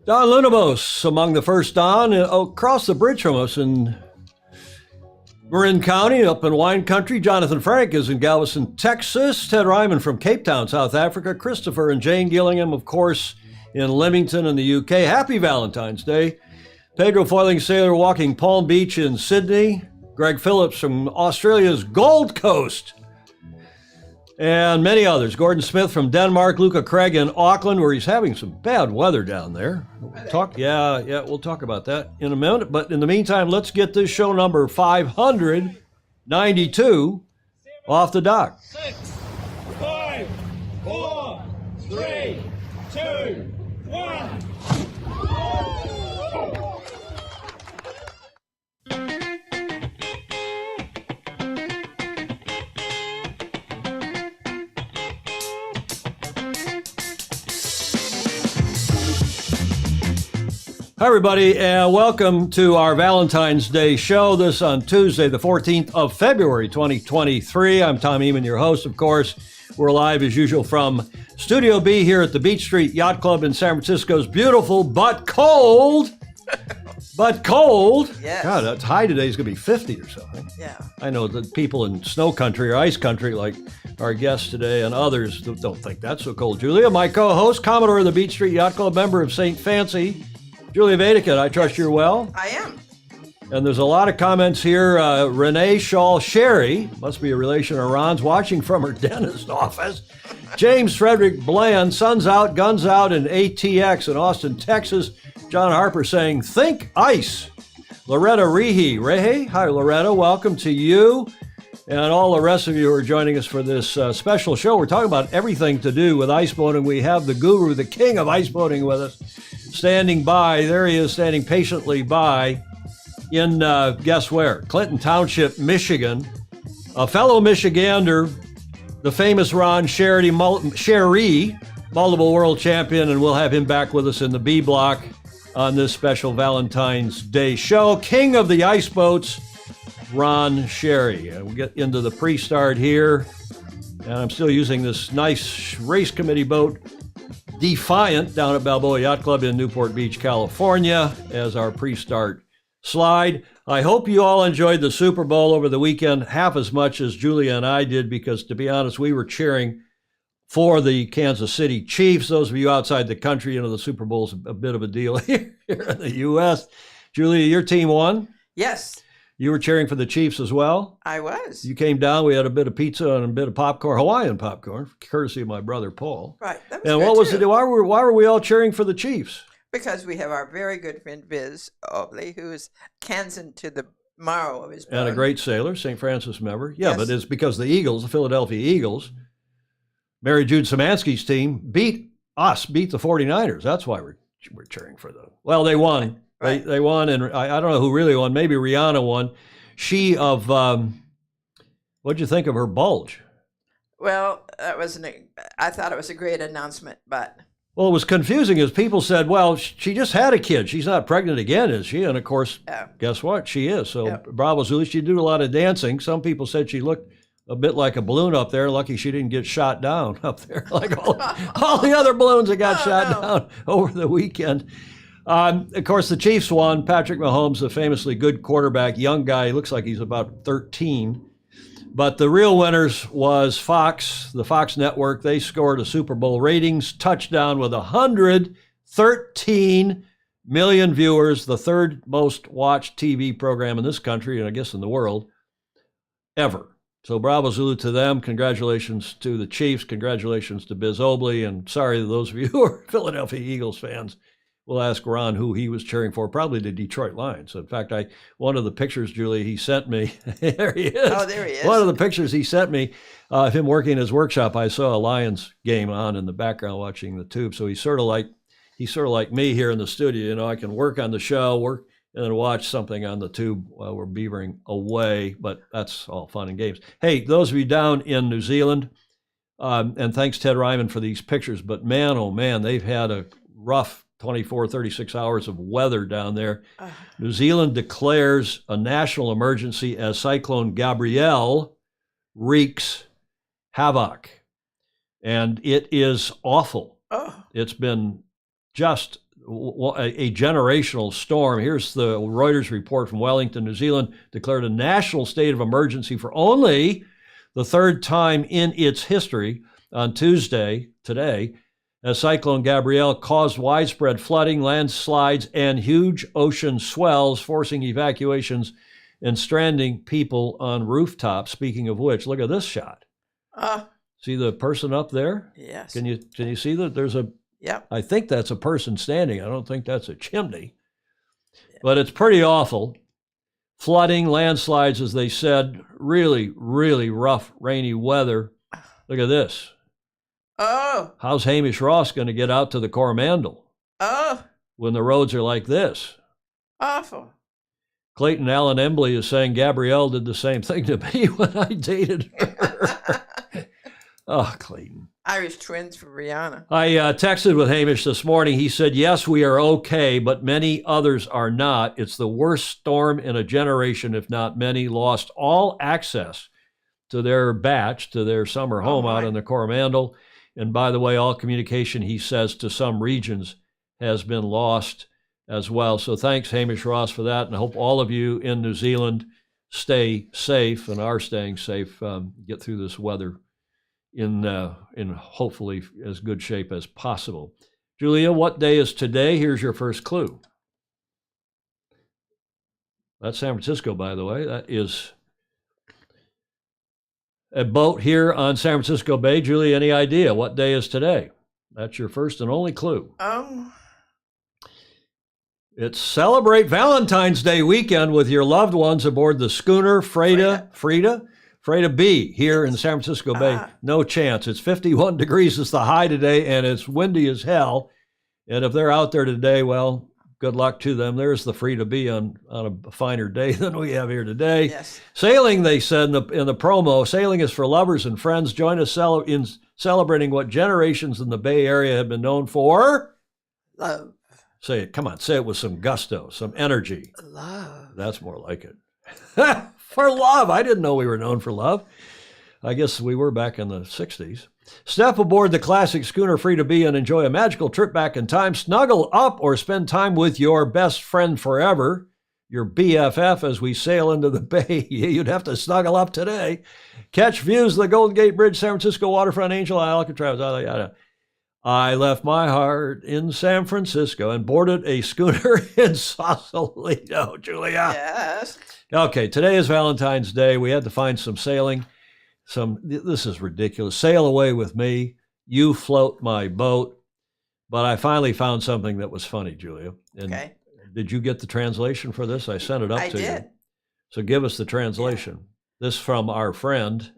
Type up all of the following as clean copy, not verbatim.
Don Lunabos among the first Don across the bridge from us in Marin County up in wine country. Jonathan Frank is in Galveston, Texas. Ted Ryman from Cape Town, South Africa. Christopher and Jane Gillingham, of course, in Leamington in the UK. Happy Valentine's Day. Pedro Foiling Sailor walking Palm Beach in Sydney. Greg Phillips from Australia's Gold Coast. And many others. Gordon Smith from Denmark. Luca Craig in Auckland, where he's having some bad weather down there. We'll talk about that in a minute. But in the meantime, let's get this show number 592 off the dock. 6, 5, 4, 3, 2, 1. Hi, everybody, and welcome to our Valentine's Day show. This on Tuesday, the 14th of February, 2023. I'm Tom Eamon, your host, of course. We're live, as usual, from Studio B here at the Beach Street Yacht Club in San Francisco's beautiful but cold. Yes. God, that's high today is going to be 50 or something. Yeah. I know that people in snow country or ice country, like our guests today and others, don't think that's so cold. Julia, my co-host, Commodore of the Beach Street Yacht Club, member of St. Fancy. Julia Vedican, I trust you're well. I am. And there's a lot of comments here. Renee Shaw Sherry, must be a relation of Ron's, watching from her dentist office. James Frederick Bland, Suns Out, Guns Out in ATX in Austin, Texas. John Harper saying, think ice. Loretta Rehe. Hi, Loretta. Welcome to you and all the rest of you who are joining us for this special show. We're talking about everything to do with ice boating. We have the guru, the king of ice boating with us, standing by. There he is, standing patiently by in, guess where? Clinton Township, Michigan. A fellow Michigander, the famous Ron Sherry, multiple world champion, and we'll have him back with us in the B block on this special Valentine's Day show. King of the Iceboats, Ron Sherry. We'll get into the pre-start here. And I'm still using this nice race committee boat, Defiant, down at Balboa Yacht Club in Newport Beach, California, as our pre-start slide. I hope you all enjoyed the Super Bowl over the weekend half as much as Julia and I did, because to be honest, we were cheering for the Kansas City Chiefs. Those of you outside the country, you know, the Super Bowl's a bit of a deal here in the U.S. Julia, your team won. Yes. You were cheering for the Chiefs as well? I was. You came down. We had a bit of pizza and a bit of popcorn, Hawaiian popcorn, courtesy of my brother Paul. Right. That was and good what was too. it? Why were we all cheering for the Chiefs? Because we have our very good friend Viz Obley, who is Kansan to the marrow of his bone. And a great sailor, St. Francis member. Yeah, Yes. but it's because the Eagles, the Philadelphia Eagles, Mary Jude Szymanski's team beat the 49ers. That's why we're cheering for them. Well, they won. Right. They won, and I don't know who really won. Maybe Rihanna won. She of, what'd you think of her bulge? Well, I thought it was a great announcement, but. Well, it was confusing as people said, well, she just had a kid. She's not pregnant again, is she? And of course, Guess what? She is. So bravo, Zulu. She did a lot of dancing. Some people said she looked a bit like a balloon up there. Lucky she didn't get shot down up there like all the other balloons that got shot down over the weekend. Of course, the Chiefs won. Patrick Mahomes, a famously good quarterback, young guy. He looks like he's about 13. But the real winners was Fox, the Fox network. They scored a Super Bowl ratings touchdown with 113 million viewers, the third most watched TV program in this country, and I guess in the world, ever. So bravo Zulu to them. Congratulations to the Chiefs. Congratulations to Biz Obley. And sorry to those of you who are Philadelphia Eagles fans. We'll ask Ron who he was cheering for, probably the Detroit Lions. In fact, one of the pictures, Julie, he sent me, there he is. Oh, there he is. One of the pictures he sent me of him working in his workshop, I saw a Lions game on in the background watching the tube. So he's sort of like me here in the studio. You know, I can work on the show, and then watch something on the tube while we're beavering away, but that's all fun and games. Hey, those of you down in New Zealand, and thanks Ted Ryman for these pictures, but man, oh man, they've had a rough 24, 36 hours of weather down there. New Zealand declares a national emergency as Cyclone Gabrielle wreaks havoc. And it is awful. Oh. It's been just a generational storm. Here's the Reuters report from Wellington, New Zealand, declared a national state of emergency for only the third time in its history on Tuesday, today, as Cyclone Gabrielle caused widespread flooding, landslides, and huge ocean swells, forcing evacuations and stranding people on rooftops. Speaking of which, look at this shot. See the person up there? Yes. Can you see that there's a, Yep. I think that's a person standing. I don't think that's a chimney. But it's pretty awful. Flooding, landslides, as they said, really, really rough, rainy weather. Look at this. Oh. How's Hamish Ross going to get out to the Coromandel when the roads are like this? Awful. Clayton Allen Embley is saying Gabrielle did the same thing to me when I dated her. Oh, Clayton. Irish twins for Rihanna. I texted with Hamish this morning. He said, yes, we are okay, but many others are not. It's the worst storm in a generation, if not many. Lost all access to their batch, to their summer home out in the Coromandel. And by the way, all communication, he says, to some regions has been lost as well. So thanks, Hamish Ross, for that. And I hope all of you in New Zealand stay safe and are staying safe, get through this weather in hopefully as good shape as possible. Julia, what day is today? Here's your first clue. That's San Francisco, by the way. That is a boat here on San Francisco Bay. Julia, any idea what day is today? That's your first and only clue. It's Celebrate Valentine's Day weekend with your loved ones aboard the schooner Freda B here in San Francisco Bay. No chance. It's 51 degrees is the high today, and it's windy as hell. And if they're out there today, well, good luck to them. There's the Freda B on a finer day than we have here today. Yes. Sailing, they said in the promo, sailing is for lovers and friends. Join us in celebrating what generations in the Bay Area have been known for. Love. Say it. Come on. Say it with some gusto, some energy. Love. That's more like it. For love. I didn't know we were known for love. I guess we were back in the 60s. Step aboard the classic schooner Freda B and enjoy a magical trip back in time. Snuggle up or spend time with your best friend forever, your BFF, as we sail into the bay. You'd have to snuggle up today. Catch views of the Golden Gate Bridge, San Francisco waterfront, Angel Isle, Alcatraz, yada, yada. I left my heart in San Francisco and boarded a schooner in Sausalito, Julia. Yes. Okay, today is Valentine's Day. We had to find some sailing. This is ridiculous. Sail away with me. You float my boat. But I finally found something that was funny, Julia. And Okay. did you get the translation for this? I sent it up I to did. you. So give us the translation. This from our friend,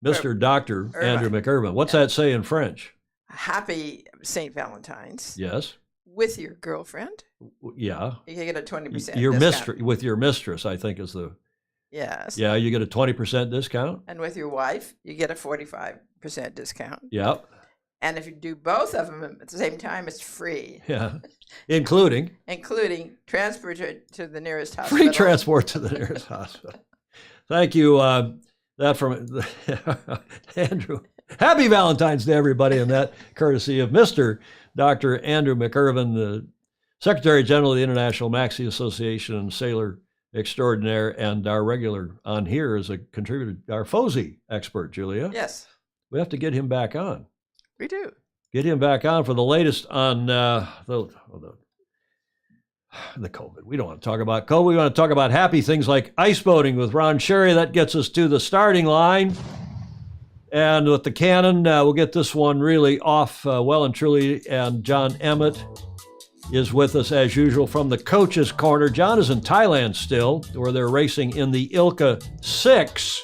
Mr. Dr. Andrew McIrvin. What's that say in French? Happy St. Valentine's. Yes. With your girlfriend. Yeah. You can get a 20% Your discount. mistress, with your mistress, I think is the, Yes. yeah, you get a 20% discount. And with your wife, you get a 45% discount. Yep. And if you do both of them at the same time, it's free, Yeah. Including including transport to the nearest hospital. free transport to the nearest hospital. Thank you. That from Andrew. Happy Valentine's Day, everybody, and that courtesy of Mr. Dr. Andrew McIrvin, the Secretary General of the International Maxi Association and sailor extraordinaire, and our regular on here as a contributor, our FOSI expert, Julia. Yes, We have to get him back on. we do. Get him back on for the latest on the COVID. We don't want to talk about COVID. We want to talk about happy things like ice boating with Ron Sherry. That gets us to the starting line. And with the cannon, we'll get this one really off well and truly. And John Emmett is with us as usual from the coach's corner. John is in Thailand still, where they're racing in the Ilka 6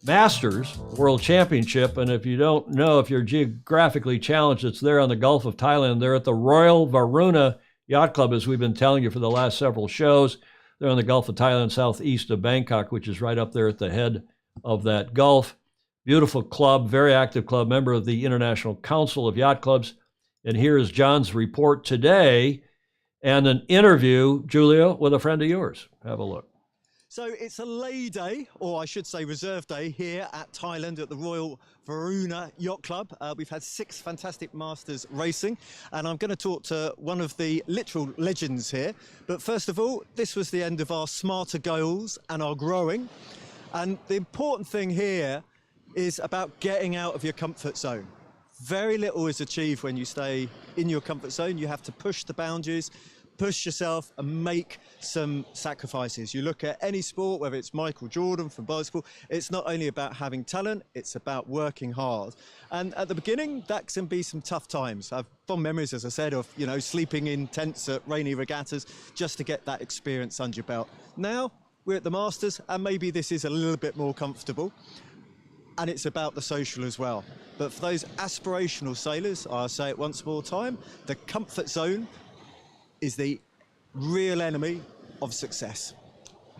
Masters World Championship. And if you don't know, if you're geographically challenged, it's there on the Gulf of Thailand. They're at the Royal Varuna Yacht Club, as we've been telling you for the last several shows. They're on the Gulf of Thailand, southeast of Bangkok, which is right up there at the head of that Gulf. Beautiful club, very active club, member of the International Council of Yacht Clubs. And here is John's report today and an interview, Julia, with a friend of yours. Have a look. So it's a lay day, or I should say reserve day, here at Thailand at the Royal Varuna Yacht Club. We've had 6 fantastic Masters racing, and I'm going to talk to one of the literal legends here. But first of all, this was the end of our smarter goals and our growing. And the important thing here is about getting out of your comfort zone. Very little is achieved when you stay in your comfort zone. You have to push the boundaries, push yourself and make some sacrifices. You look at any sport, whether it's Michael Jordan from basketball, it's not only about having talent, it's about working hard. And at the beginning, that can be some tough times. I've fond memories, as I said, of, you know, sleeping in tents at rainy regattas just to get that experience under your belt. Now we're at the Masters and maybe this is a little bit more comfortable. And it's about the social as well. But for those aspirational sailors, I'll say it once more time, the comfort zone is the real enemy of success.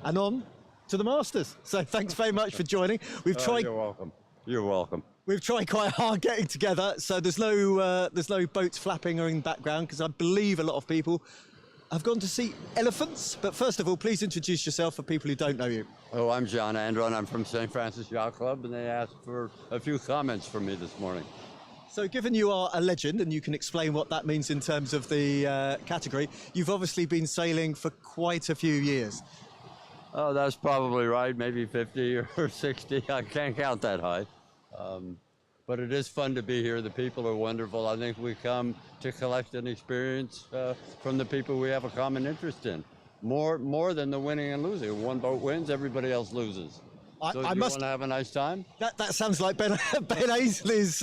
And on to the Masters. So thanks very much for joining. We've tried. You're welcome. You're welcome. We've tried quite hard getting together. So there's no boats flapping or in the background because I believe a lot of people have gone to see elephants. But first of all, please introduce yourself for people who don't know you. Oh, I'm John Andron. I'm from St. Francis Yacht Club, and they asked for a few comments from me this morning. So given you are a legend, and you can explain what that means in terms of the category, you've obviously been sailing for quite a few years. Oh, that's probably right, maybe 50 or 60. I can't count that high. But it is fun to be here. The people are wonderful. I think we come to collect an experience from the people we have a common interest in. More than the winning and losing. If one boat wins, everybody else loses. So you want to have a nice time? That sounds like Ben Aisley's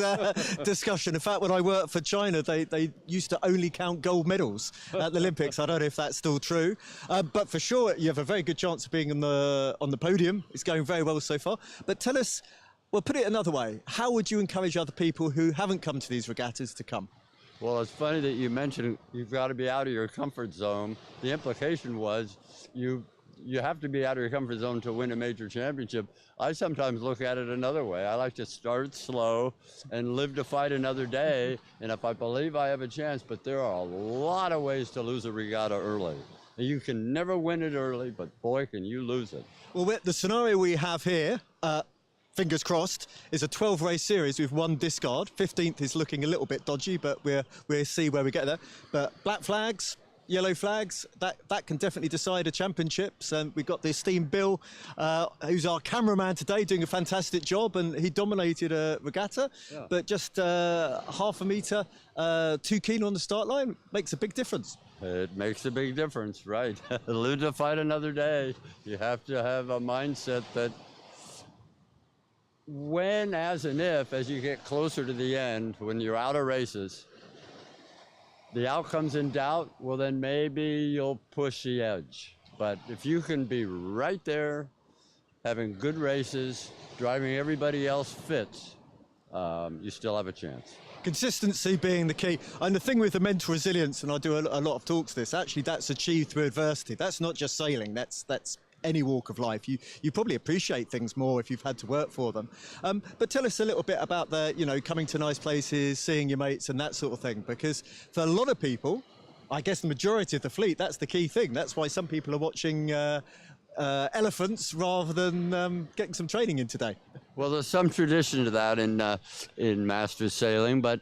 discussion. In fact, when I worked for China, they used to only count gold medals at the Olympics. I don't know if that's still true. But for sure, you have a very good chance of being on the podium. It's going very well so far. But tell us, well, put it another way. How would you encourage other people who haven't come to these regattas to come? Well, it's funny that you mentioned you've got to be out of your comfort zone. The implication was you have to be out of your comfort zone to win a major championship. I sometimes look at it another way. I like to start slow and live to fight another day. And if I believe I have a chance, but there are a lot of ways to lose a regatta early. And you can never win it early, but boy, can you lose it. Well, the scenario we have here, fingers crossed, is a 12-race series with 1 discard. 15th is looking a little bit dodgy, but we'll see where we get there. But black flags, yellow flags, that can definitely decide a championships. And we've got the esteemed Bill, who's our cameraman today, doing a fantastic job, and he dominated a regatta. Yeah. But just half a metre too keen on the start line makes a big difference. It makes a big difference, right? Live to fight another day. You have to have a mindset that when, as and if, as you get closer to the end, when you're out of races, the outcome's in doubt, well, then maybe you'll push the edge. But if you can be right there, having good races, driving everybody else fit, you still have a chance. Consistency being the key. And the thing with the mental resilience, and I do a lot of talks this, actually that's achieved through adversity. That's not just sailing, that's any walk of life. You probably appreciate things more if you've had to work for them. But tell us a little bit about coming to nice places, seeing your mates and that sort of thing, because for a lot of people, I guess the majority of the fleet, that's the key thing. That's why some people are watching elephants rather than getting some training in today. Well, there's some tradition to that in Masters sailing, but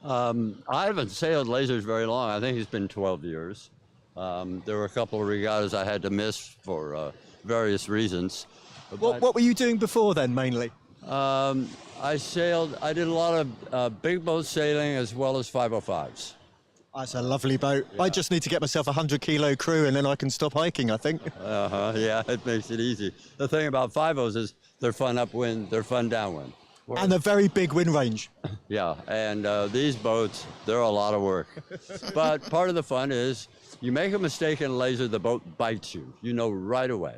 I haven't sailed lasers very long. I think it's been 12 years. There were a couple of regattas I had to miss for various reasons. What were you doing before then, mainly? I did a lot of big boat sailing as well as 505s. That's a lovely boat. Yeah. I just need to get myself a 100-kilo crew and then I can stop hiking, I think. Yeah, it makes it easy. The thing about 5.0s is they're fun upwind, they're fun downwind. And a very big wind range. Yeah, and these boats, they're a lot of work. But part of the fun is you make a mistake in a laser, the boat bites you. You know right away.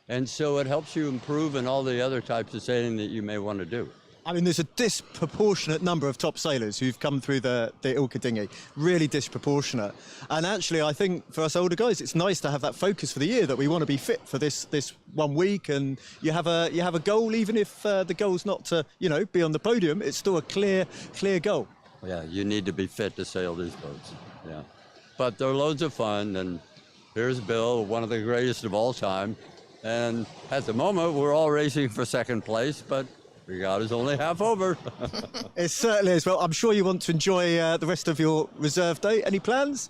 And so it helps you improve in all the other types of sailing that you may want to do. I mean, there's a disproportionate number of top sailors who've come through the Ilka dinghy, really disproportionate. And actually, I think for us older guys, it's nice to have that focus for the year that we want to be fit for this 1 week. And you have a goal, even if the goal's not to be on the podium. It's still a clear goal. Yeah, you need to be fit to sail these boats. Yeah, but they're loads of fun. And here's Bill, one of the greatest of all time. And at the moment, we're all racing for second place, but Regatta's only half over. It certainly is. Well, I'm sure you want to enjoy the rest of your reserve day. Any plans?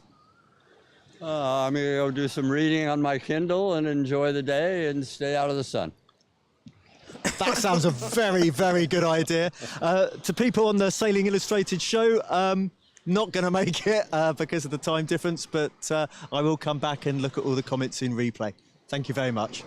I'm going to go do some reading on my Kindle and enjoy the day and stay out of the sun. That sounds a very, very good idea. To people on the Sailing Illustrated show, not going to make it because of the time difference, but I will come back and look at all the comments in replay. Thank you very much.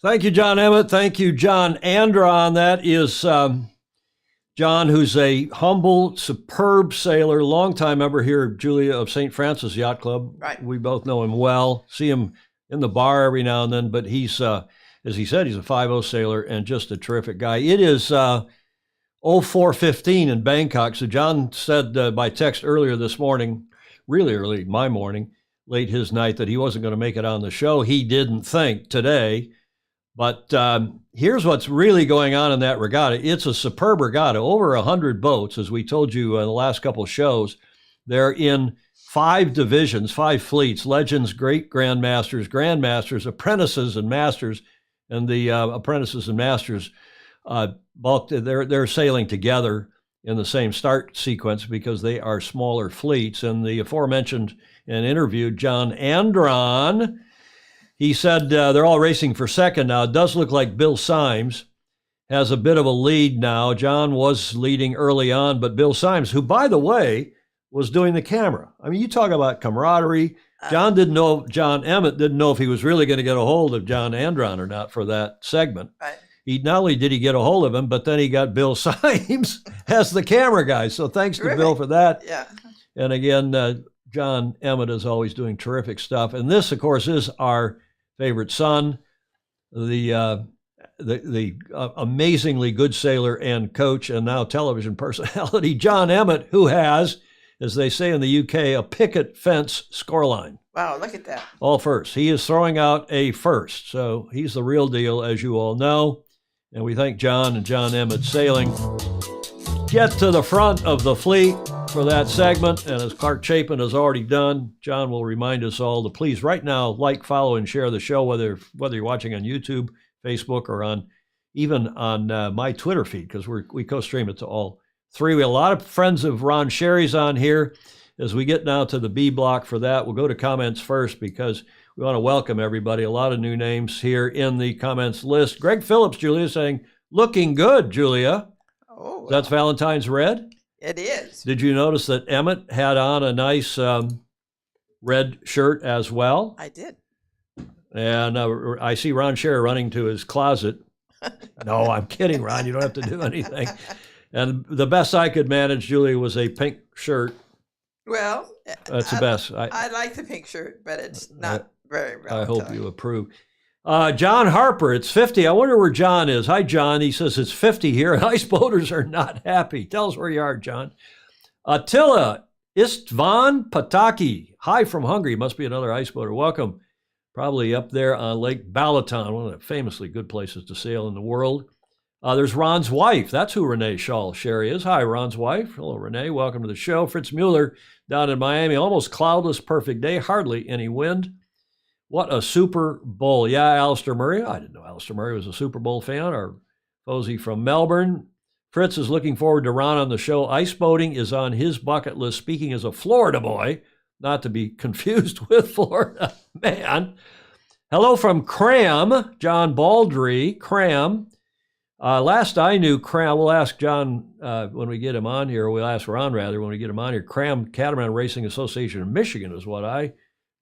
Thank you, John Emmett. Thank you, John Andron. That is John, who's a humble, superb sailor, longtime member here, Julia, of St. Francis Yacht Club. Right. We both know him well, see him in the bar every now and then, but he's, as he said, he's a 5-0 sailor and just a terrific guy. It is 04:15 in Bangkok. So John said by text earlier this morning, really early, my morning, late his night, that he wasn't going to make it on the show. He didn't think today. But here's what's really going on in that regatta. It's a superb regatta, over 100 boats, as we told you in the last couple of shows. They're in 5 divisions, 5 fleets: legends, great grandmasters, grandmasters, apprentices, and masters. And the apprentices and masters, both they're sailing together in the same start sequence because they are smaller fleets. And the aforementioned and interviewed John Andron, he said they're all racing for second now. It does look like Bill Symes has a bit of a lead now. John was leading early on, but Bill Symes, who, by the way, was doing the camera. I mean, you talk about camaraderie. John Emmett didn't know if he was really going to get a hold of John Andron or not for that segment. Right. He not only did he get a hold of him, but then he got Bill Symes as the camera guy. So thanks to Bill for that. Yeah. And again, John Emmett is always doing terrific stuff. And this, of course, is our favorite son, the amazingly good sailor and coach and now television personality, John Emmett, who has, as they say in the UK, a picket fence scoreline. Wow, look at that. All first. He is throwing out a first. So he's the real deal, as you all know. And we thank John and John Emmett Sailing. Get to the front of the fleet for that segment. And as Clark Chapin has already done, John will remind us all to please right now like, follow, and share the show, whether you're watching on YouTube, Facebook, or even on my Twitter feed, because we co-stream it to all 3. We have a lot of friends of Ron Sherry's on here. As we get now to the B block for that, we'll go to comments first because we want to welcome everybody. A lot of new names here in the comments list. Greg Phillips, Julia, saying, looking good, Julia. Oh, wow. That's Valentine's red? It is. Did you notice that Emmett had on a nice red shirt as well? I did. And I see Ron Sherry running to his closet. No, I'm kidding, Ron. You don't have to do anything. And the best I could manage, Julia, was a pink shirt. Well, that's the best. I like the pink shirt, but it's not very Valentine. I hope you approve. John Harper, it's 50. I wonder where John is. Hi, John. He says it's 50 here, and Iceboaters are not happy. Tell us where you are, John. Attila Istvan Pataki. Hi from Hungary. Must be another iceboater. Welcome. Probably up there on Lake Balaton, one of the famously good places to sail in the world. There's Ron's wife. That's who Renee Shaw Sherry is. Hi, Ron's wife. Hello, Renee. Welcome to the show. Fritz Mueller down in Miami. Almost cloudless, perfect day. Hardly any wind. What a Super Bowl. Yeah, Alistair Murray. I didn't know Alistair Murray was a Super Bowl fan. Our Posey from Melbourne. Fritz is looking forward to Ron on the show. Ice boating is on his bucket list, speaking as a Florida boy, not to be confused with Florida man. Hello from Cram, John Baldry. Cram. Last I knew, Cram, we'll ask John when we get him on here. We'll ask Ron, rather, when we get him on here. Cram Catamaran Racing Association of Michigan is what I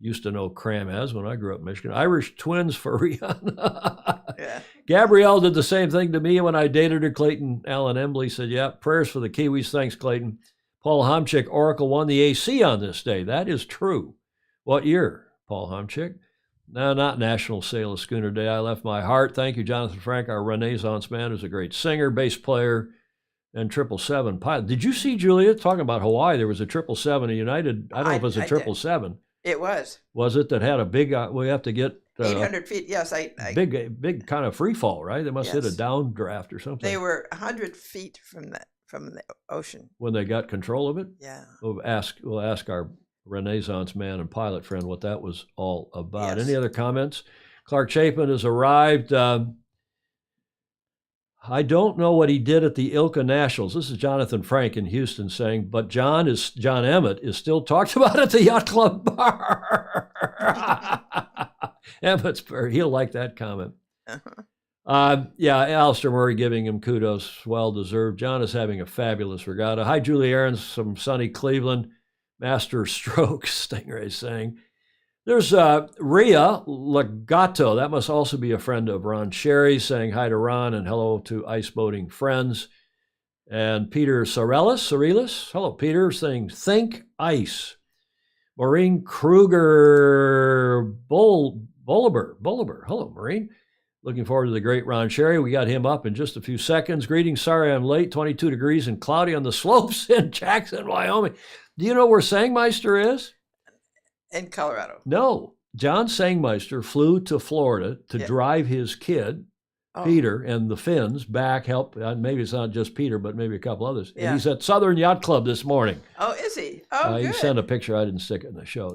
used to know Cram as when I grew up in Michigan. Irish twins for Rihanna. Yeah. Gabrielle did the same thing to me when I dated her. Clayton Allen Embley said, yeah, prayers for the Kiwis. Thanks, Clayton. Paul Homchick, Oracle won the AC on this day. That is true. What year, Paul Homchick? No, not National Sail of Schooner Day. I left my heart. Thank you, Jonathan Frank, our Renaissance man, who's a great singer, bass player, and 777 pilot. Did you see, Julia, talking about Hawaii, there was a 777, a United, I don't know if it was a 777. It was. Was it that had a big, we have to get 800 feet, yes. Big kind of free fall, right? They must hit a downdraft or something. They were 100 feet from the ocean. When they got control of it? Yeah. We'll ask our Renaissance man and pilot friend what that was all about. Yes. Any other comments? Clark Chapin has arrived. I don't know what he did at the Ilka Nationals. This is Jonathan Frank in Houston saying, but John Emmett is still talked about at the Yacht Club bar. He'll like that comment. Yeah, Alistair Murray giving him kudos, well deserved. John is having a fabulous regatta. Hi, Julie Aarons from sunny Cleveland. Master Stroke, Stingray saying. There's Ria Legato. That must also be a friend of Ron Sherry, saying hi to Ron and hello to ice boating friends. And Peter Sorelis. Hello, Peter, saying think ice. Maureen Kruger Boliber. Hello, Maureen. Looking forward to the great Ron Sherry. We got him up in just a few seconds. Greetings. Sorry I'm late. 22 degrees and cloudy on the slopes in Jackson, Wyoming. Do you know where Sangmeister is? In Colorado. No. John Sangmeister flew to Florida to drive his kid, Peter, and the Finns back, help. Maybe it's not just Peter, but maybe a couple others. Yeah. And he's at Southern Yacht Club this morning. Oh, is he? Oh, good. He sent a picture. I didn't stick it in the show.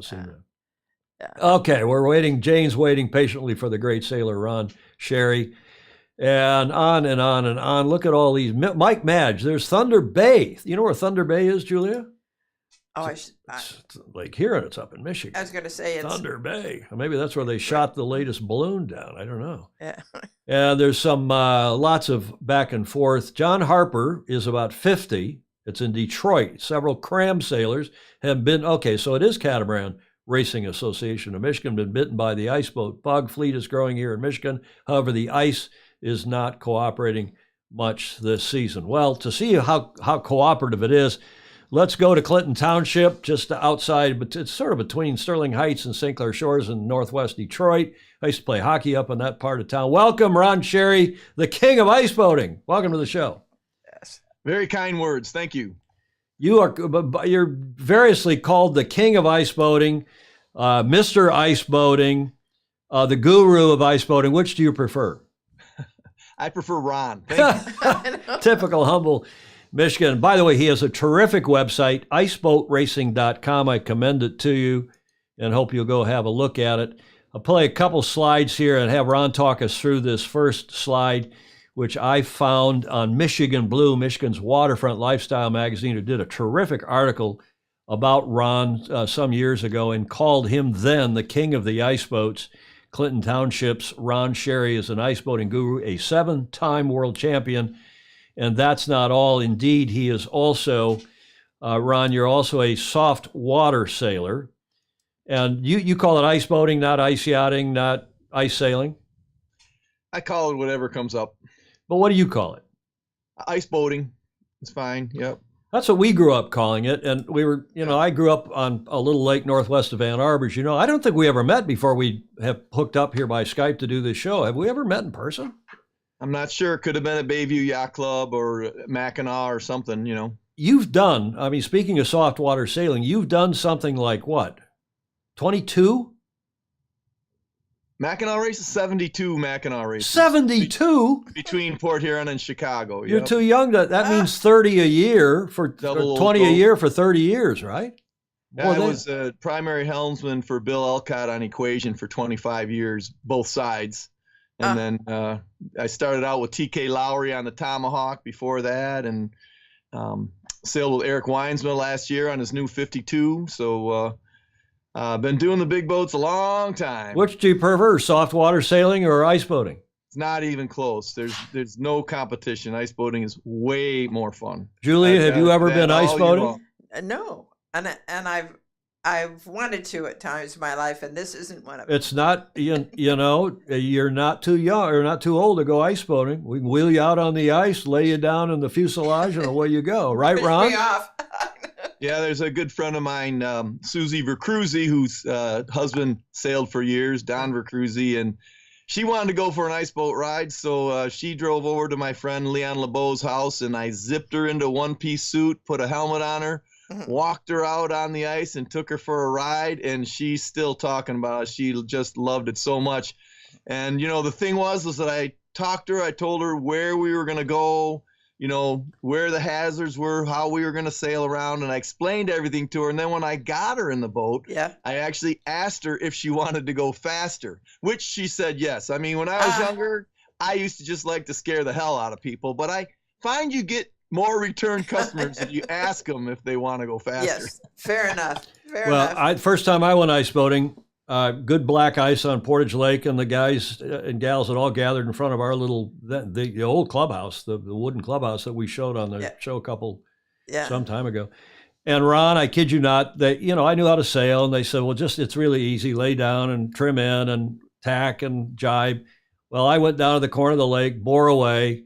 Okay, we're waiting. Jane's waiting patiently for the great sailor Ron Sherry. And on and on and on. Look at all these. Mike Madge, there's Thunder Bay. You know where Thunder Bay is, Julia? Oh, it's Lake Huron. It's up in Michigan. I was going to say it's Thunder Bay. Maybe that's where they shot the latest balloon down. I don't know. Yeah. And there's some lots of back and forth. John Harper is about 50. It's in Detroit. Several cram sailors have been, okay, so it is Catamaran Racing Association of Michigan, been bitten by the iceboat bug. Fleet is growing here in Michigan. However, the ice is not cooperating much this season. Well, to see how cooperative it is, let's go to Clinton Township, just outside, but it's sort of between Sterling Heights and St. Clair Shores in northwest Detroit. I used to play hockey up in that part of town. Welcome, Ron Sherry, the king of ice boating. Welcome to the show. Yes. Very kind words. Thank you. You're variously called the king of ice boating, Mr. Ice Boating, the guru of ice boating. Which do you prefer? I prefer Ron. Thank you. Typical humble Michigan. By the way, he has a terrific website, iceboatracing.com. I commend it to you and hope you'll go have a look at it. I'll play a couple slides here and have Ron talk us through this first slide, which I found on Michigan Blue, Michigan's waterfront lifestyle magazine, who did a terrific article about Ron some years ago and called him then the king of the ice boats. Clinton Township's Ron Sherry is an ice boating guru, a 7-time world champion. And that's not all. Indeed, he is also, Ron, you're also a soft water sailor. And you call it ice boating, not ice yachting, not ice sailing? I call it whatever comes up. But what do you call it? Ice boating. It's fine. Yep. That's what we grew up calling it. And we were, I grew up on a little lake northwest of Ann Arbor. I don't think we ever met before we have hooked up here by Skype to do this show. Have we ever met in person? I'm not sure. Could have been at Bayview Yacht Club or Mackinac or something, You've done, speaking of soft water sailing, you've done something like what? 22? Mackinac races, 72 Mackinac races. 72? Between Port Huron and Chicago. You're too young. That means 30 a year for 20 a year for 30 years, right? Yeah, I was a primary helmsman for Bill Elcott on Equation for 25 years, both sides. And then I started out with T.K. Lowry on the Tomahawk before that, and sailed with Eric Weinsma last year on his new 52. So been doing the big boats a long time. Which do you prefer, soft water sailing or ice boating? It's not even close. There's no competition. Ice boating is way more fun. Julia, have you ever been ice boating? No, and I've wanted to at times in my life, and this isn't one of them. It's not, you're not too young or not too old to go ice boating. We can wheel you out on the ice, lay you down in the fuselage, and away you go. Right, Ron? Push me off. Yeah, there's a good friend of mine, Susie Vercruzzi, whose husband sailed for years, Don Vercruzzi, and she wanted to go for an ice boat ride, so she drove over to my friend Leon LeBeau's house, and I zipped her into a one-piece suit, put a helmet on her, walked her out on the ice and took her for a ride, and she's still talking about it. She just loved it so much. And, the thing was that I talked to her, I told her where we were going to go, where the hazards were, how we were going to sail around, and I explained everything to her. And then when I got her in the boat, I actually asked her if she wanted to go faster, which she said yes. I mean, when I was younger, I used to just like to scare the hell out of people, but I find you get more return customers if you ask them if they want to go faster. Yes, fair enough. Fair enough. First time I went ice boating, good black ice on Portage Lake, and the guys and gals had all gathered in front of our little, the old clubhouse, the wooden clubhouse that we showed on the show some time ago. And Ron, I kid you not, I knew how to sail, and they said, well, it's really easy, lay down and trim in and tack and jibe. Well, I went down to the corner of the lake, bore away.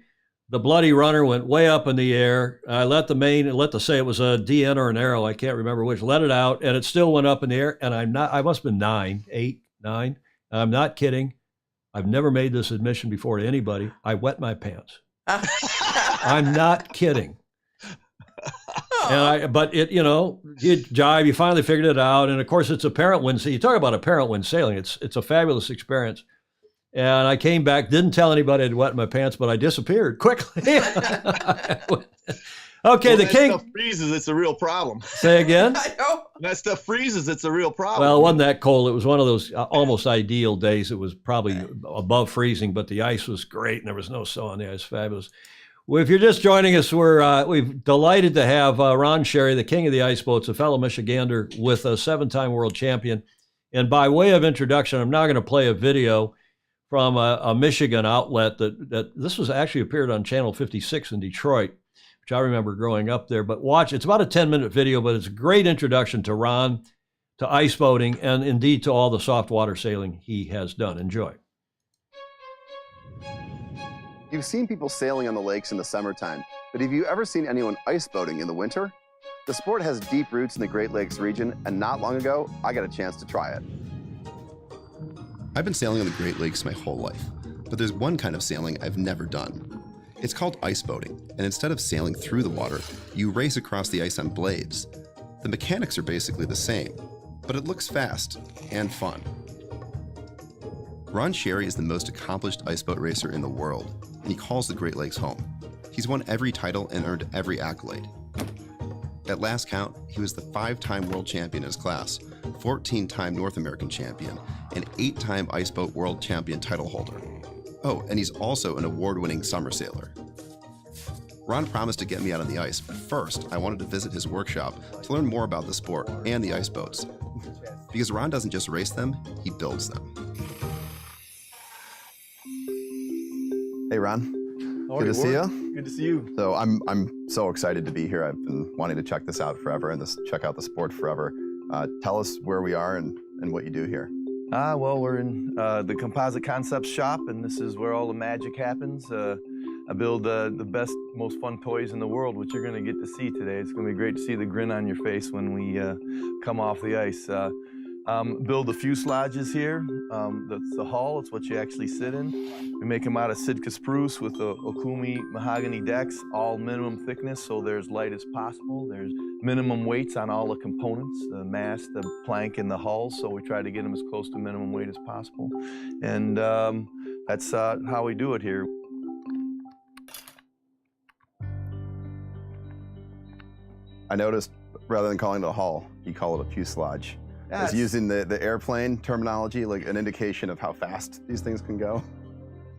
The bloody runner went way up in the air. I let the say it was a DN or an arrow, I can't remember which, let it out, and it still went up in the air. And I must have been 8, 9. I'm not kidding. I've never made this admission before to anybody. I wet my pants. I'm not kidding. But you jibe, you finally figured it out. And of course, it's a parent wind. So you talk about a parent wind sailing. It's a fabulous experience. And I came back, didn't tell anybody I'd wet my pants, but I disappeared quickly. Okay, the king. Stuff freezes, it's a real problem. Say again? I know. That stuff freezes, it's a real problem. Well, it wasn't that cold. It was one of those almost ideal days. It was probably above freezing, but the ice was great and there was no snow on the ice. Fabulous. Well, if you're just joining us, we're delighted to have Ron Sherry, the king of the ice boats, a fellow Michigander with a 7-time world champion. And by way of introduction, I'm now going to play a video from a Michigan outlet that this was actually appeared on Channel 56 in Detroit, which I remember growing up there. But watch, it's about a 10-minute video, but it's a great introduction to Ron, to ice boating, and indeed to all the soft water sailing he has done. Enjoy. You've seen people sailing on the lakes in the summertime, but have you ever seen anyone ice boating in the winter? The sport has deep roots in the Great Lakes region, and not long ago, I got a chance to try it. I've been sailing on the Great Lakes my whole life, but there's one kind of sailing I've never done. It's called ice boating, and instead of sailing through the water, you race across the ice on blades. The mechanics are basically the same, but it looks fast and fun. Ron Sherry is the most accomplished ice boat racer in the world, and he calls the Great Lakes home. He's won every title and earned every accolade. At last count, he was the 5-time world champion in his class, 14-time North American champion, and 8-time Ice Boat World Champion title holder. Oh, and he's also an award-winning summer sailor. Ron promised to get me out on the ice, but first I wanted to visit his workshop to learn more about the sport and the ice boats. Because Ron doesn't just race them, he builds them. Hey, Ron. Good to see you. Good to see you. So I'm so excited to be here. I've been wanting to check this out forever and check out the sport forever. Tell us where we are and what you do here. Well, we're in the Composite Concepts shop, and this is where all the magic happens. I build the best, most fun toys in the world, which you're going to get to see today. It's going to be great to see the grin on your face when we come off the ice. Build the fuselages here. That's the hull. It's what you actually sit in. We make them out of Sitka spruce with the Okumi mahogany decks, all minimum thickness, so they're as light as possible. There's minimum weights on all the components, the mast, the plank, and the hull, so we try to get them as close to minimum weight as possible. And that's how we do it here. I noticed, rather than calling it a hull, you call it a fuselage. Yeah, Is using the airplane terminology like an indication of how fast these things can go?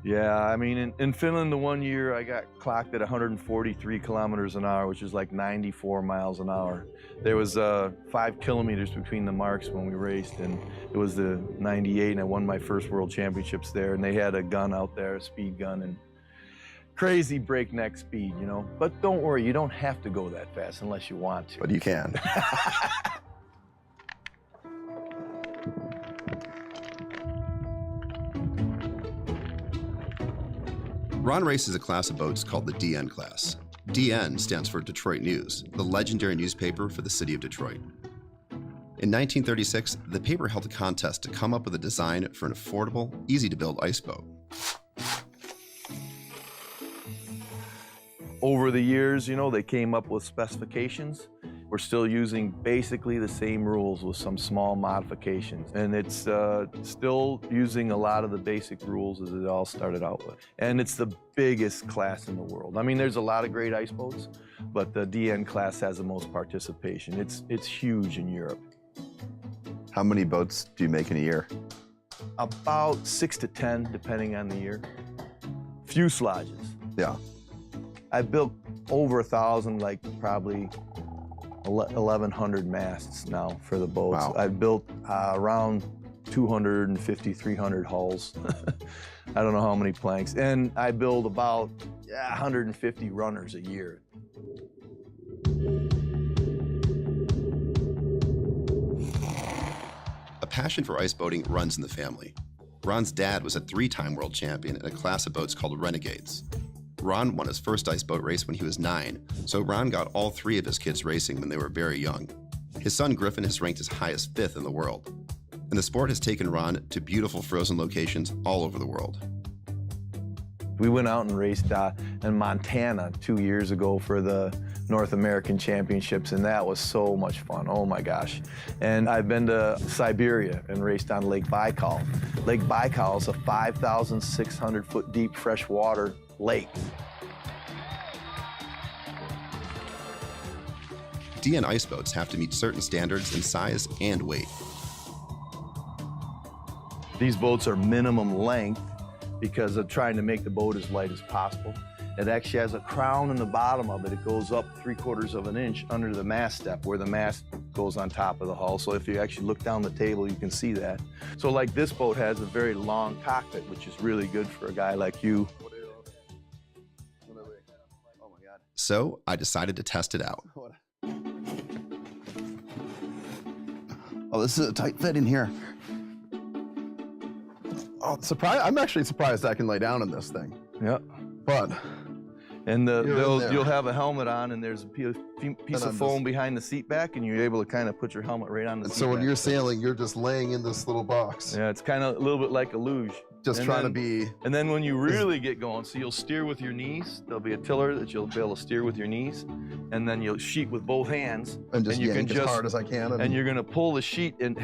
Yeah, I mean, in Finland, the one year I got clocked at 143 kilometers an hour, which is like 94 miles an hour. There was 5 kilometers between the marks when we raced, and it was the 98, and I won my first world championships there, and they had a gun out there, a speed gun, and crazy breakneck speed, you know. But don't worry, you don't have to go that fast unless you want to. But you can. Ron races a class of boats called the DN class. DN stands for Detroit News, the legendary newspaper for the city of Detroit. In 1936, the paper held a contest to come up with a design for an affordable, easy-to-build ice boat. Over the years, you know, they came up with specifications, We're still using basically the same rules with some small modifications. And it's still using a lot of the basic rules as it all started out with. And it's the biggest class in the world. I mean, there's a lot of great ice boats, but the DN class has the most participation. It's huge in Europe. How many boats do you make in a year? About 6 to 10, depending on the year. Fuselages. Yeah. I've built over 1,000, like probably 1,100 masts now for the boats. Wow. I've built around 250, 300 hulls. I don't know how many planks. And I build about 150 runners a year. A passion for ice boating runs in the family. Ron's dad was a 3-time world champion in a class of boats called Renegades. Ron won his first ice boat race when he was 9, so Ron got all 3 of his kids racing when they were very young. His son Griffin has ranked as high as 5th in the world. And the sport has taken Ron to beautiful frozen locations all over the world. We went out and raced in Montana 2 years ago for the North American Championships, and that was so much fun. Oh my gosh. And I've been to Siberia and raced on Lake Baikal. Lake Baikal is a 5,600 foot deep freshwater lake. DN ice boats have to meet certain standards in size and weight. These boats are minimum length because of trying to make the boat as light as possible. It actually has a crown in the bottom of it. It goes up 3/4 of an inch under the mast step where the mast goes on top of the hull. So if you actually look down the table, you can see that. So like this boat has a very long cockpit, which is really good for a guy like you. So I decided to test it out. Oh, this is a tight fit in here. Oh, I'm actually surprised I can lay down in this thing. Yep. But And there. you'll have a helmet on, and there's a piece of I'm foam behind the seat back, and you're able to kind of put your helmet right on the and seat so when back. you're sailing, you're just laying in this little box, Yeah, it's kind of a little bit like a luge. just And trying then- to be. And then when you really get going, so you'll steer with your knees. There'll be a tiller that you'll be able to steer with your knees, and then you'll sheet with both hands. And just you yank can as just hard as I can. and you're gonna pull the sheet and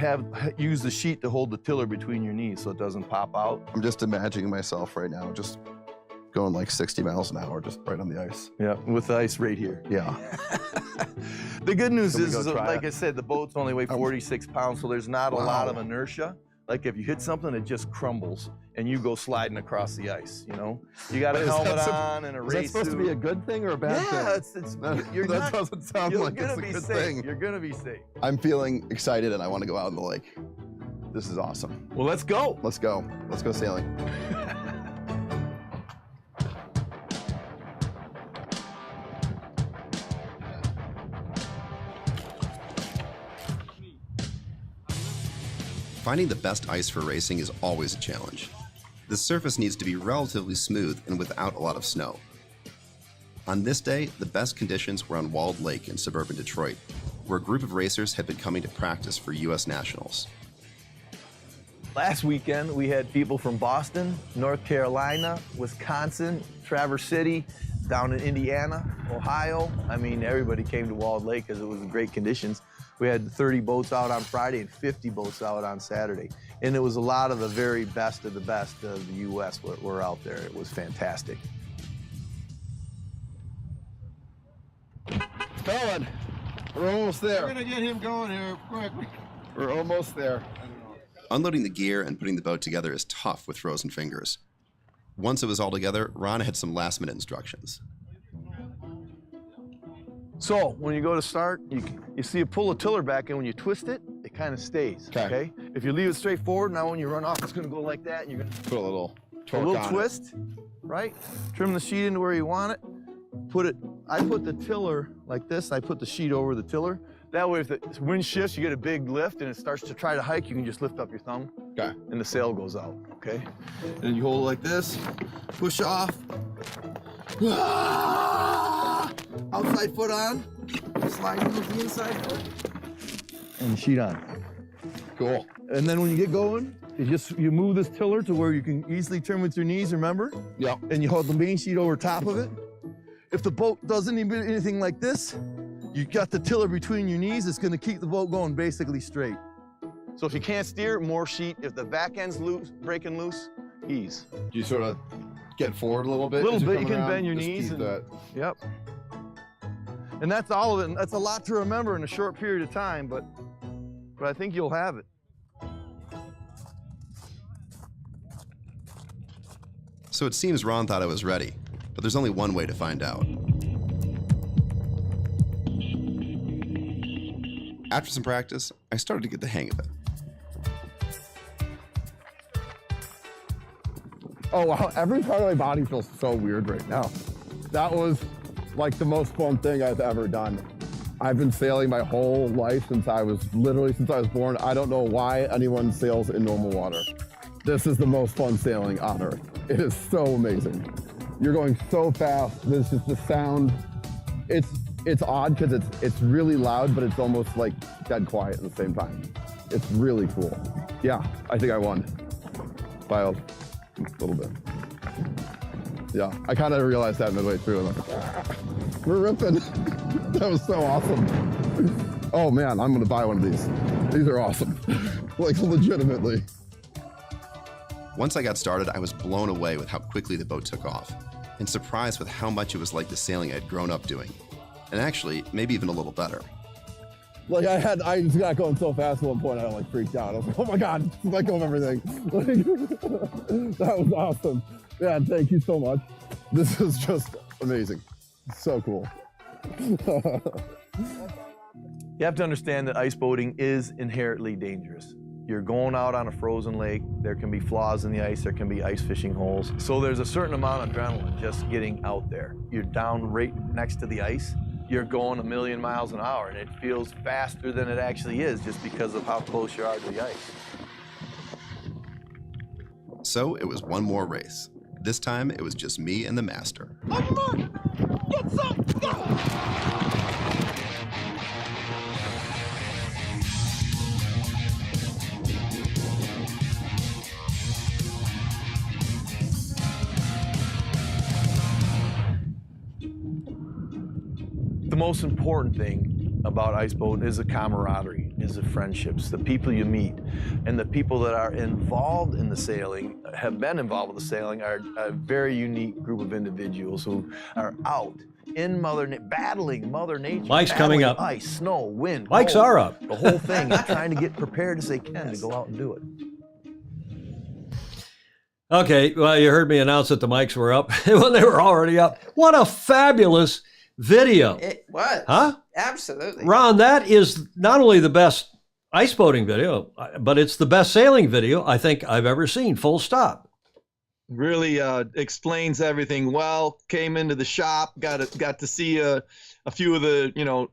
use the sheet to hold the tiller between your knees so it doesn't pop out. I'm just imagining myself right now, just going like 60 miles an hour, just right on the ice. Yeah, with the ice right here. Yeah. The good news Can we is, go try like it? I said, the boats only weigh 46 pounds, so there's not a lot of Wow. inertia. Like if you hit something, it just crumbles, and you go sliding across the ice. You know, you got a Is that helmet sup- on and a Is that race supposed to be a suit. good thing or a bad thing? Yeah, it's That, you're that not, doesn't sound you're like it's gonna a be good safe. thing. You're gonna be safe. I'm feeling excited and I want to go out in the lake. This is awesome. Well, let's go. Let's go. Let's go sailing. Finding the best ice for racing is always a challenge. The surface needs to be relatively smooth and without a lot of snow. On this day, the best conditions were on Walled Lake in suburban Detroit, where a group of racers had been coming to practice for U.S. Nationals. Last weekend, we had people from Boston, North Carolina, Wisconsin, Traverse City, down in Indiana, Ohio. I mean, everybody came to Walled Lake because it was great conditions. We had 30 boats out on Friday and 50 boats out on Saturday. And it was a lot of the very best of the best of the U.S. were out there. It was fantastic. Going. We're almost there. We're gonna get him going here quick. We're almost there. Unloading the gear and putting the boat together is tough with frozen fingers. Once it was all together, Ron had some last-minute instructions. So when you go to start, you see you pull the tiller back, and when you twist it, it kind of stays. Okay. If you leave it straight forward, now when you run off, it's going to go like that, and you're going to Put a little a torque little on twist, right? Trim the sheet into where you want it. I put the tiller like this. I put the sheet over the tiller. That way, if the wind shifts, you get a big lift, and it starts to try to hike, you can just lift up your thumb. Okay. And the sail goes out. Okay. And you hold it like this. Push off. Outside foot on. Slide with the inside foot. And the sheet on. Cool. And then when you get going, you move this tiller to where you can easily turn with your knees, remember? Yep. And you hold the main sheet over top of it. If the boat does anything like this, You got the tiller between your knees, it's gonna keep the boat going basically straight. So if you can't steer, more sheet. If the back end's loose, breaking loose, ease. You sort of get forward a little bit. A little as you're bit, you coming can around, bend your just knees. keep And, that. Yep. And that's all of it. And that's a lot to remember in a short period of time, but I think you'll have it. So it seems Ron thought I was ready, but there's only one way to find out. After some practice, I started to get the hang of it. Oh wow, every part of my body feels so weird right now. That was like the most fun thing I've ever done. I've been sailing my whole life since I was born. I don't know why anyone sails in normal water. This is the most fun sailing on earth. It is so amazing. You're going so fast. There's just the sound. It's odd because it's really loud, but it's almost like dead quiet at the same time. It's really cool. Yeah, I think I won by a little bit. Yeah, I kind of realized that midway through. And I'm like, we're ripping. That was so awesome. Oh man, I'm gonna buy one of these. These are awesome. Like legitimately. Once I got started, I was blown away with how quickly the boat took off, and surprised with how much it was like the sailing I'd grown up doing. And actually, maybe even a little better. Like I just got going so fast at one point, I like freaked out. I was like, oh my God, let go of everything. Like, that was awesome. Yeah, thank you so much. This is just amazing. So cool. You have to understand that ice boating is inherently dangerous. You're going out on a frozen lake, there can be flaws in the ice, there can be ice fishing holes. So there's a certain amount of adrenaline just getting out there. You're down right next to the ice, you're going 1,000,000 miles an hour, and it feels faster than it actually is just because of how close you are to the ice. So it was one more race. This time, it was just me and the master. On your mark, get set, go! The most important thing about ice boating is the camaraderie, is the friendships, the people you meet, and the people that are involved in the sailing, have been involved with the sailing, are a very unique group of individuals who are out in battling Mother Nature. Mike's coming up. Ice, snow, wind. Mics cold, are up. The whole thing, and trying to get prepared as they can to go out and do it. Okay, well, you heard me announce that the mics were up when they were already up. What a fabulous video. It was. Huh? Absolutely. Ron, that is not only the best ice boating video, but it's the best sailing video I think I've ever seen, full stop. Really explains everything well. Came into the shop, got to see a few of the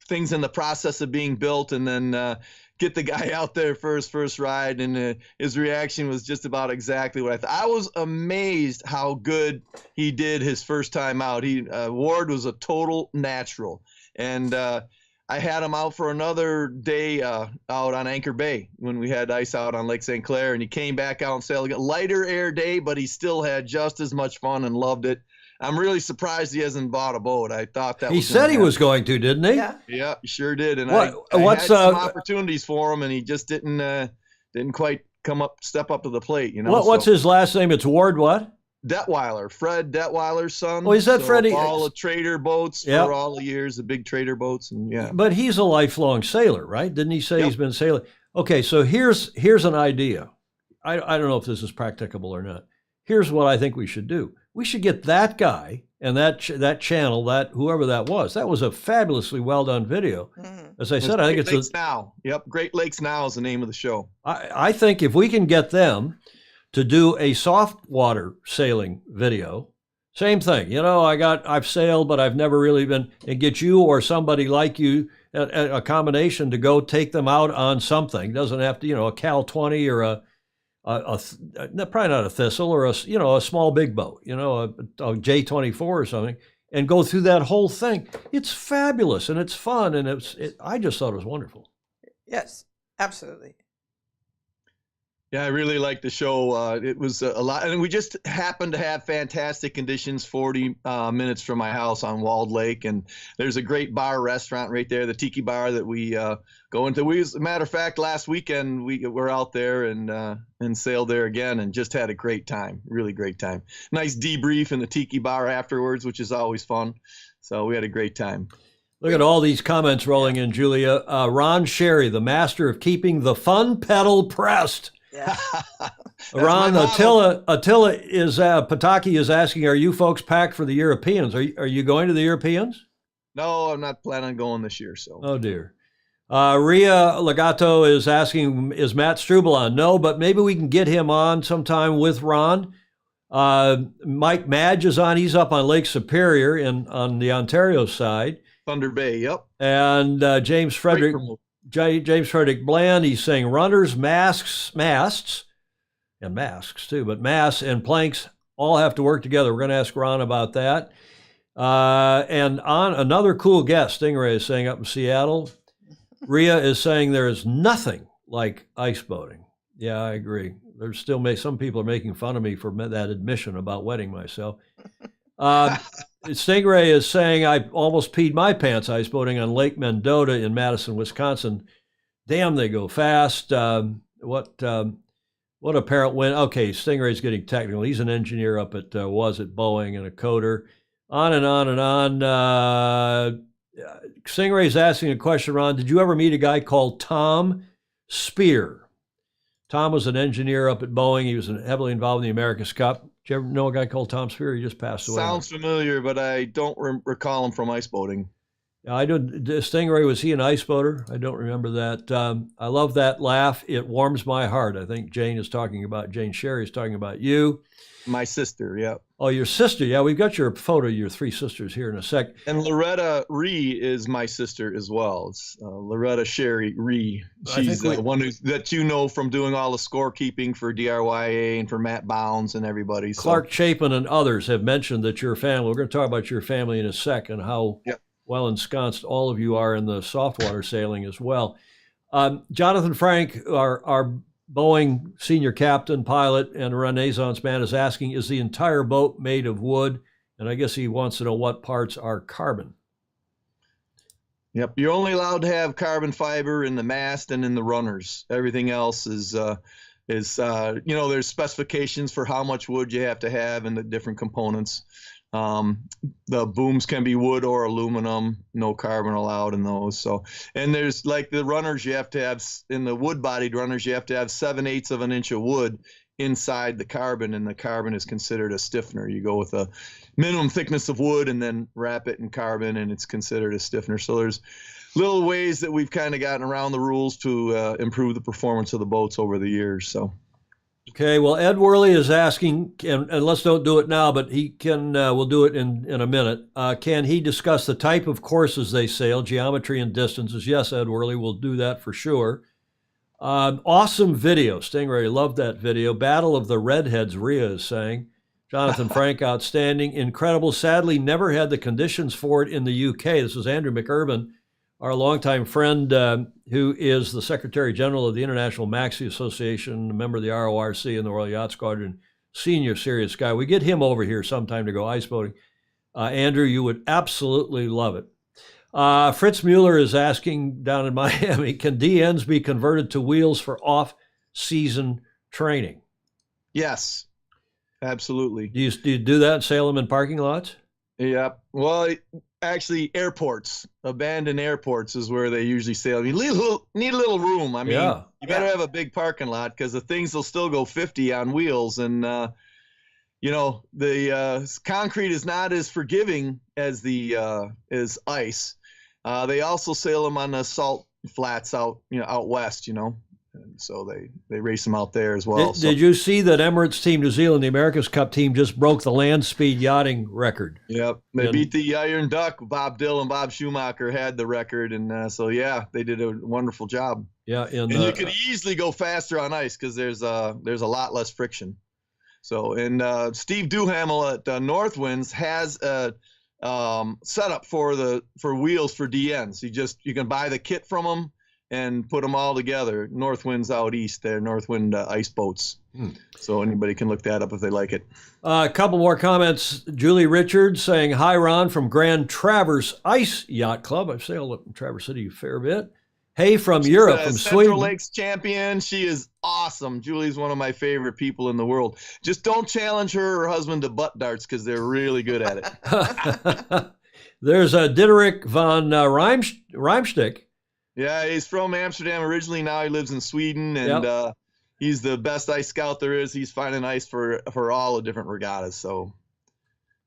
things in the process of being built, and then get the guy out there for his first ride, and his reaction was just about exactly what I thought. I was amazed how good he did his first time out. Ward was a total natural, and I had him out for another day out on Anchor Bay when we had ice out on Lake St. Clair, and he came back out and sailed a lighter air day, but he still had just as much fun and loved it. I'm really surprised he hasn't bought a boat. I thought that he said he was going to, didn't he? Yeah. Yeah, he sure did. And I had some opportunities for him, and he just didn't quite step up to the plate. What's his last name? It's Ward what? Detweiler, Fred Detweiler's son. Oh, is that Freddie? All the trader boats for all the years, the big trader boats, and yeah. But he's a lifelong sailor, right? Didn't he say he's been sailing? Okay, so here's an idea. I don't know if this is practicable or not. Here's what I think we should do. We should get that guy and that channel, that whoever that was. That was a fabulously well done video. Mm-hmm. As I said, I think it's Lakes Now. Yep, Great Lakes Now is the name of the show. I think if we can get them to do a soft water sailing video, same thing. I've sailed, but I've never really been, and get you or somebody like you, a combination to go take them out on something. Doesn't have to, a Cal 20 or probably not a Thistle or a small big boat, a J24 or something, and go through that whole thing. It's fabulous and it's fun, and I just thought it was wonderful. Yes, absolutely. Yeah, I really liked the show. It was a lot, and we just happened to have fantastic conditions 40 minutes from my house on Walled Lake, and there's a great bar restaurant right there, the Tiki Bar that we go into. As a matter of fact, last weekend we were out there and sailed there again, and just had a great time, really great time. Nice debrief in the Tiki Bar afterwards, which is always fun. So we had a great time. Look at all these comments rolling in, Julia. Ron Sherry, the master of keeping the fun pedal pressed. Yeah. Ron, Attila is Pataki is asking, are you folks packed for the Europeans? Are you going to the Europeans? No, I'm not planning on going this year. So. Oh dear. Ria Legato is asking, is Matt Struble on? No, but maybe we can get him on sometime with Ron. Mike Madge is on. He's up on Lake Superior on the Ontario side. Thunder Bay, yep. And James Frederick Bland, he's saying runners, masts, and masks too, but masts and planks all have to work together. We're going to ask Ron about that. And on another cool guest, Stingray is saying up in Seattle, Ria is saying there is nothing like ice boating. Yeah, I agree. There's still some people are making fun of me for that admission about wetting myself. Stingray is saying I almost peed my pants ice boating on Lake Mendota in Madison, Wisconsin. Damn, they go fast. What a parent win. Okay, Stingray's getting technical. He's an engineer up at Boeing and a coder. On and on and on. Stingray's asking a question, Ron. Did you ever meet a guy called Tom Spear? Tom was an engineer up at Boeing. He was heavily involved in the America's Cup. Did you ever know a guy called Tom Spear? He just passed away. Sounds familiar, but I don't recall him from ice boating. I don't. Stingray, was he an ice boater? I don't remember that. I love that laugh. It warms my heart. I think Jane Sherry is talking about you. My sister, yeah. Oh, your sister. Yeah, we've got your photo of your three sisters here in a sec. And Loretta Ree is my sister as well. It's Loretta Sherry Ree. She's the one that you know from doing all the scorekeeping for DRYA and for Matt Bounds and everybody. Clark Chapin and others have mentioned that your family, we're going to talk about your family in a sec and how well ensconced all of you are in the saltwater sailing as well. Jonathan Frank, our Boeing senior captain, pilot, and Renaissance man, is asking, is the entire boat made of wood? And I guess he wants to know what parts are carbon. Yep, you're only allowed to have carbon fiber in the mast and in the runners. Everything else is there's specifications for how much wood you have to have and the different components. The booms can be wood or aluminum, no carbon allowed in those. So, and there's like the runners, you have to have in the wood bodied runners, you have to have 7/8 of an inch of wood inside the carbon, and the carbon is considered a stiffener. You go with a minimum thickness of wood and then wrap it in carbon, and it's considered a stiffener. So there's little ways that we've kind of gotten around the rules to improve the performance of the boats over the years. So. Okay, well, Ed Worley is asking, and let's don't do it now, but he can. We'll do it in a minute. Can he discuss the type of courses they sail, geometry and distances? Yes, Ed Worley will do that for sure. Awesome video. Stingray, loved that video. Battle of the Redheads, Ria is saying. Jonathan Frank, outstanding. Incredible. Sadly, never had the conditions for it in the UK. This is Andrew McIrvin, our longtime friend, who is the Secretary General of the International Maxi Association, a member of the RORC and the Royal Yacht Squadron, senior serious guy. We get him over here sometime to go ice boating. Andrew, you would absolutely love it. Fritz Mueller is asking down in Miami, can DNs be converted to wheels for off-season training? Yes, absolutely. Do you do that and sail them in parking lots? Yeah. Well, actually, airports, abandoned airports is where they usually sail. You need a little room. I mean, you better have a big parking lot because the things will still go 50 on wheels. And, the concrete is not as forgiving as as ice. They also sail them on the salt flats out west, And so they race them out there as well. Did you see that Emirates Team New Zealand, the America's Cup team, just broke the land speed yachting record? Yep. They beat the Iron Duck. Bob Dill and Bob Schumacher had the record. And they did a wonderful job. Yeah. And you could easily go faster on ice because there's a lot less friction. So, and Steve Duhamel at Northwinds has a setup for wheels for DNs. You can buy the kit from them. and put them all together. North Wind's out east there, North Wind Iceboats. So anybody can look that up if they like it. A couple more comments. Julie Richards saying, hi, Ron, from Grand Traverse Ice Yacht Club. I've sailed up in Traverse City a fair bit. Hey, from Europe, from Central Sweden. Lakes champion. She is awesome. Julie's one of my favorite people in the world. Just don't challenge her or her husband to butt darts because they're really good at it. There's a Diderik von Rijmstick. Yeah, he's from Amsterdam originally. Now he lives in Sweden, and he's the best ice scout there is. He's finding ice for all the different regattas. So,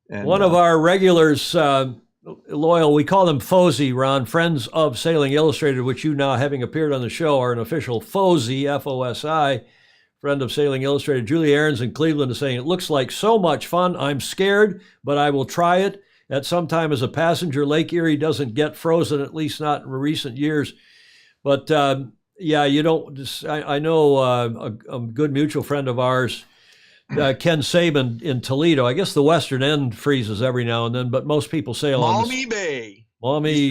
one of our regulars, loyal, we call them FOSI, Ron, Friends of Sailing Illustrated, which you now, having appeared on the show, are an official FOSI, F-O-S-I, Friend of Sailing Illustrated. Julie Aarons in Cleveland is saying, it looks like so much fun. I'm scared, but I will try it. At some time as a passenger, Lake Erie doesn't get frozen, at least not in recent years. But yeah, you don't. I know a good mutual friend of ours, Ken Saban in Toledo. I guess the western end freezes every now and then, but most people sail on Maumee Bay. Maumee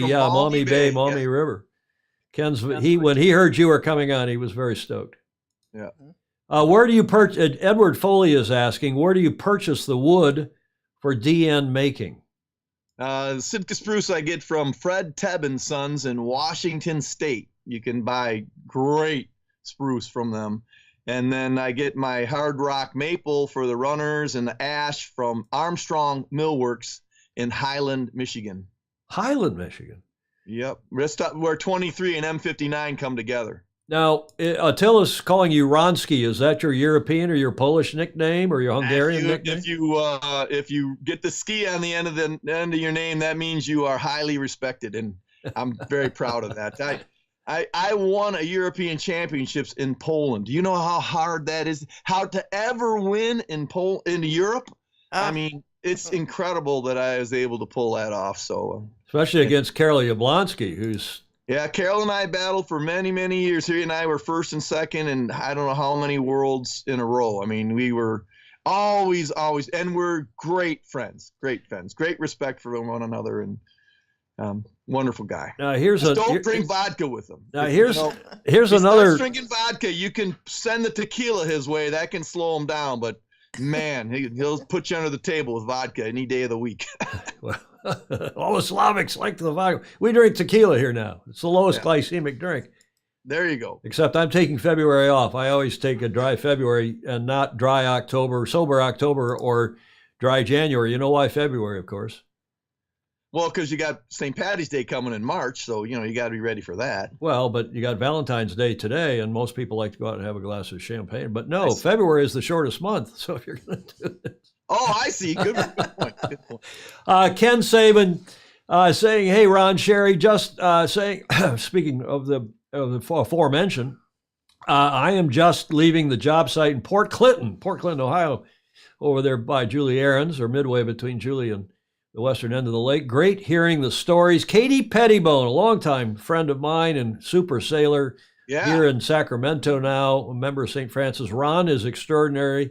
Bay, Maumee River. Ken's when he heard you were coming on, he was very stoked. Yeah. Where do you purchase? Edward Foley is asking, where do you purchase the wood for DN making? Sitka spruce I get from Fred Tebb and Sons in Washington State. You can buy great spruce from them. And then I get my hard rock maple for the runners and the ash from Armstrong Millworks in Highland, Michigan. Highland, Michigan. Yep. Where 23 and M59 come together. Now, Attila's calling you Ronski. Is that your European or your Polish nickname or your Hungarian nickname? If you get the ski on the end of your name, that means you are highly respected, and I'm very proud of that. I won a European Championships in Poland. Do you know how hard that is? How to ever win in Europe? I mean, it's incredible that I was able to pull that off. So, especially against Karol Jablonski, who's. Yeah, Carol and I battled for many, many years. He and I were first and second, and I don't know how many worlds in a row. I mean, we were always, and we're great friends, great respect for one another, and wonderful guy. Now don't drink vodka with him. Now here's another. Drinking vodka, you can send the tequila his way. That can slow him down, but man, he'll put you under the table with vodka any day of the week. Well, all the Slavics like the vodka. We drink tequila here now. It's the lowest glycemic drink. There you go. Except I'm taking February off. I always take a dry February and not dry October, sober October, or dry January. You know why February, of course. Well, because you got St. Patty's Day coming in March, so you got to be ready for that. Well, but you got Valentine's Day today, and most people like to go out and have a glass of champagne. But no, February is the shortest month. So if you're going to do it. Oh, I see. Good point. Good point. Ken Saban saying, "Hey, Ron Sherry, just saying." Speaking of the aforementioned, I am just leaving the job site in Port Clinton, Ohio, over there by Julie Aarons, or midway between Julie and the western end of the lake. Great hearing the stories. Katie Pettibone, a longtime friend of mine and super sailor here in Sacramento now, a member of St. Francis. Ron is extraordinary,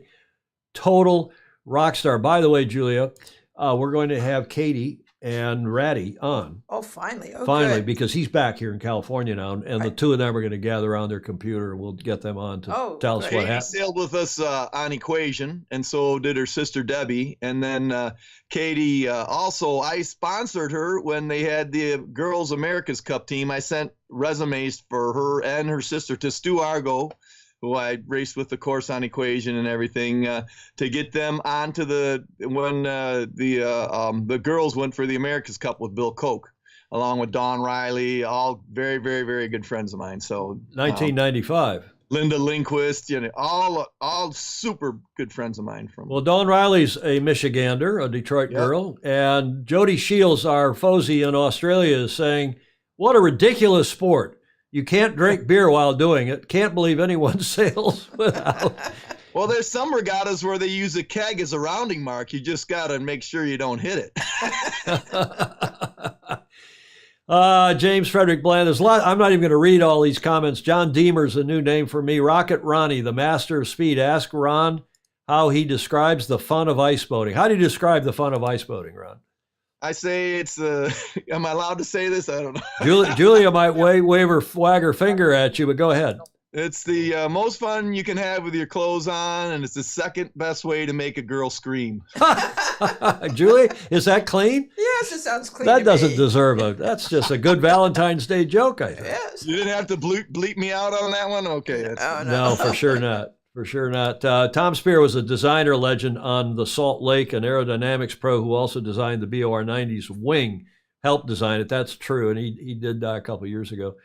total rock star. By the way, Julia, we're going to have Katie and Ratty on. Oh, finally. Oh, finally, good. Because he's back here in California now, and the two of them are going to gather around their computer, and we'll get them on to tell us what happened. Katie sailed with us on Equation, and so did her sister Debbie. And then Katie also, I sponsored her when they had the Girls America's Cup team. I sent resumes for her and her sister to Stu Argo, who I raced with the course on Equation and everything, to get them onto when the girls went for the America's Cup with Bill Koch, along with Dawn Riley, all very, very, very good friends of mine. So 1995. Linda Lindquist, all super good friends of mine. Well, Dawn Riley's a Michigander, a Detroit girl, and Jody Shields, our Fosie in Australia, is saying, "What a ridiculous sport. You can't drink beer while doing it. Can't believe anyone sails without." Well, there's some regattas where they use a keg as a rounding mark. You just got to make sure you don't hit it. James Frederick Bland, there's a lot. I'm not even going to read all these comments. John Deemer's a new name for me. Rocket Ronnie, the master of speed. Ask Ron how he describes the fun of ice boating. How do you describe the fun of ice boating, Ron? I say it's am I allowed to say this? I don't know. Julia might wag her finger at you, but go ahead. It's the most fun you can have with your clothes on, and it's the second best way to make a girl scream. Julie, is that clean? Yes, it sounds clean. That to doesn't me. deserve that's just a good Valentine's Day joke, I think. Yes. You didn't have to bleep me out on that one? Okay. Oh, No, for sure not. For sure not. Tom Spear was a designer legend on the Salt Lake, an aerodynamics pro who also designed the BOR 90's wing, helped design it. That's true, and he did die a couple of years ago.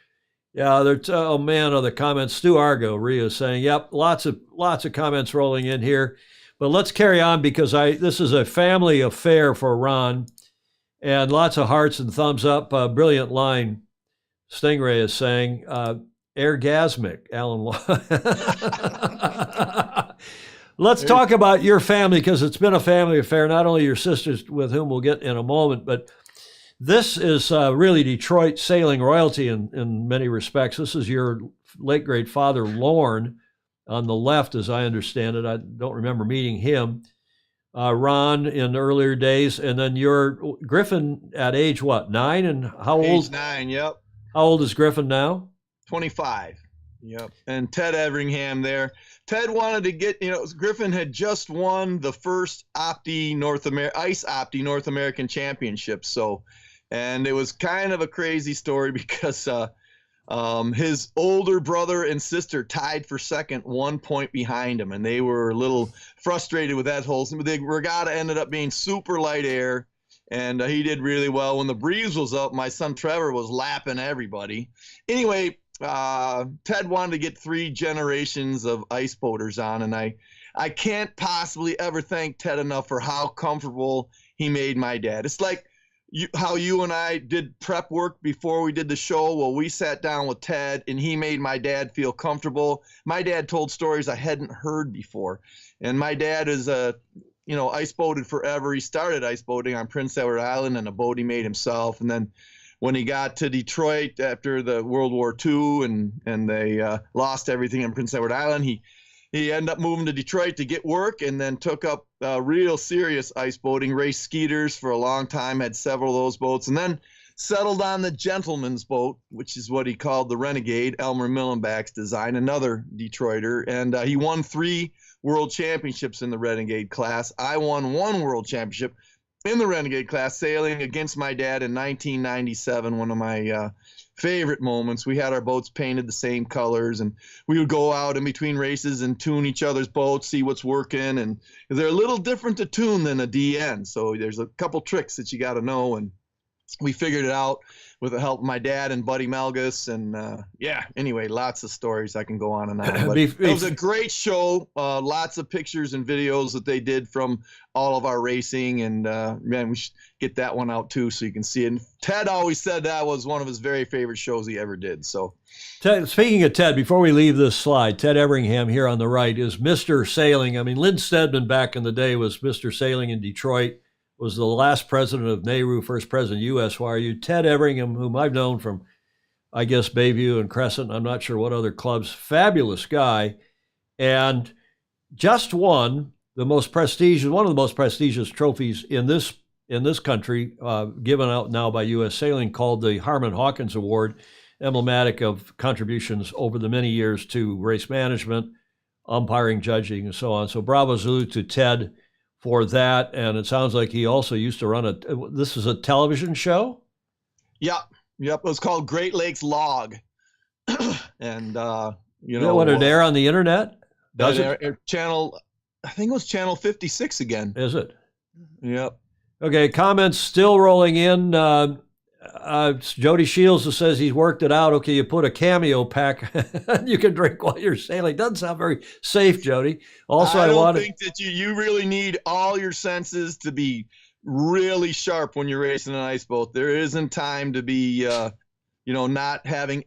Yeah, there's oh man, other comments. Stu Argo, Ria saying, "Yep, lots of comments rolling in here." But let's carry on because this is a family affair for Ron, and lots of hearts and thumbs up. Brilliant line. Stingray is saying, "Airgasmic." Alan Law. Let's talk about your family because it's been a family affair. Not only your sisters, with whom we'll get in a moment, but this is really Detroit sailing royalty in many respects. This is your late great father, Lorne, on the left, as I understand it. I don't remember meeting him. Ron in earlier days, and then your Griffin at age what, 9? And how old? Age 9, yep. How old is Griffin now? 25. Yep. And Ted Everingham there. Ted wanted to get, Griffin had just won the first Ice Opti North American Championship. So, and it was kind of a crazy story because his older brother and sister tied for second, 1 point behind him, and they were a little frustrated with that whole thing. But the regatta ended up being super light air, and he did really well. When the breeze was up, my son Trevor was lapping everybody. Anyway, Ted wanted to get 3 generations of ice boaters on, and I can't possibly ever thank Ted enough for how comfortable he made my dad. It's like how you and I did prep work before we did the show. Well, we sat down with Ted, and he made my dad feel comfortable. My dad told stories I hadn't heard before, and my dad is ice boated forever. He started ice boating on Prince Edward Island in a boat he made himself, and then when he got to Detroit after the World War II and they lost everything in Prince Edward Island, he ended up moving to Detroit to get work, and then took up real serious ice boating, raced skeeters for a long time, had several of those boats, and then settled on the gentleman's boat, which is what he called the Renegade, Elmer Millenback's design, another Detroiter. And he won 3 world championships in the Renegade class. I won 1 world championship in the Renegade class, sailing against my dad in 1997, one of my favorite moments. We had our boats painted the same colors, and we would go out in between races and tune each other's boats, see what's working, and they're a little different to tune than a DN, so there's a couple tricks that you got to know, and we figured it out with the help of my dad and Buddy Melgus, and anyway, lots of stories I can go on and on. But it was a great show, lots of pictures and videos that they did from all of our racing, and man, we should get that one out too so you can see it. And Ted always said that was one of his very favorite shows he ever did. So, Ted, speaking of Ted, before we leave this slide, Ted Everingham here on the right is Mr. Sailing. I mean, Lynn Stedman back in the day was Mr. Sailing in Detroit, was the last president of Nehru, first president of USYRU. Ted Everingham, whom I've known from, I guess, Bayview and Crescent, I'm not sure what other clubs, fabulous guy, and just won one of the most prestigious trophies in this country, given out now by U.S. Sailing, called the Harmon Hawkins Award, emblematic of contributions over the many years to race management, umpiring, judging, and so on. So bravo salute to Ted for that. And it sounds like he also used to run this is a television show? Yep. It was called Great Lakes Log. And, would it air on the internet? Does it? Channel, I think it was channel 56 again. Is it? Yep. Okay, comments still rolling in. Jody Shields that says he's worked it out. Okay, you put a Cameo pack you can drink while you're sailing. Doesn't sound very safe, Jody. Also, I don't think that you really need all your senses to be really sharp when you're racing an ice boat. There isn't time to be not having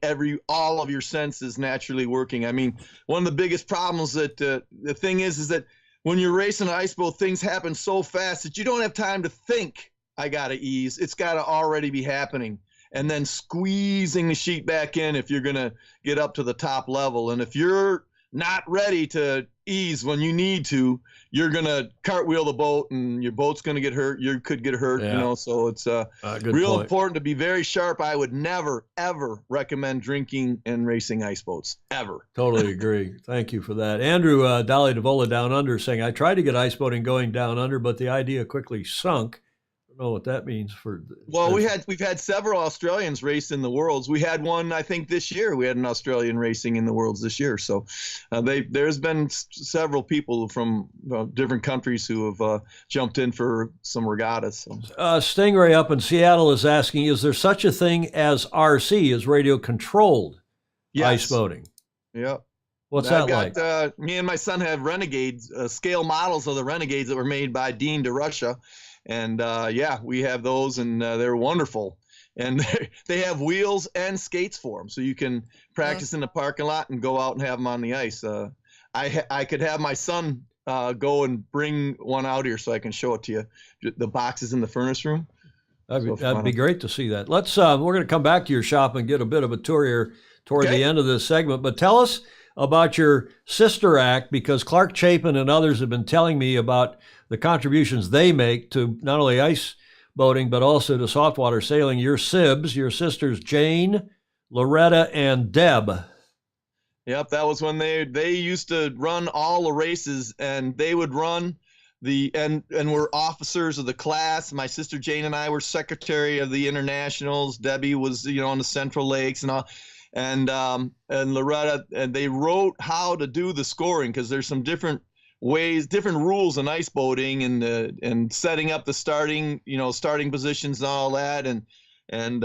all of your senses naturally working. I mean, one of the biggest problems that the thing is that when you're racing an ice boat, things happen so fast that you don't have time to think, I got to ease. It's got to already be happening. And then squeezing the sheet back in if you're going to get up to the top level. And if you're not ready to ease when you need to, you're going to cartwheel the boat and your boat's going to get hurt. You could get hurt, Yeah. so it's Good real point. important to be very sharp. I would never, ever recommend drinking and racing ice boats, ever. Totally agree. Thank you for that. Andrew Dolly DeVola Down Under saying, I tried to get ice boating going down under, but the idea quickly sunk. I don't know what that means for. Well, we've had several Australians race in the Worlds. We had one, I think, this year. We had an Australian racing in the Worlds this year. So there's been several people from different countries who have jumped in for some regattas. So. Stingray up in Seattle is asking, is there such a thing as RC, as radio controlled ice boating? Yeah. What's that like? Me and my son have Renegades, scale models of the Renegades that were made by Dean DeRusha. And we have those, and they're wonderful. And they have wheels and skates for them, so you can practice in the parking lot and go out and have them on the ice. I could have my son go and bring one out here so I can show it to you. The box is in the furnace room. That'd be great to see that. Let's we're going to come back to your shop and get a bit of a tour here toward the end of this segment. But tell us about your sister act, because Clark Chapin and others have been telling me about the contributions they make to not only ice boating, but also to saltwater sailing. Your Sibs, your sisters Jane, Loretta, and Deb. Yep, that was when they used to run all the races, and they would run and were officers of the class. My sister Jane and I were secretary of the internationals. Debbie was, on the Central Lakes and all. And Loretta, and they wrote how to do the scoring, because there's some different ways, different rules in ice boating, and setting up the starting positions and all that. And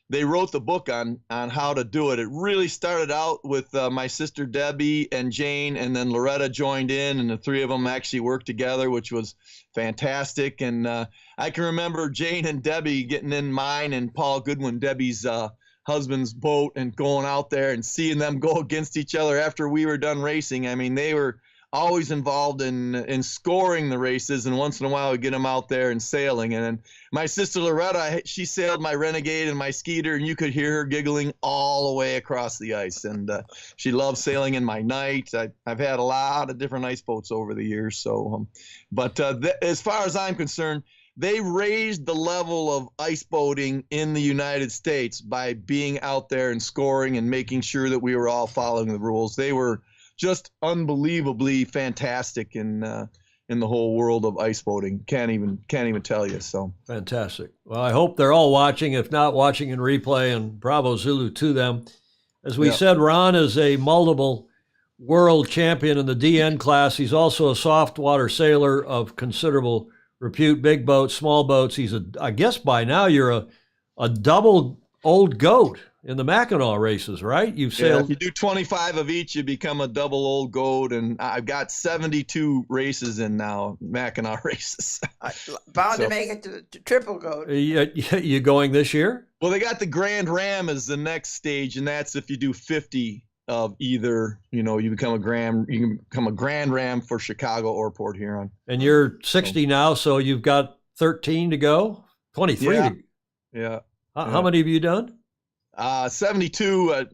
they wrote the book on how to do it. It really started out with my sister Debbie and Jane, and then Loretta joined in, and the three of them actually worked together, which was fantastic. And I can remember Jane and Debbie getting in mine and Paul Goodwin, Debbie's husband's boat, and going out there and seeing them go against each other after we were done racing. I mean, they were always involved in scoring the races, and once in a while we'd get them out there and sailing. And then my sister Loretta, she sailed my Renegade and my Skeeter, and you could hear her giggling all the way across the ice. And she loved sailing in my Knight. I've had a lot of different ice boats over the years. So, but as far as I'm concerned, they raised the level of ice boating in the United States by being out there and scoring and making sure that we were all following the rules. They were just unbelievably fantastic in the whole world of ice boating. Can't even tell you. So fantastic. Well, I hope they're all watching. If not, watching in replay, and bravo Zulu to them. As we said, Ron is a multiple world champion in the DN class. He's also a softwater sailor of considerable repute, big boats, small boats. I guess by now you're a double old goat in the Mackinac races, right? You've sailed. If you do 25 of each, you become a double old goat, and I've got 72 races in now, Mackinac races. Bound to make it to triple goat. You going this year? Well, they got the Grand Ram as the next stage, and that's if you do 50 of either, you become a Grand Ram for Chicago or Port Huron. And you're 60 now, so you've got 13 to go? 23. Yeah. How many have you done? 72,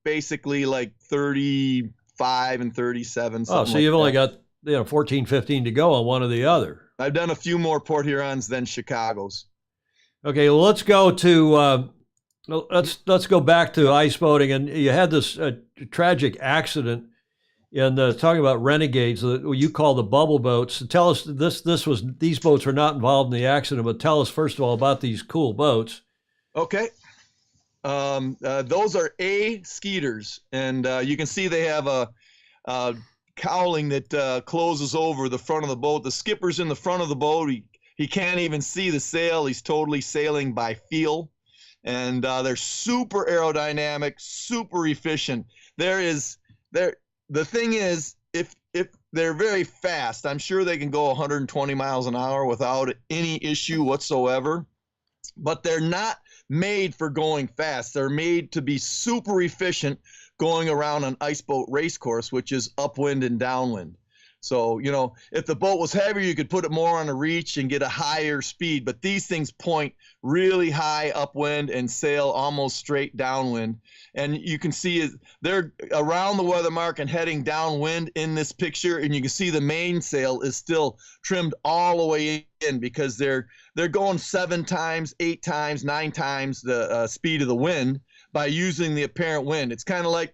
basically like 35 and 37. Oh, so you've only got 14, 15 to go on one or the other. I've done a few more Port Hurons than Chicago's. Okay, well, let's go to let's go back to ice boating. And you had this tragic accident in talking about Renegades, what you call the bubble boats. Tell us these boats were not involved in the accident, but tell us first of all about these cool boats. Okay. Those are A Skeeters, and you can see they have a cowling that closes over the front of the boat. The skipper's in the front of the boat. He can't even see the sail. He's totally sailing by feel, and they're super aerodynamic, super efficient. The thing is, if they're very fast, I'm sure they can go 120 miles an hour without any issue whatsoever, but they're not made for going fast. They're made to be super efficient going around an ice boat race course, which is upwind and downwind. So, you know, if the boat was heavier, you could put it more on a reach and get a higher speed. But these things point really high upwind and sail almost straight downwind. And you can see they're around the weather mark and heading downwind in this picture. And you can see the mainsail is still trimmed all the way in because they're going 7 times, 8 times, 9 times the speed of the wind by using the apparent wind. It's kind of like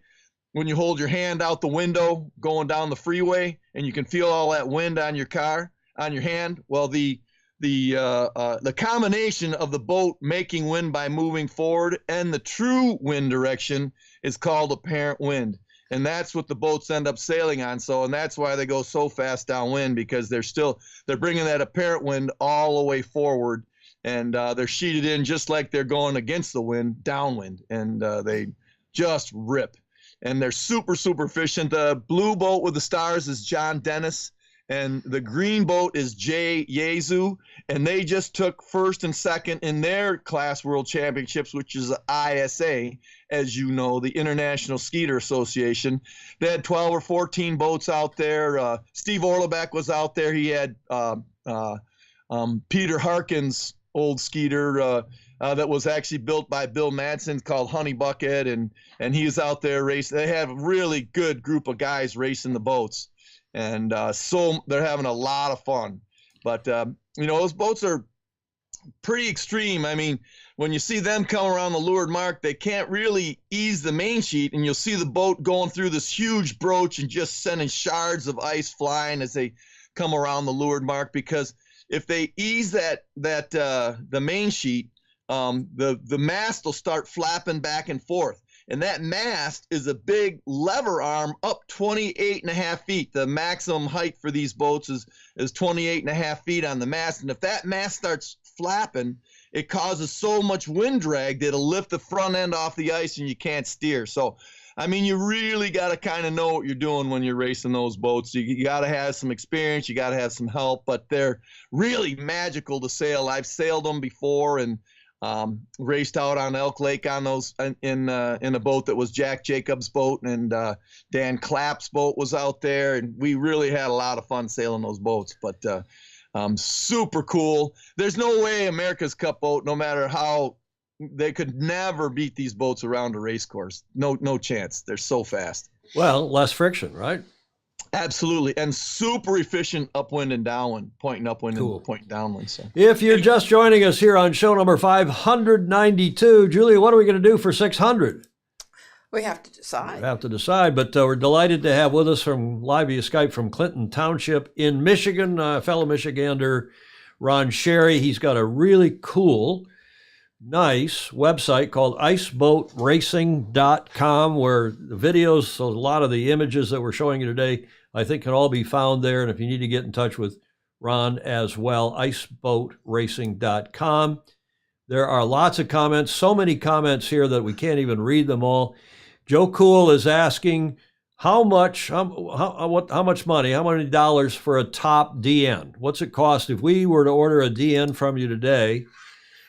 when you hold your hand out the window going down the freeway and you can feel all that wind on your car, on your hand. Well, the combination of the boat making wind by moving forward and the true wind direction is called apparent wind. And that's what the boats end up sailing on. So, and that's why they go so fast downwind, because they're bringing that apparent wind all the way forward, and they're sheeted in just like they're going against the wind downwind, and they just rip. And they're super, super efficient. The blue boat with the stars is John Dennis, and the green boat is Jay Yezu, and they just took first and second in their class world championships, which is the ISA, as you know, the International Skeeter Association. They had 12 or 14 boats out there. Steve Orlebeck was out there. He had Peter Harkin's old skeeter that was actually built by Bill Madsen called Honey Bucket, and he's out there racing. They have a really good group of guys racing the boats, and so they're having a lot of fun. But you know, those boats are pretty extreme. I mean, when you see them come around the leeward mark, they can't really ease the main sheet, and you'll see the boat going through this huge broach and just sending shards of ice flying as they come around the leeward mark, because if they ease the main sheet, the mast will start flapping back and forth. And that mast is a big lever arm up 28.5 feet. The maximum height for these boats is 28.5 feet on the mast. And if that mast starts flapping, it causes so much wind drag that it'll lift the front end off the ice and you can't steer. So, I mean, you really got to kind of know what you're doing when you're racing those boats. You got to have some experience. You got to have some help, but they're really magical to sail. I've sailed them before and raced out on Elk Lake on those in a boat that was Jack Jacobs' boat, and Dan Clapp's boat was out there, and we really had a lot of fun sailing those boats. But super cool. There's no way America's Cup boat, no matter how, they could never beat these boats around a race course. No chance. They're so fast. Well, less friction, right? Absolutely, and super efficient upwind and downwind, pointing upwind and pointing downwind. So, if you're just joining us here on show number 592, Julia, what are we going to do for 600? We have to decide. We have to decide, but we're delighted to have with us from live via Skype from Clinton Township in Michigan, fellow Michigander Ron Sherry. He's got a really cool, nice website called iceboatracing.com, where the videos, so a lot of the images that we're showing you today, I think can all be found there. And if you need to get in touch with Ron as well, iceboatracing.com. There are lots of comments, so many comments here that we can't even read them all. Joe Cool is asking how much money, how many dollars for a top DN? What's it cost if we were to order a DN from you today?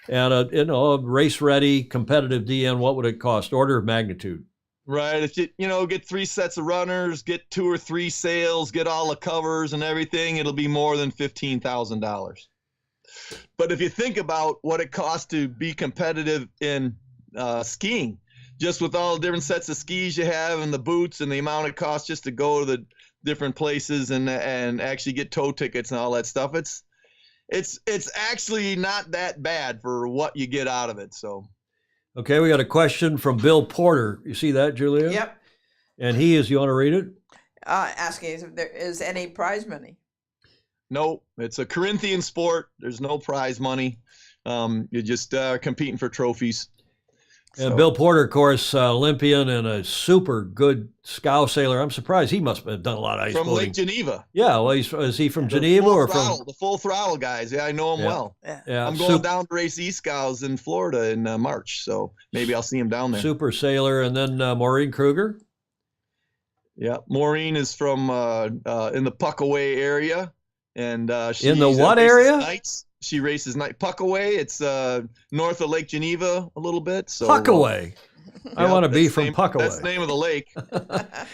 And a race-ready, competitive DN, what would it cost? Order of magnitude. Right. If you get 3 sets of runners, get 2 or 3 sails, get all the covers and everything, it'll be more than $15,000. But if you think about what it costs to be competitive in skiing, just with all the different sets of skis you have and the boots and the amount it costs just to go to the different places and actually get tow tickets and all that stuff, it's actually not that bad for what you get out of it. So, okay, we got a question from Bill Porter. You see that, Julia? Yep. And you want to read it? Asking if there is any prize money. No, it's a Corinthian sport. There's no prize money. You just competing for trophies. And Bill Porter, of course, Olympian and a super good scow sailor. I'm surprised he must have done a lot of ice boating. From Lake Geneva. Yeah, well, is he from Geneva or from? The Full Throttle guys. Yeah, I know him well. Yeah. I'm going down to race E-Scows in Florida in March, so maybe I'll see him down there. Super sailor. And then Maureen Kruger. Yeah, Maureen is from in the Puckaway area. And in the what area? she races night Puckaway. It's north of Lake Geneva a little bit. So Puckaway. I want to be from Puckaway. That's the name of the lake.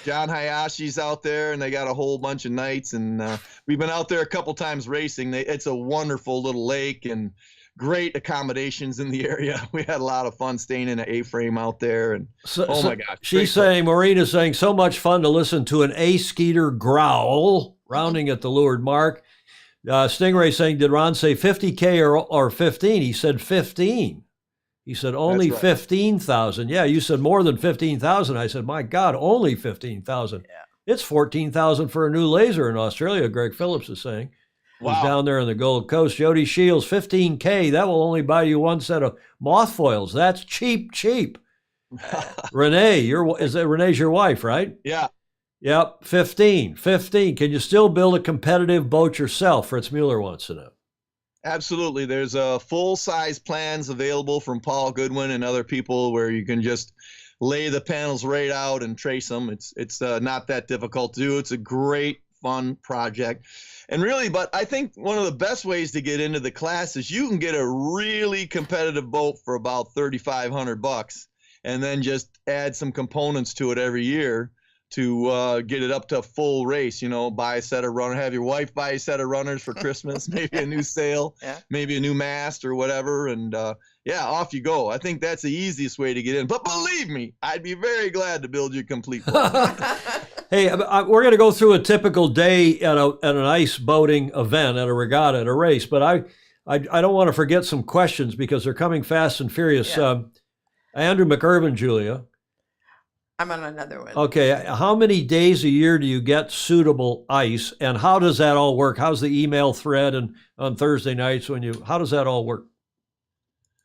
John Hayashi's out there, and they got a whole bunch of nights. And we've been out there a couple times racing. It's a wonderful little lake and great accommodations in the area. We had a lot of fun staying in an A-frame out there. And my gosh. She's saying, Maureen is saying, so much fun to listen to an A-skeeter growl, rounding at the leeward mark. Stingray saying, did Ron say 50K or 15? He said 15. He said only 15,000. Yeah, you said more than 15,000. I said, my God, only 15,000. Yeah. It's 14,000 for a new laser in Australia, Greg Phillips is saying. Wow. He's down there in the Gold Coast. Jody Shields, 15K. That will only buy you one set of mothfoils. That's cheap. Renee, Renee's your wife, right? Yeah. Yep, 15. Can you still build a competitive boat yourself? Fritz Mueller wants to know. Absolutely. There's full-size plans available from Paul Goodwin and other people where you can just lay the panels right out and trace them. It's not that difficult to do. It's a great, fun project. And really, but I think one of the best ways to get into the class is you can get a really competitive boat for about $3,500 and then just add some components to it every year to get it up to a full race. Buy a set of runners, have your wife buy a set of runners for Christmas, maybe a new sail, maybe a new mast or whatever. And off you go. I think that's the easiest way to get in. But believe me, I'd be very glad to build you a complete boat. Hey, we're going to go through a typical day at an ice boating event, at a regatta, at a race. But I don't want to forget some questions because they're coming fast and furious. Yeah. Andrew McIrvin, Julia. I'm on another one. Okay. How many days a year do you get suitable ice, and how does that all work? How's the email thread and on Thursday nights how does that all work?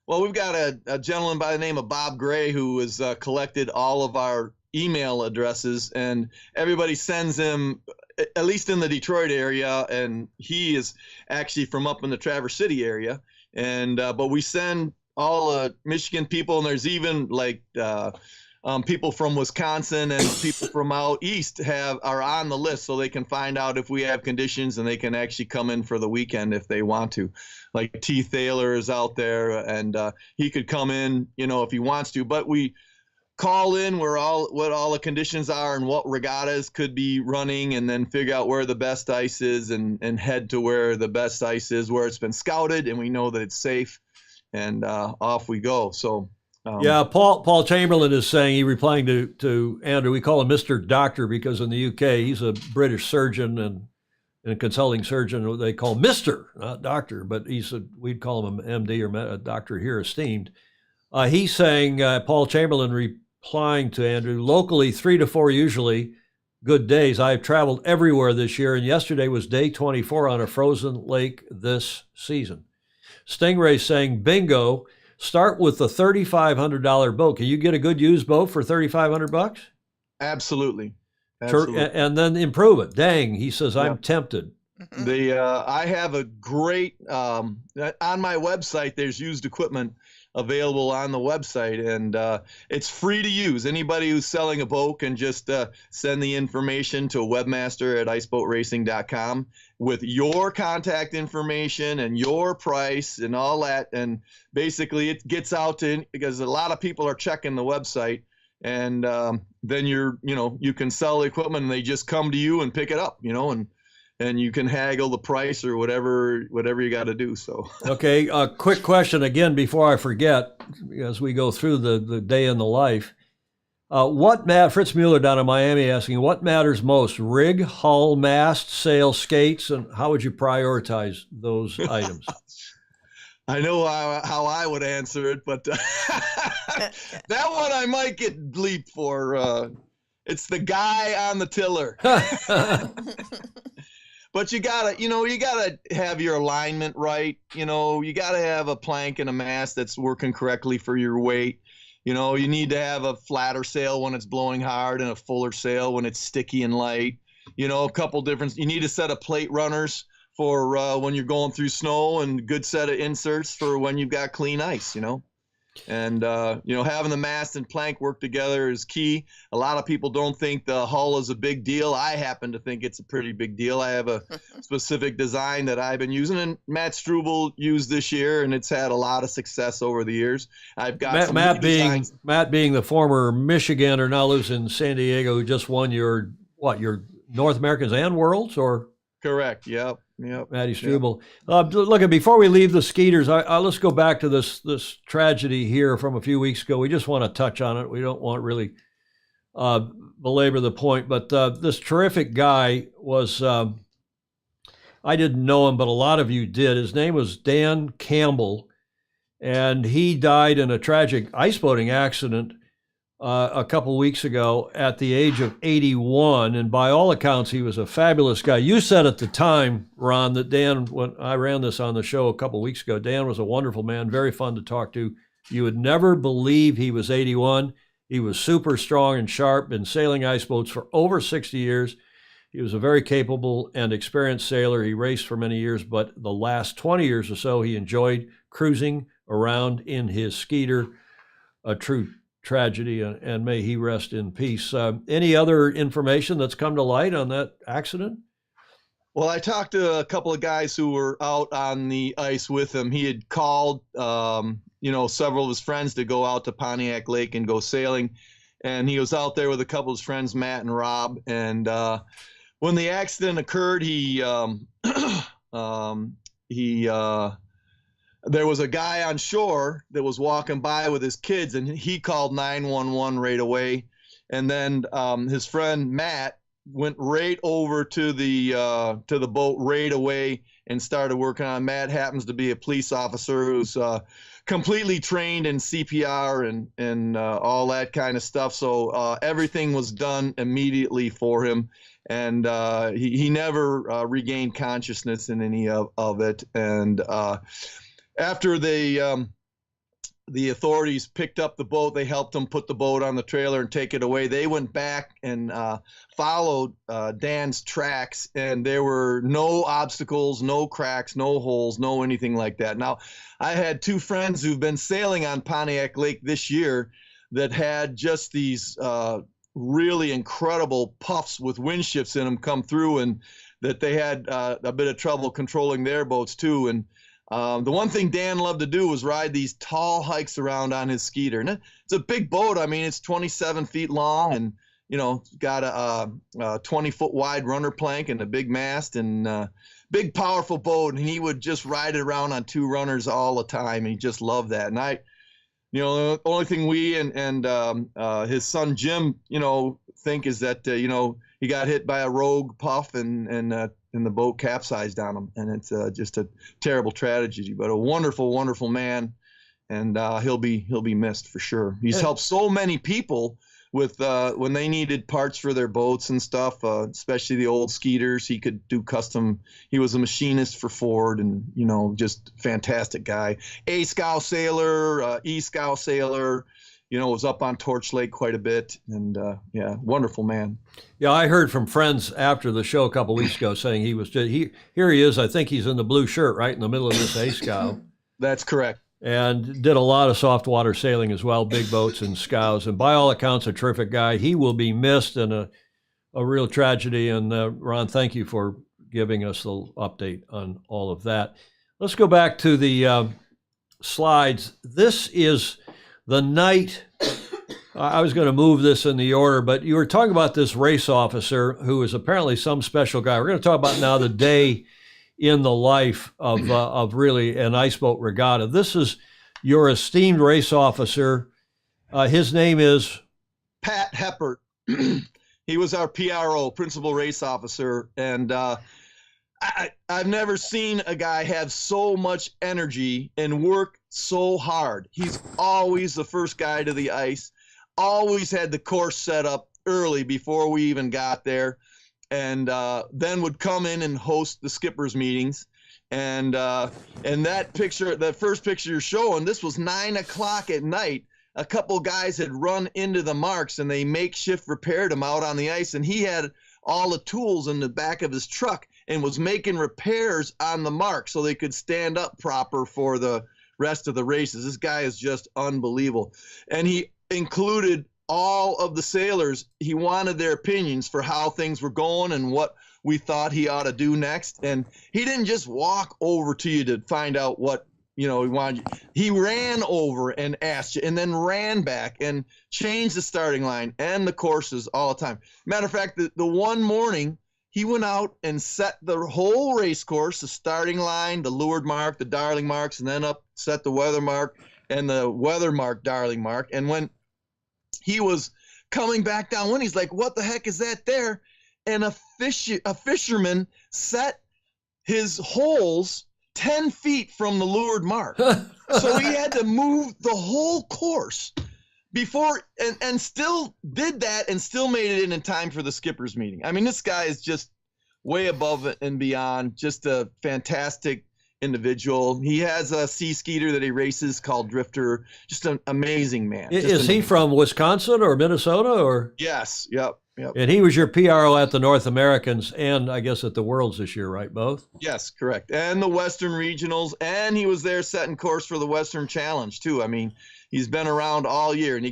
Well, we've got a gentleman by the name of Bob Gray who has collected all of our email addresses, and everybody sends him, at least in the Detroit area, and he is actually from up in the Traverse City area. And but we send all Michigan people, and there's even like people from Wisconsin and people from out east are on the list, so they can find out if we have conditions and they can actually come in for the weekend if they want to. Like T. Thaler is out there, and he could come in, if he wants to. But we call in what all the conditions are and what regattas could be running, and then figure out where the best ice is and head to where the best ice is, where it's been scouted and we know that it's safe, and off we go. So. Paul Chamberlain is saying, replying to Andrew, we call him Mr. Doctor because in the UK he's a British surgeon and a consulting surgeon. They call Mr., not Doctor, but we'd call him an MD or a doctor here, esteemed. He's saying, Paul Chamberlain replying to Andrew, locally 3 to 4 usually good days. I've traveled everywhere this year, and yesterday was day 24 on a frozen lake this season. Stingray saying, bingo. Start with the $3,500 boat. Can you get a good used boat for $3,500? Absolutely. And then improve it. Dang, he says, I'm tempted. I have a great, on my website, there's used equipment available on the website, and it's free to use. Anybody who's selling a boat can just send the information to webmaster@iceboatracing.com with your contact information and your price and all that. And basically it gets out because a lot of people are checking the website, and then you can sell the equipment and they just come to you and pick it up, and you can haggle the price or whatever you got to do. So okay, a quick question again before I forget, as we go through the day in the life. Fritz Mueller down in Miami asking, what matters most? Rig, hull, mast, sail, skates, and how would you prioritize those items? I know how I would answer it, but that one I might get bleeped for. It's the guy on the tiller. But you gotta have your alignment right. You gotta have a plank and a mast that's working correctly for your weight. You need to have a flatter sail when it's blowing hard and a fuller sail when it's sticky and light. A couple different. You need a set of plate runners for when you're going through snow, and a good set of inserts for when you've got clean ice. And, having the mast and plank work together is key. A lot of people don't think the hull is a big deal. I happen to think it's a pretty big deal. I have a specific design that I've been using, and Matt Struble used this year, and it's had a lot of success over the years. I've got Matt being the former Michigander, now lives in San Diego, who just won your North Americans and Worlds, or? Correct. Yep. Matty Struble. Look, before we leave the Skeeters, let's go back to this tragedy here from a few weeks ago. We just want to touch on it. We don't want to really belabor the point, but this terrific guy was, I didn't know him, but a lot of you did. His name was Dan Campbell, and he died in a tragic ice boating accident a couple weeks ago at the age of 81. And by all accounts, he was a fabulous guy. You said at the time, Ron, that Dan, when I ran this on the show a couple weeks ago, Dan was a wonderful man, very fun to talk to. You would never believe he was 81. He was super strong and sharp, been sailing ice boats for over 60 years. He was a very capable and experienced sailor. He raced for many years, but the last 20 years or so, he enjoyed cruising around in his Skeeter, a true tragedy, and may he rest in peace. Any other information that's come to light on that accident? Well, I talked to a couple of guys who were out on the ice with him. He had called, several of his friends to go out to Pontiac Lake and go sailing. And he was out there with a couple of his friends, Matt and Rob. And when the accident occurred, there was a guy on shore that was walking by with his kids, and he called 911 right away. And then his friend Matt went right over to the boat right away and started working on. Matt happens to be a police officer who's completely trained in CPR and all that kind of stuff. So everything was done immediately for him, and he never regained consciousness in any of it. And after the authorities picked up the boat, they helped him put the boat on the trailer and take it away. They went back and followed Dan's tracks, and there were no obstacles, no cracks, no holes, no anything like that. Now, I had two friends who've been sailing on Pontiac Lake this year that had just these really incredible puffs with wind shifts in them come through, and that they had a bit of trouble controlling their boats too. And the one thing Dan loved to do was ride these tall hikes around on his Skeeter. And it's a big boat. I mean, it's 27 feet long, and, got a 20-foot wide runner plank and a big mast, and big, powerful boat. And he would just ride it around on two runners all the time. And he just loved that. And the only thing we and his son Jim, think is that, he got hit by a rogue puff and the boat capsized on him, and it's just a terrible tragedy. But a wonderful, wonderful man, and he'll be missed for sure. He's helped so many people with when they needed parts for their boats and stuff, especially the old Skeeters. He could do custom. He was a machinist for Ford, and just fantastic guy. A scow sailor, E scow sailor. Was up on Torch Lake quite a bit, and wonderful man. Yeah, I heard from friends after the show a couple of weeks ago saying he was here he is. I think he's in the blue shirt right in the middle of this A scow. That's correct. And did a lot of soft water sailing as well, big boats and scows. And by all accounts, a terrific guy. He will be missed, and a real tragedy. And Ron, thank you for giving us the update on all of that. Let's go back to the slides. This is the night. I was going to move this in the order, but you were talking about this race officer who is apparently some special guy. We're going to talk about now the day in the life of really an ice boat regatta. This is your esteemed race officer. His name is Pat Heppert. He was our PRO, principal race officer, and I've never seen a guy have so much energy and work so hard. He's always the first guy to the ice, always had the course set up early before we even got there, and then would come in and host the skippers meetings. And that picture, that first picture you're showing, this was 9 o'clock at night. A couple guys had run into the marks, and they makeshift repaired them out on the ice, and he had all the tools in the back of his truck and was making repairs on the mark so they could stand up proper for the rest of the races. This guy is just unbelievable. And he included all of the sailors. He wanted their opinions for how things were going and what we thought he ought to do next. And he didn't just walk over to you to find out what, he wanted. He ran over and asked you and then ran back and changed the starting line and the courses all the time. Matter of fact, the one morning he went out and set the whole race course, the starting line, the leeward mark, the darling marks, and then up set the weather mark and the weather mark, darling mark. And when he was coming back down, he's like, what the heck is that there? And a fisherman set his holes 10 feet from the leeward mark. So he had to move the whole course before and still did that and still made it in time for the skipper's meeting. I mean, this guy is just way above and beyond, just a fantastic individual. He has a sea skeeter that he races called Drifter. Just an amazing man. Is he from Wisconsin or Minnesota or? Yes. Yep. And he was your PRO at the North Americans and I guess at the Worlds this year, right? Both? Yes, correct. And the Western Regionals, and he was there setting course for the Western Challenge too. I mean, he's been around all year, and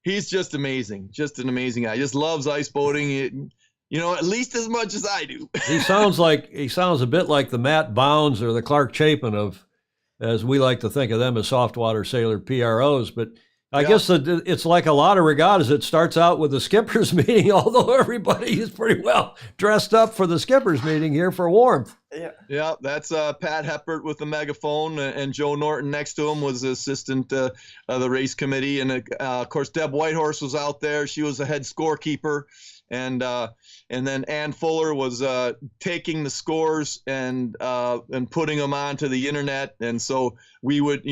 he's just amazing. Just an amazing guy. Just loves ice boating. At least as much as I do. He sounds a bit like the Matt Bounds or the Clark Chapin of, as we like to think of them as softwater sailor PROs, but I guess it's like a lot of regattas. It starts out with the skipper's meeting, although everybody is pretty well dressed up for the skipper's meeting here for warmth. Yeah, that's Pat Heppert with the megaphone, and Joe Norton next to him was the assistant of the race committee. And, of course, Deb Whitehorse was out there. She was the head scorekeeper. And then Ann Fuller was taking the scores and putting them onto the internet. And so we would,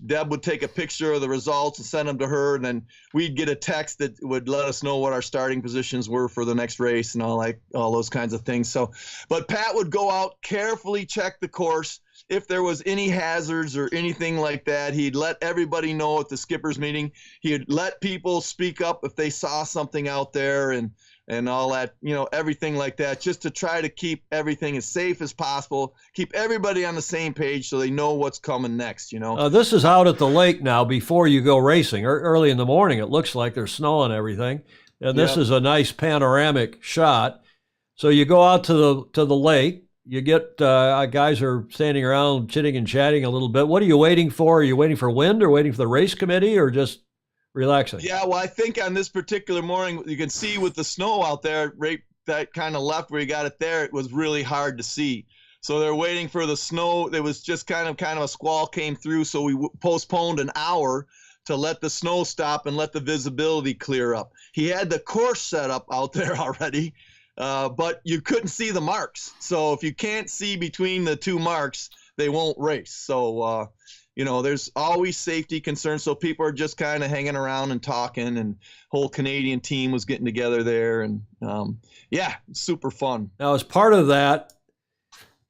Deb would take a picture of the results and send them to her, and then we'd get a text that would let us know what our starting positions were for the next race and all those kinds of things. So, but Pat would go out, carefully check the course. If there was any hazards or anything like that, he'd let everybody know at the skipper's meeting. He'd let people speak up if they saw something out there and all that, everything like that, just to try to keep everything as safe as possible, keep everybody on the same page so they know what's coming next, This is out at the lake now before you go racing, early in the morning. It looks like there's snow and everything. And this is a nice panoramic shot. So you go out to the lake. You get guys are standing around chitting and chatting a little bit. What are you waiting for? Are you waiting for wind or waiting for the race committee or just relaxing? Yeah, well, I think on this particular morning, you can see with the snow out there, right, that kind of left where you got it there, it was really hard to see. So they're waiting for the snow. There was just kind of a squall came through, so we postponed an hour to let the snow stop and let the visibility clear up. He had the course set up out there already, but you couldn't see the marks. So if you can't see between the two marks, they won't race. So, there's always safety concerns. So people are just kind of hanging around and talking, and whole Canadian team was getting together there. And super fun. Now, as part of that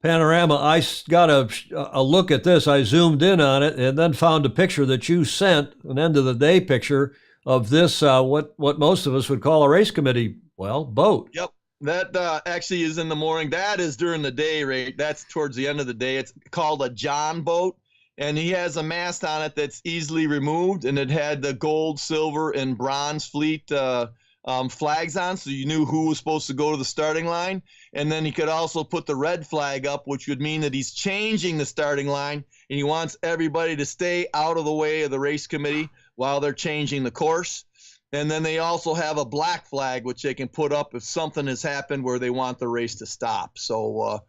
panorama, I got a look at this. I zoomed in on it and then found a picture that you sent, an end of the day picture of this, what most of us would call a race committee, boat. Yep. That actually is in the morning. That is during the day, right? That's towards the end of the day. It's called a John boat, and he has a mast on it that's easily removed, and it had the gold, silver, and bronze fleet flags on, so you knew who was supposed to go to the starting line. And then he could also put the red flag up, which would mean that he's changing the starting line, and he wants everybody to stay out of the way of the race committee while they're changing the course. And then they also have a black flag, which they can put up if something has happened where they want the race to stop. So,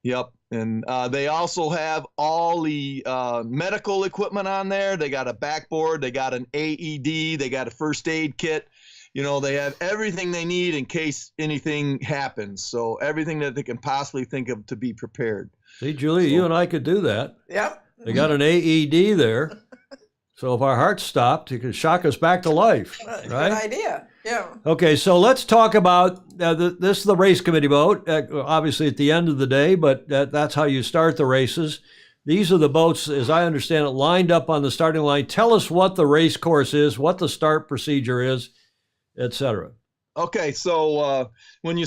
yep. And they also have all the medical equipment on there. They got a backboard. They got an AED. They got a first aid kit. They have everything they need in case anything happens. So everything that they can possibly think of to be prepared. See, Julia, you and I could do that. Yep. They got an AED there. So if our hearts stopped, it could shock us back to life, right? Good idea, yeah. Okay, so let's talk about this is the race committee boat, obviously at the end of the day, but that's how you start the races. These are the boats, as I understand it, lined up on the starting line. Tell us what the race course is, what the start procedure is, etc. Okay, so when you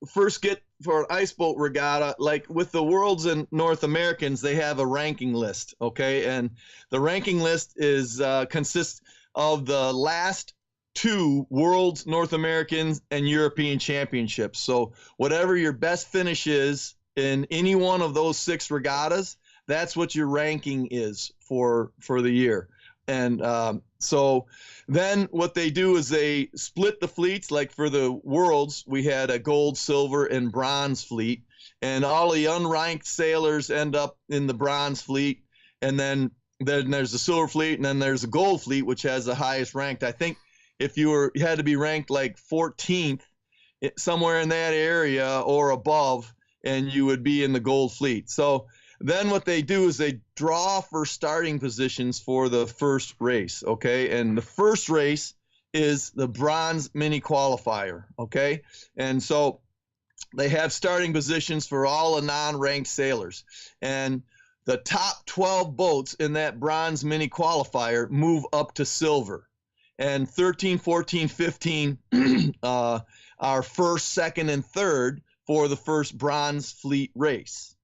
first get for an ice boat regatta, like with the Worlds and North Americans, they have a ranking list, okay? And the ranking list is consists of the last two Worlds, North Americans, and European championships. So whatever your best finish is in any one of those 6 regattas, that's what your ranking is for the year. And so then what they do is they split the fleets. Like for the Worlds, we had a gold, silver, and bronze fleet. And all the unranked sailors end up in the bronze fleet. And then there's the silver fleet, and then there's the gold fleet, which has the highest ranked. I think if you had to be ranked like 14th, somewhere in that area or above, and you would be in the gold fleet. So then what they do is they draw for starting positions for the first race, okay? And the first race is the bronze mini qualifier, okay? And so they have starting positions for all the non-ranked sailors. And the top 12 boats in that bronze mini qualifier move up to silver. And 13, 14, 15 are first, second, and third for the first bronze fleet race.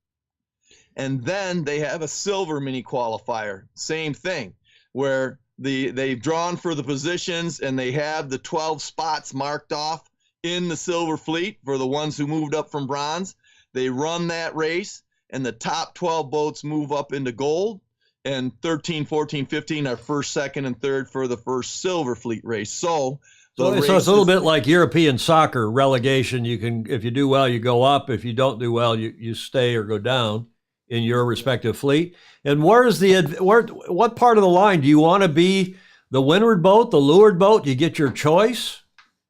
And then they have a silver mini qualifier, same thing, where they've drawn for the positions and they have the 12 spots marked off in the silver fleet for the ones who moved up from bronze. They run that race, and the top 12 boats move up into gold, and 13, 14, 15 are first, second, and third for the first silver fleet race. So it's a little bit like European soccer relegation. You can, if you do well, you go up. If you don't do well, you stay or go down in your respective fleet. And what part of the line do you want to be? The windward boat, the leeward boat? You get your choice.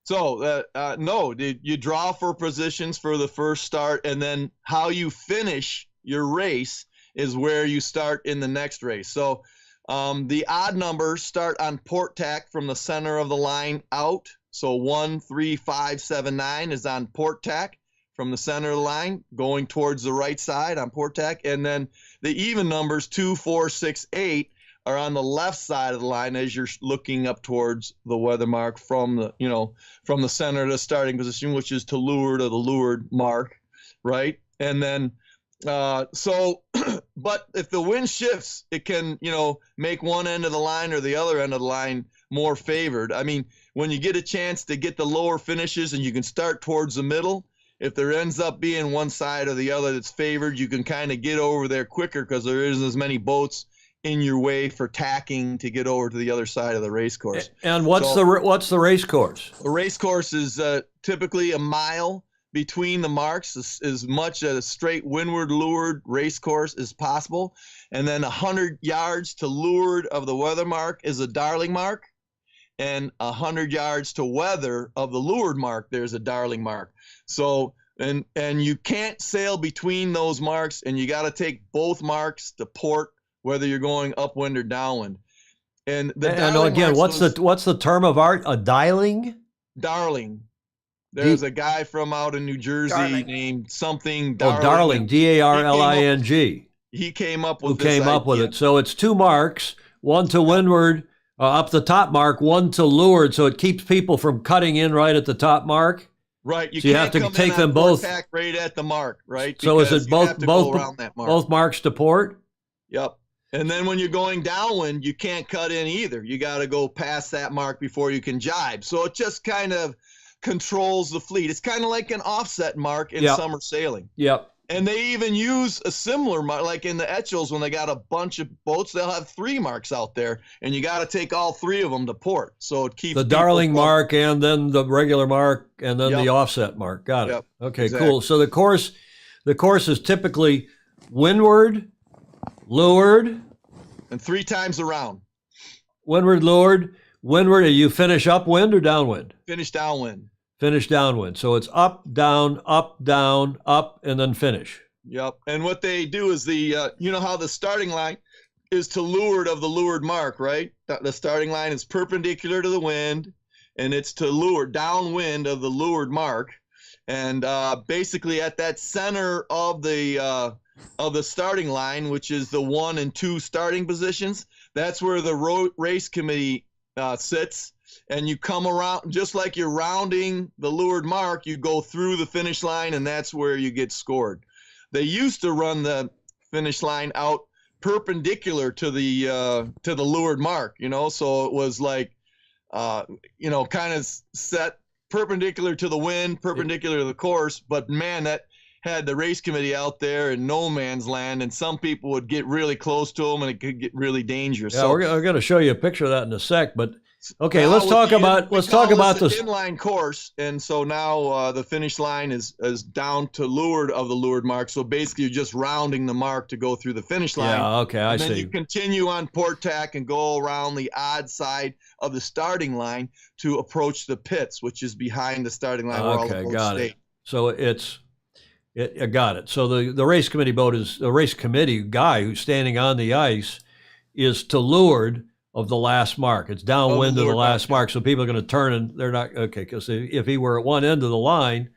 So no, you draw for positions for the first start, and then how you finish your race is where you start in the next race. So the odd numbers start on port tack from the center of the line out. So 1, 3, 5, 7, 9 is on port tack from the center of the line going towards the right side on port tack. And then the even numbers 2, 4, 6, 8 are on the left side of the line as you're looking up towards the weather mark from the center of the starting position, which is to leeward of the leeward mark, right? And then but if the wind shifts, it can, make one end of the line or the other end of the line more favored. I mean, when you get a chance to get the lower finishes and you can start towards the middle, if there ends up being one side or the other that's favored, you can kind of get over there quicker because there isn't as many boats in your way for tacking to get over to the other side of the race course. And what's the race course? The race course is typically a mile between the marks, as much a straight windward leeward race course as possible. And then 100 yards to leeward of the weather mark is a darling mark. And 100 yards to weather of the leeward mark, there's a darling mark. So, and you can't sail between those marks, and you got to take both marks to port, whether you're going upwind or downwind. And again, what's the term of art? A dialing? Darling. There's a guy from out in New Jersey named something Darling. Oh, Darling, D-A-R-L-I-N-G. He came up with it. So it's 2 marks, one to windward, up the top mark, one to leeward, so it keeps people from cutting in right at the top mark. Right. You have to take them both right at the mark, right? So is it both marks to port? Yep. And then when you're going downwind, you can't cut in either. You got to go past that mark before you can jibe. So it just kind of controls the fleet. It's kind of like an offset mark in summer sailing. Yep. And they even use a similar mark, like in the Etchels, when they got a bunch of boats, they'll have 3 marks out there, and you got to take all 3 of them to port. So it keeps the darling mark, and then the regular mark, and then the offset mark. Got it. Yep. Okay, exactly. Cool. So the course is typically windward, leeward, and 3 times around. Windward, leeward, windward. You finish upwind or downwind? Finish downwind. Finish downwind. So it's up, down, up, and then finish. Yep. And what they do is how the starting line is to leeward of the leeward mark, right? The starting line is perpendicular to the wind, and it's to leeward, downwind of the leeward mark. And basically at that center of the starting line, which is the 1 and 2 starting positions, that's where the race committee sits. and you come around just like you're rounding the leeward mark. You go through the finish line, and that's where you get scored. They used to run the finish line out perpendicular to the leeward mark, so it was like kind of set perpendicular to the wind, perpendicular to the course. But man, that had the race committee out there in no man's land, and some people would get really close to them, and it could get really dangerous. Yeah, so we're going to show you a picture of that in a sec. But okay, now let's talk about this the inline course, and so now the finish line is down to leeward of the leeward mark. So basically, you're just rounding the mark to go through the finish line. Yeah, okay, I see. And then you continue on port tack and go around the odd side of the starting line to approach the pits, which is behind the starting line. Where all the boats got stay. it. So I got it. So the race committee boat is the race committee guy who's standing on the ice is to leeward of the last mark. It's downwind of the last mark. So people are going to turn, and they're not okay. Because if he were at one end of the line,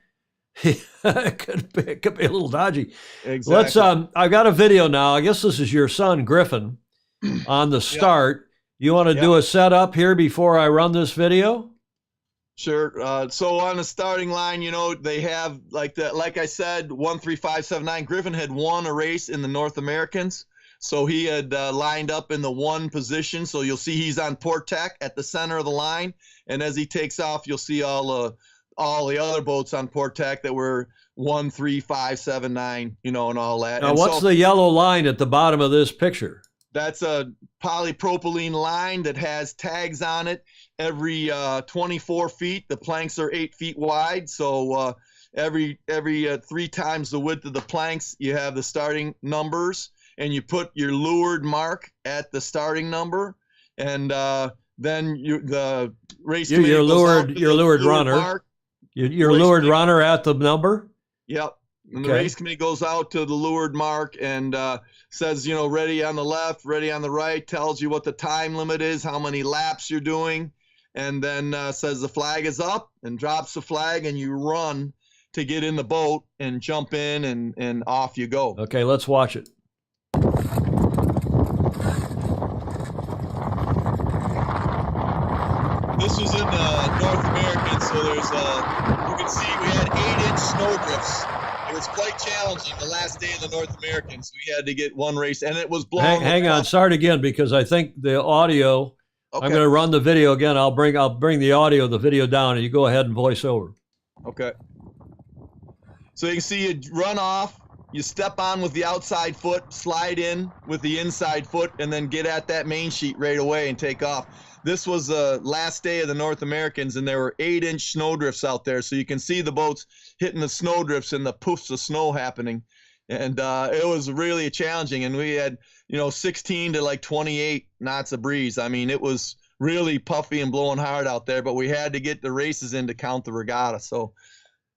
it could be a little dodgy. Exactly. I've got a video now. I guess this is your son Griffin on the start. You want to do a setup here before I run this video? Sure. So on the starting line, they have like I said, 13579. Griffin had won a race in the North Americans. So he had lined up in the 1 position. So you'll see he's on port tack at the center of the line. And as he takes off, you'll see all the other boats on port tack that were 13579, and all that. Now, what's the yellow line at the bottom of this picture? That's a polypropylene line that has tags on it. Every 24 feet, the planks are 8 feet wide. So every 3 times the width of the planks, you have the starting numbers, and you put your leeward mark at the starting number, and then the race committee your goes leeward runner, mark. your leeward runner at the number. Yep. And Okay. the race committee goes out to the leeward mark and says, ready on the left, ready on the right, tells you what the time limit is, how many laps you're doing, and then says the flag is up and drops the flag, and you run to get in the boat and jump in, and off you go. Okay, let's watch it. This was in North American, so there's you can see we had 8-inch snowdrifts. It was quite challenging the last day of the North Americans. We had to get one race, and it was blowing. Hang on, start again, because I think the audio. Okay. I'm going to run the video again. I'll bring the audio, the video down, and you go ahead and voice over. Okay. So you can see you run off, you step on with the outside foot, slide in with the inside foot, and then get at that main sheet right away and take off. This was the last day of the North Americans, and there were 8-inch snowdrifts out there. So you can see the boats hitting the snowdrifts and the poofs of snow happening. And it was really challenging. And we had, 16 to like 28 knots of breeze. I mean, it was really puffy and blowing hard out there, but we had to get the races in to count the regatta. So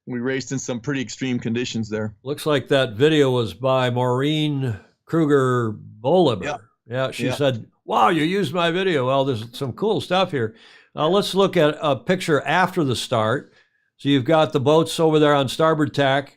we raced in some pretty extreme conditions there. Looks like that video was by Maureen Kruger Boliber. Yep. Yeah, she Yep. said, wow, you used my video. Well, there's some cool stuff here. Let's look at a picture after the start. So you've got the boats over there on starboard tack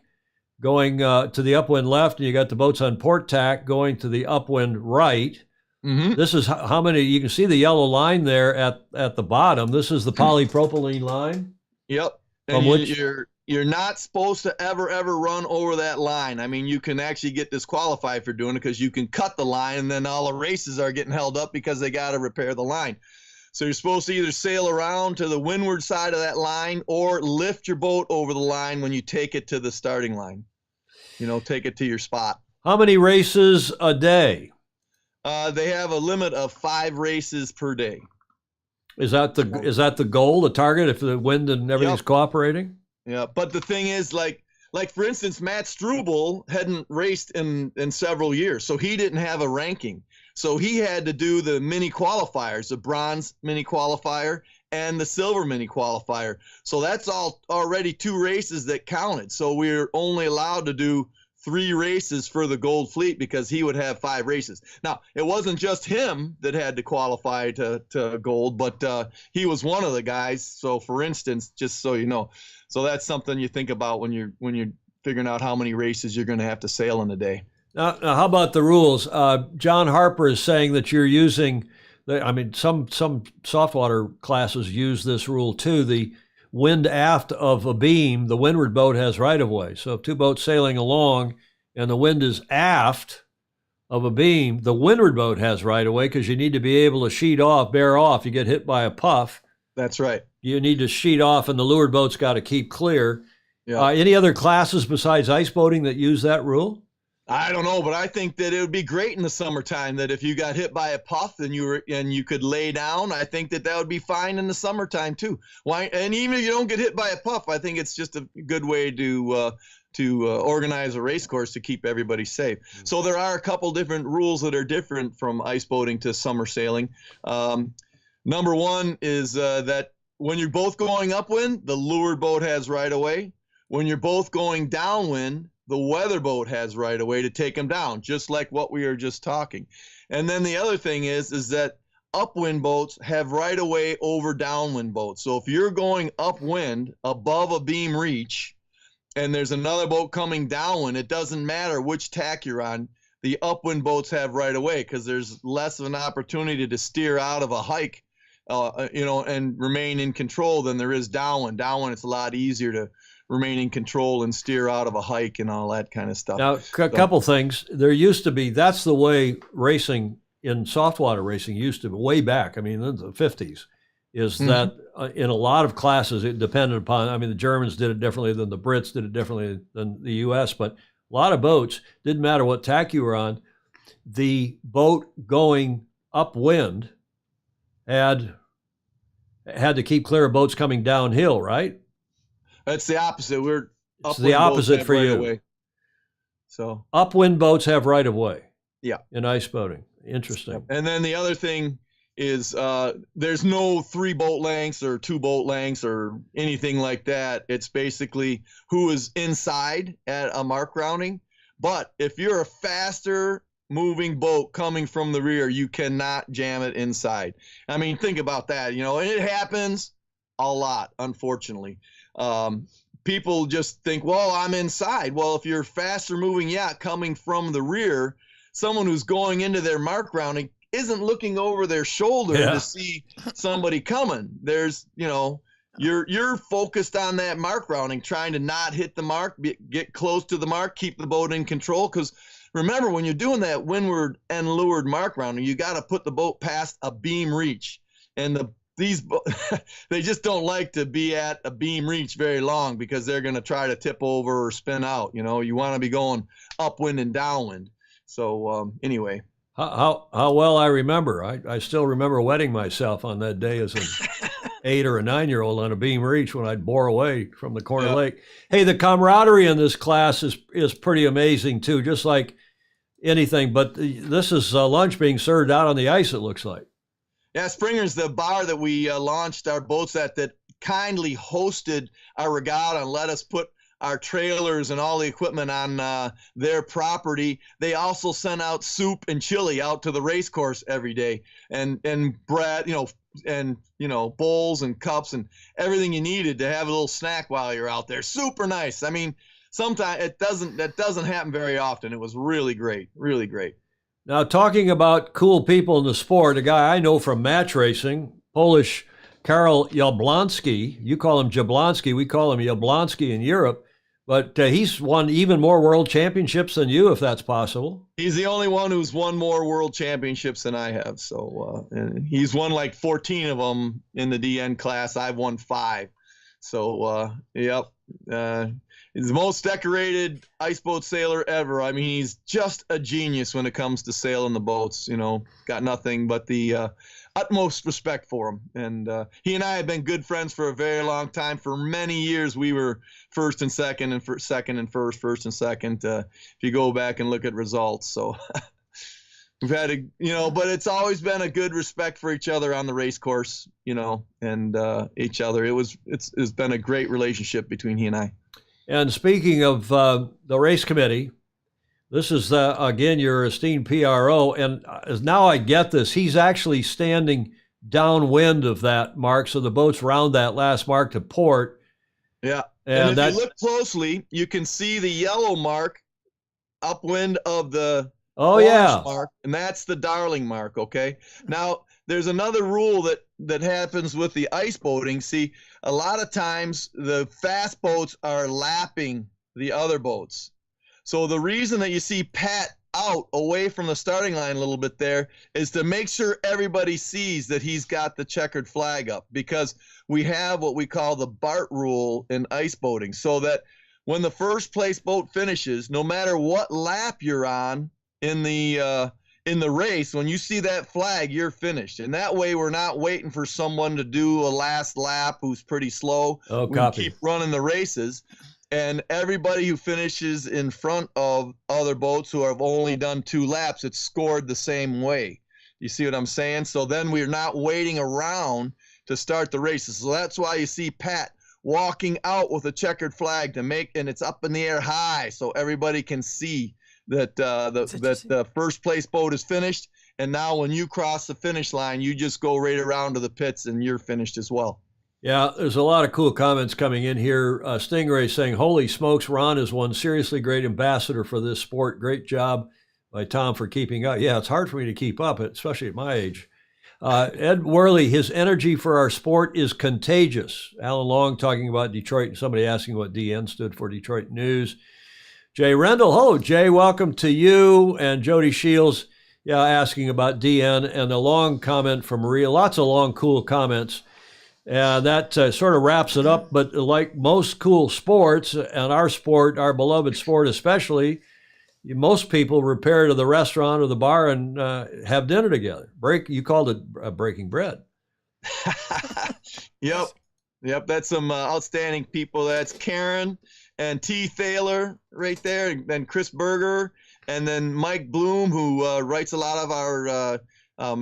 going to the upwind left, and you got the boats on port tack going to the upwind right. Mm-hmm. This is how many, you can see the yellow line there at the bottom. This is the polypropylene line. Yep. From And which you're not supposed to ever run over that line. I mean, you can actually get disqualified for doing it because you can cut the line, and then all the races are getting held up because they got to repair the line. So you're supposed to either sail around to the windward side of that line or lift your boat over the line when you take it to the starting line. Take it to your spot. How many races a day? They have a limit of 5 races per day. Is that the goal, the target, if the wind and everything's Yep. cooperating? Yeah, but the thing is, like for instance, Matt Struble hadn't raced in several years, so he didn't have a ranking. So he had to do the mini qualifiers, the bronze mini qualifier and the silver mini qualifier. So that's already 2 races that counted. So we're only allowed to do 3 races for the gold fleet because he would have 5 races. Now, it wasn't just him that had to qualify to gold, but he was one of the guys. So for instance, just so you know, so that's something you think about when you're figuring out how many races you're going to have to sail in a day. Now, how about the rules? John Harper is saying that you're using I mean, some softwater classes use this rule too. The wind aft of a beam, the windward boat has right of way. So if two boats sailing along and the wind is aft of a beam, the windward boat has right of way because you need to be able to bear off. You get hit by a puff. That's right. You need to sheet off, and the leeward boat's got to keep clear. Yeah. Any other classes besides ice boating that use that rule? I don't know, but I think that it would be great in the summertime that if you got hit by a puff and you could lay down, I think that would be fine in the summertime too. Why? And even if you don't get hit by a puff, I think it's just a good way to organize a race course to keep everybody safe. So there are a couple different rules that are different from ice boating to summer sailing. Number one is that when you're both going upwind, the leeward boat has right of way. When you're both going downwind, the weather boat has right of way to take them down, just like what we were just talking. And then the other thing is that upwind boats have right of way over downwind boats. So if you're going upwind above a beam reach and there's another boat coming downwind, it doesn't matter which tack you're on. The upwind boats have right of way because there's less of an opportunity to steer out of a hike, and remain in control than there is downwind. Downwind, it's a lot easier to remain in control and steer out of a hike and all that kind of stuff. Now, a couple things. There used to be, that's the way racing in softwater racing used to be way back. I mean, in the 50s, is that in a lot of classes, it depended upon, I mean, the Germans did it differently than the Brits did it differently than the US, but a lot of boats, didn't matter what tack you were on, the boat going upwind had to keep clear of boats coming downhill, right? It's the opposite. It's the opposite for you. Way. So upwind boats have right of way. Yeah. In ice boating. Interesting. And then the other thing is there's no 3 boat lengths or 2 boat lengths or anything like that. It's basically who is inside at a mark rounding. But if you're a faster moving boat coming from the rear, you cannot jam it inside. I mean, think about that, and it happens a lot, unfortunately. People just think, well, I'm inside. Well, if you're faster moving yacht coming from the rear, someone who's going into their mark rounding isn't looking over their shoulder to see somebody coming. There's, you're focused on that mark rounding, trying to not hit the mark, get close to the mark, keep the boat in control. Because remember, when you're doing that windward and leeward mark rounding, you got to put the boat past a beam reach. And they just don't like to be at a beam reach very long because they're going to try to tip over or spin out. You want to be going upwind and downwind. So anyway. How well I remember. I still remember wetting myself on that day as an 8 or a 9-year-old on a beam reach when I'd bore away from the corner lake. Hey, the camaraderie in this class is pretty amazing too, just like anything. But this is lunch being served out on the ice, it looks like. Yeah, Springer's the bar that we launched our boats at that kindly hosted our regatta and let us put our trailers and all the equipment on their property. They also sent out soup and chili out to the race course every day, and bread, and bowls and cups and everything you needed to have a little snack while you're out there. Super nice. I mean, sometimes that doesn't happen very often. It was really great, really great. Now, talking about cool people in the sport, a guy I know from match racing, Polish Karol Jablonski. You call him Jablonski. We call him Jablonski in Europe. But he's won even more world championships than you, if that's possible. He's the only one who's won more world championships than I have. So and he's won like 14 of them in the DN class. I've won 5. So, yep. He's the most decorated ice boat sailor ever. I mean, he's just a genius when it comes to sailing the boats. Got nothing but the utmost respect for him. And he and I have been good friends for a very long time. For many years, we were first and second, and second and first and second. If you go back and look at results, so we've had but it's always been a good respect for each other on the race course, and each other. It's been a great relationship between he and I. And speaking of the race committee, this is, again, your esteemed PRO. And now I get this. He's actually standing downwind of that mark, so the boat's round that last mark to port. Yeah. And if you look closely, you can see the yellow mark upwind of the mark, and that's the Darling mark, okay? Now, there's another rule that happens with the ice boating. See, a lot of times the fast boats are lapping the other boats. So the reason that you see Pat out away from the starting line a little bit there is to make sure everybody sees that he's got the checkered flag up, because we have what we call the BART rule in ice boating, so that when the first place boat finishes, no matter what lap you're on in the race, when you see that flag, you're finished. And that way we're not waiting for someone to do a last lap who's pretty slow. Oh, we copy. keep running the races. And everybody who finishes in front of other boats who have only done 2 laps, it's scored the same way. You see what I'm saying? So then we're not waiting around to start the races. So that's why you see Pat walking out with a checkered flag and it's up in the air high so everybody can see that the first place boat is finished. And now when you cross the finish line, you just go right around to the pits and you're finished as well. Yeah, there's a lot of cool comments coming in here. Stingray saying, holy smokes, Ron is one seriously great ambassador for this sport. Great job by Tom for keeping up. Yeah, it's hard for me to keep up, especially at my age. Ed Worley, his energy for our sport is contagious. Alan Long talking about Detroit, and somebody asking what DN stood for, Detroit News. Jay Rendell, hello, Jay, welcome to you. And Jody Shields, asking about DN, and a long comment from Maria. Lots of long, cool comments. And that sort of wraps it up. But like most cool sports, and our sport, our beloved sport especially, most people repair to the restaurant or the bar and have dinner together. You called it breaking bread. Yep. That's some outstanding people. That's Karen and T. Thaler right there, and then Chris Berger, and then Mike Bloom, who writes a lot of our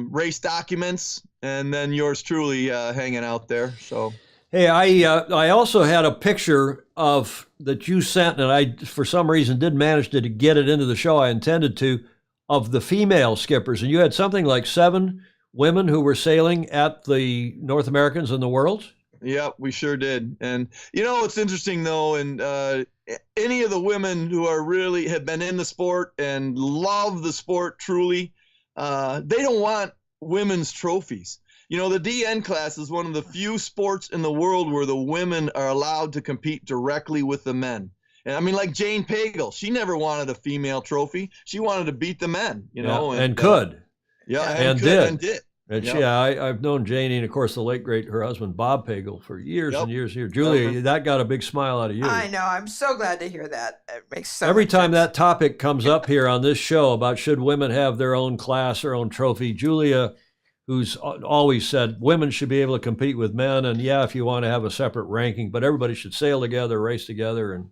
race documents, and then yours truly hanging out there. So, hey, I also had a picture that you sent, and I for some reason didn't manage to get it into the show. I intended to, of the female skippers, and you had something like 7 women who were sailing at the North Americans and the Worlds. Yeah, we sure did. And it's interesting though, and any of the women who have been in the sport and love the sport truly, they don't want women's trophies. The DN class is one of the few sports in the world where the women are allowed to compete directly with the men. And I mean, like Jane Pagel, she never wanted a female trophy. She wanted to beat the men, and could. And did. And I've known Janie, and of course the late great her husband Bob Pagel for years and years here. Julia, that got a big smile out of you. I know. I'm so glad to hear that. It makes so every much time sense. that topic comes up here on this show about should women have their own class, their own trophy, Julia, who's always said women should be able to compete with men, and if you want to have a separate ranking, but everybody should sail together, race together, and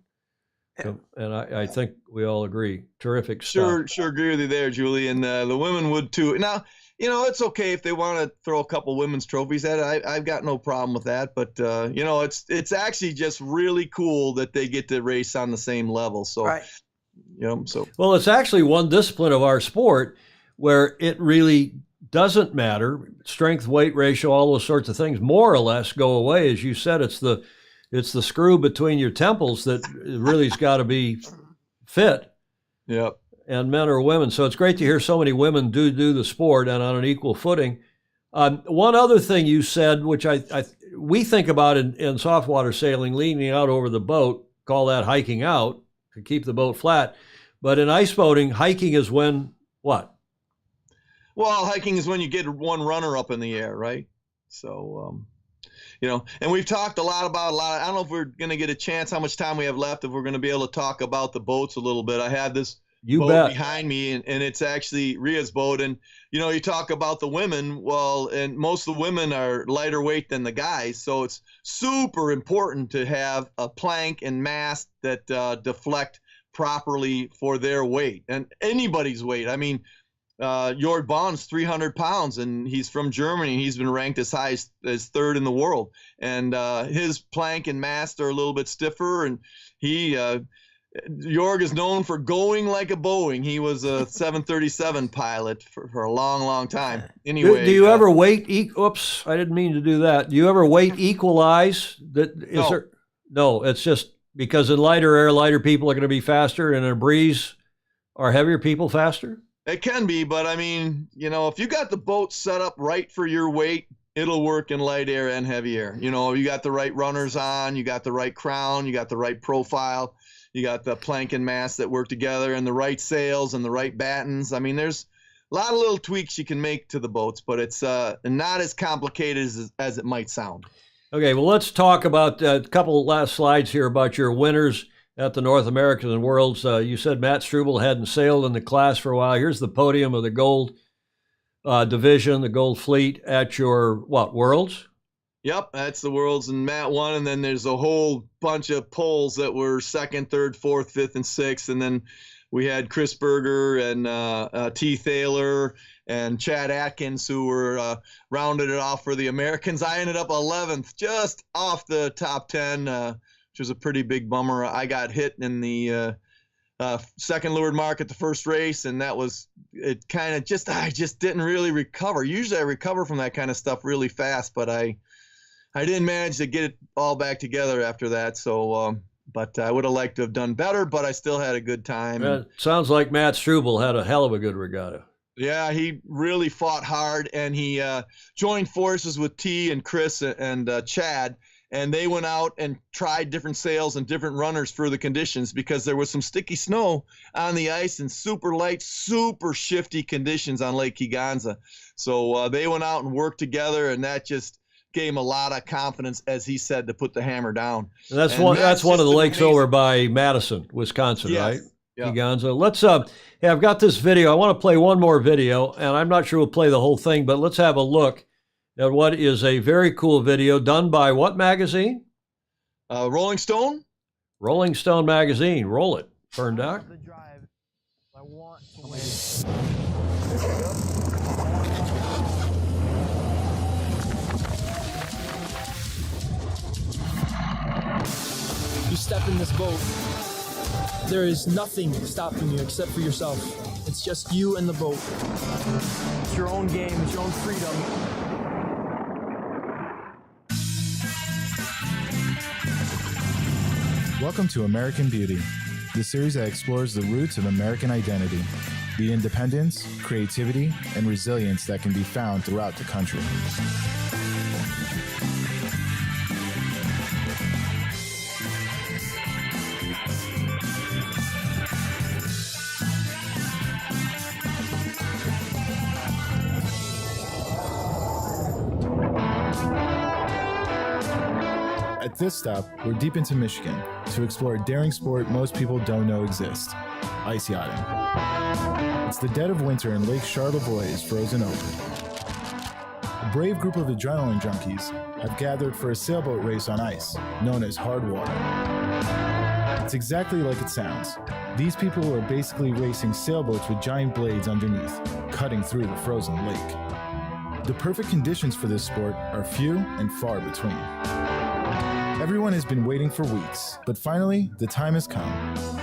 I think we all agree. Terrific stuff. Sure agree with you there, Julie, and the women would too. Now, it's okay if they want to throw a couple women's trophies at it. I've got no problem with that. But, it's actually just really cool that they get to race on the same level. So, right. Well, it's actually one discipline of our sport where it really doesn't matter. Strength, weight ratio, all those sorts of things more or less go away. As you said, it's the screw between your temples that really's got to be fit. Yep. And men or women. So it's great to hear so many women do the sport and on an equal footing. One other thing you said, which we think about in softwater sailing, leaning out over the boat, call that hiking out to keep the boat flat. But in ice boating, hiking is when what? Well, hiking is when you get one runner up in the air, right? So, and we've talked a lot about I don't know if we're going to get a chance, how much time we have left, if we're going to be able to talk about the boats a little bit. I have this boat behind me, and it's actually Ria's boat. And, you talk about the women, and most of the women are lighter weight than the guys. So it's super important to have a plank and mast that deflect properly for their weight and anybody's weight. I mean, Jörg Bond's 300 pounds, and he's from Germany. He's been ranked as high as third in the world. And his plank and mast are a little bit stiffer, and Jörg is known for going like a Boeing. He was a 737 pilot for a long, long time. Anyway, do you ever weight? Oops, I didn't mean to do that. Do you ever weight equalize? No, it's just because in lighter air, lighter people are going to be faster, and in a breeze, are heavier people faster? It can be, but I mean, you know, if you got the boat set up right for your weight, it'll work in light air and heavy air. You know, you got the right runners on, you got the right crown, you got the right profile, you got the plank and mast that work together, and the right sails and the right battens. I mean, there's a lot of little tweaks you can make to the boats, but it's not as complicated as it might sound. Okay, well, let's talk about a couple last slides here about your winners at the North American and Worlds. You said Matt Struble hadn't sailed in the class for a while. Here's the podium of the gold division, the gold fleet at your, Worlds? Yep, that's the Worlds, and Matt won, and then there's a whole bunch of poles that were 2nd, 3rd, 4th, 5th, and 6th, and then we had Chris Berger and T. Thaler and Chad Atkins who were rounded it off for the Americans. I ended up 11th, just off the top 10, which was a pretty big bummer. I got hit in the second leeward mark at the first race, and that was it. I just didn't really recover. Usually I recover from that kind of stuff really fast, but I didn't manage to get it all back together after that. So, but I would have liked to have done better, but I still had a good time. It sounds like Matt Struble had a hell of a good regatta. Yeah, he really fought hard, and he joined forces with T and Chris and Chad, and they went out and tried different sails and different runners for the conditions because there was some sticky snow on the ice and super light, super shifty conditions on Lake Kegonsa. So they went out and worked together, and that just gave him a lot of confidence, as he said, to put the hammer down. And that's one of the lakes over by Madison, Wisconsin, yes. right? Yeah. Kegonsa. Let's I've got this video. I want to play one more video, and I'm not sure we'll play the whole thing, but let's have a look at what is a very cool video done by what magazine? Rolling Stone. Rolling Stone magazine. Roll it, Ferndock. I want to win. You step in this boat, there is nothing stopping you except for yourself. It's just you and the boat. It's your own game, it's your own freedom. Welcome to American Beauty, the series that explores the roots of American identity, the independence, creativity, and resilience that can be found throughout the country. At this stop, we're deep into Michigan to explore a daring sport most people don't know exists, ice yachting. It's the dead of winter and Lake Charlevoix is frozen over. A brave group of adrenaline junkies have gathered for a sailboat race on ice, known as hard water. It's exactly like it sounds. These people are basically racing sailboats with giant blades underneath, cutting through the frozen lake. The perfect conditions for this sport are few and far between. Everyone has been waiting for weeks, but finally, the time has come,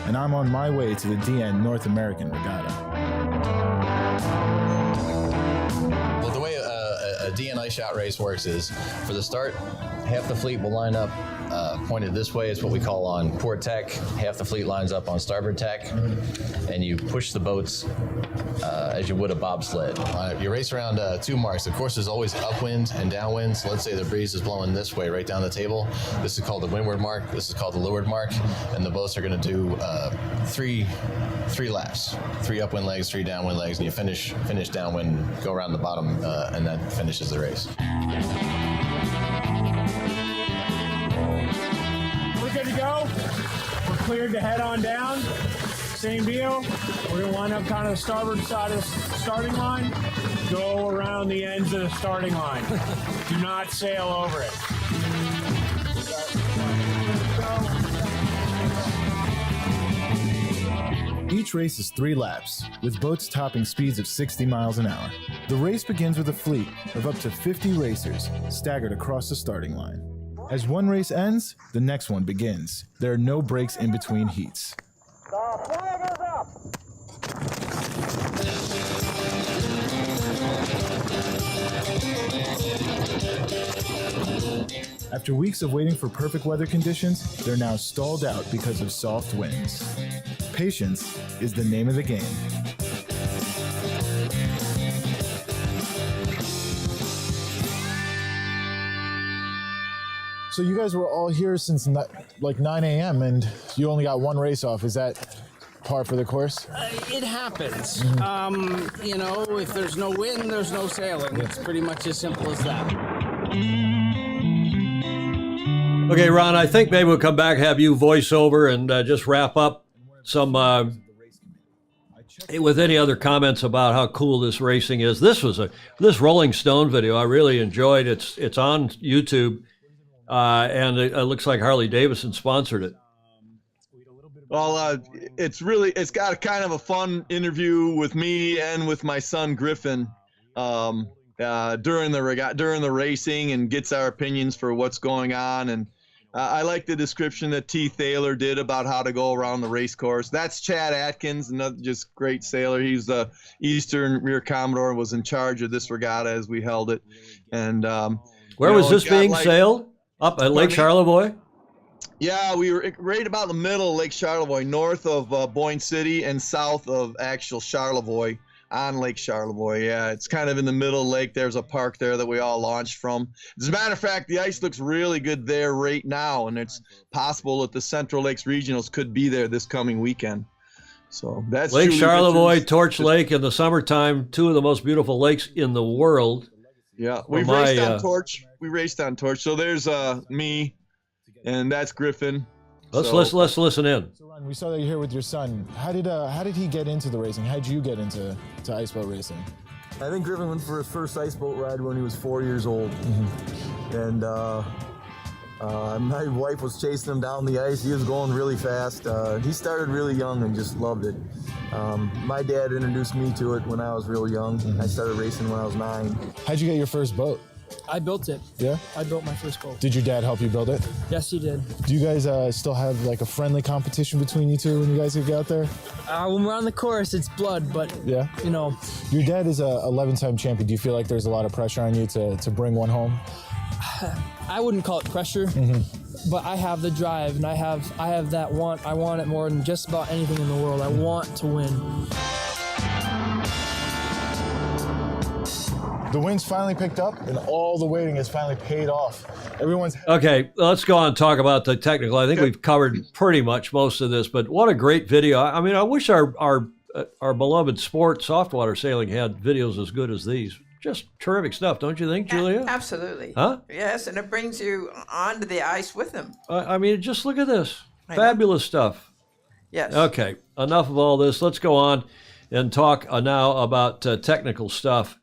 and I'm on my way to the DN North American Regatta. Well, the way a DN ice yacht race works is, for the start, half the fleet will line up pointed this way. It's what we call on port tack. Half the fleet lines up on starboard tack, and you push the boats as you would a bobsled. You race around 2 marks. Of course, there's always upwind and downwind. So let's say the breeze is blowing this way, right down the table. This is called the windward mark. This is called the leeward mark, and the boats are going to do three laps, 3 upwind legs, 3 downwind legs, and you finish downwind, go around the bottom, and that finishes the race. We're good to go. We're cleared to head on down. Same deal. We're going to line up kind of the starboard side of the starting line. Go around the ends of the starting line. Do not sail over it. Each race is 3 laps, with boats topping speeds of 60 miles an hour. The race begins with a fleet of up to 50 racers staggered across the starting line. As one race ends, the next one begins. There are no breaks in between heats. The flag is up. After weeks of waiting for perfect weather conditions, they're now stalled out because of soft winds. Patience is the name of the game. So you guys were all here since like 9 a.m. and you only got one race off. Is that par for the course? It happens. Mm-hmm. You know, if there's no wind, there's no sailing. It's pretty much as simple as that. Okay, Ron, I think maybe we'll come back, have you voice over, and just wrap up some with any other comments about how cool this racing is. This Rolling Stone video I really enjoyed. It's on YouTube, and it looks like Harley Davidson sponsored it. Well, it's got a kind of a fun interview with me and with my son Griffin during the racing, and gets our opinions for what's going on. And I like the description that T. Thaler did about how to go around the race course. That's Chad Atkins, another just great sailor. He's the Eastern Rear Commodore and was in charge of this regatta as we held it. And where was this being sailed? Up at Lake Charlevoix? Yeah, we were right about the middle of Lake Charlevoix, north of Boyne City and south of actual Charlevoix on Lake Charlevoix. Yeah, it's kind of in the middle of the lake. There's a park there that we all launched from. As a matter of fact, the ice looks really good there right now, and it's possible that the Central Lakes Regionals could be there this coming weekend. So that's Lake Julie Charlevoix, Richards. Torch Lake in the summertime, two of the most beautiful lakes in the world. Yeah, we raced on Torch. We raced on Torch. So there's me, and that's Griffin. Let's listen in. So Ron, we saw that you're here with your son. How did he get into the racing? How did you get into iceboat racing? I think Griffin went for his first iceboat ride when he was 4 years old. And my wife was chasing him down the ice. He was going really fast. He started really young and just loved it. My dad introduced me to it when I was real young. I started racing when I was 9. How'd you get your first boat? I built it. Yeah? I built my first boat. Did your dad help you build it? Yes, he did. Do you guys still have like a friendly competition between you two when you guys get out there? When we're on the course, it's blood, but yeah, you know. Your dad is a 11-time champion. Do you feel like there's a lot of pressure on you to bring one home? I wouldn't call it pressure, but I have the drive, and I have that want. I want it more than just about anything in the world. I want to win. The wind's finally picked up, and all the waiting has finally paid off. Everyone's okay. Let's go on and talk about the technical. I think we've covered pretty much most of this, but what a great video! I mean, I wish our beloved sport, softwater sailing, had videos as good as these. Just terrific stuff, don't you think, Julia? Absolutely. Huh? Yes, and it brings you onto the ice with them. I mean, just look at this. Fabulous stuff. Yes. Okay, enough of all this. Let's go on and talk now about technical stuff.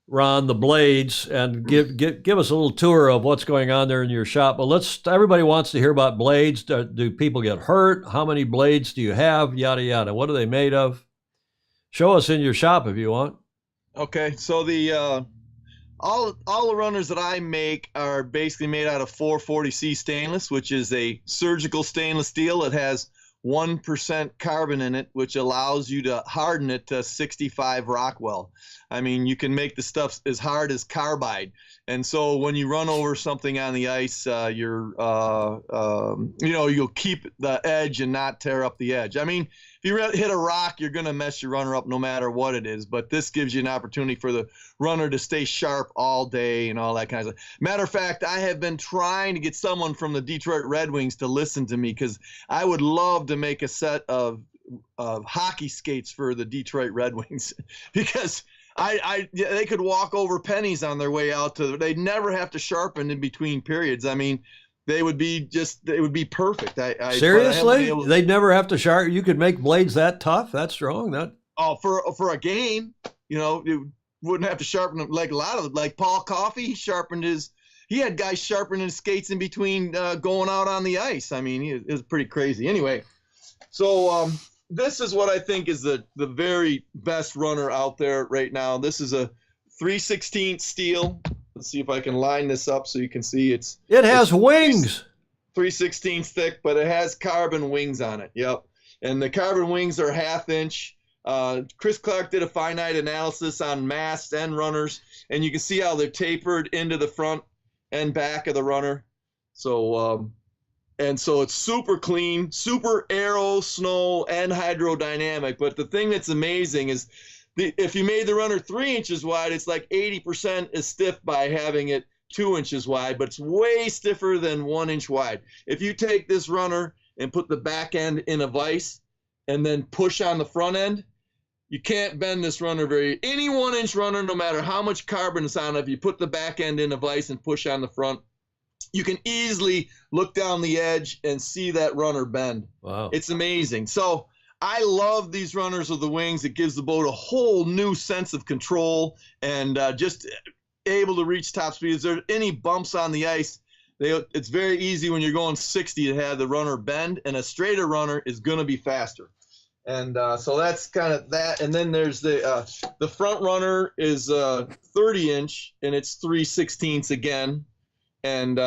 Ron, the blades, and give us a little tour of what's going on there in your shop. But everybody wants to hear about blades. Do people get hurt? How many blades do you have? Yada, yada. What are they made of? Show us in your shop if you want. Okay, so the all the runners that I make are basically made out of 440C stainless, which is a surgical stainless steel. It has 1% carbon in it, which allows you to harden it to 65 Rockwell. I mean, you can make the stuff as hard as carbide. And so when you run over something on the ice, you'll keep the edge and not tear up the edge. I mean, if you hit a rock, you're going to mess your runner up no matter what it is. But this gives you an opportunity for the runner to stay sharp all day and all that kind of stuff. Matter of fact, I have been trying to get someone from the Detroit Red Wings to listen to me, because I would love to make a set of hockey skates for the Detroit Red Wings because they could walk over pennies on their way out to. They'd never have to sharpen in between periods. I mean, they would be perfect. Seriously, they'd never have to sharpen. You could make blades that tough, that strong, for a game, you wouldn't have to sharpen them like a lot of like Paul Coffey he had guys sharpening his skates in between going out on the ice. I mean, it was pretty crazy. Anyway, so this is what I think is the very best runner out there right now. This is a 3/16 steel. Let's see if I can line this up so you can see it has wings. 3/16 thick, but it has carbon wings on it. Yep. And the carbon wings are 1/2 inch. Chris Clark did a finite analysis on Mast and runners, and you can see how they're tapered into the front and back of the runner. So, so it's super clean, super aero, snow, and hydrodynamic. But the thing that's amazing is if you made the runner 3 inches wide, it's like 80% is stiff by having it 2 inches wide, but it's way stiffer than 1 inch wide. If you take this runner and put the back end in a vise and then push on the front end, you can't bend this runner any 1 inch runner, no matter how much carbon is on it, if you put the back end in a vise and push on the front, you can easily look down the edge and see that runner bend. Wow. It's amazing. So I love these runners with the wings. It gives the boat a whole new sense of control and just able to reach top speed. If there are any bumps on the ice, it's very easy when you're going 60 to have the runner bend, and a straighter runner is going to be faster. And so that's kind of that. And then there's the front runner is 30 inch, and it's 3/16 again. And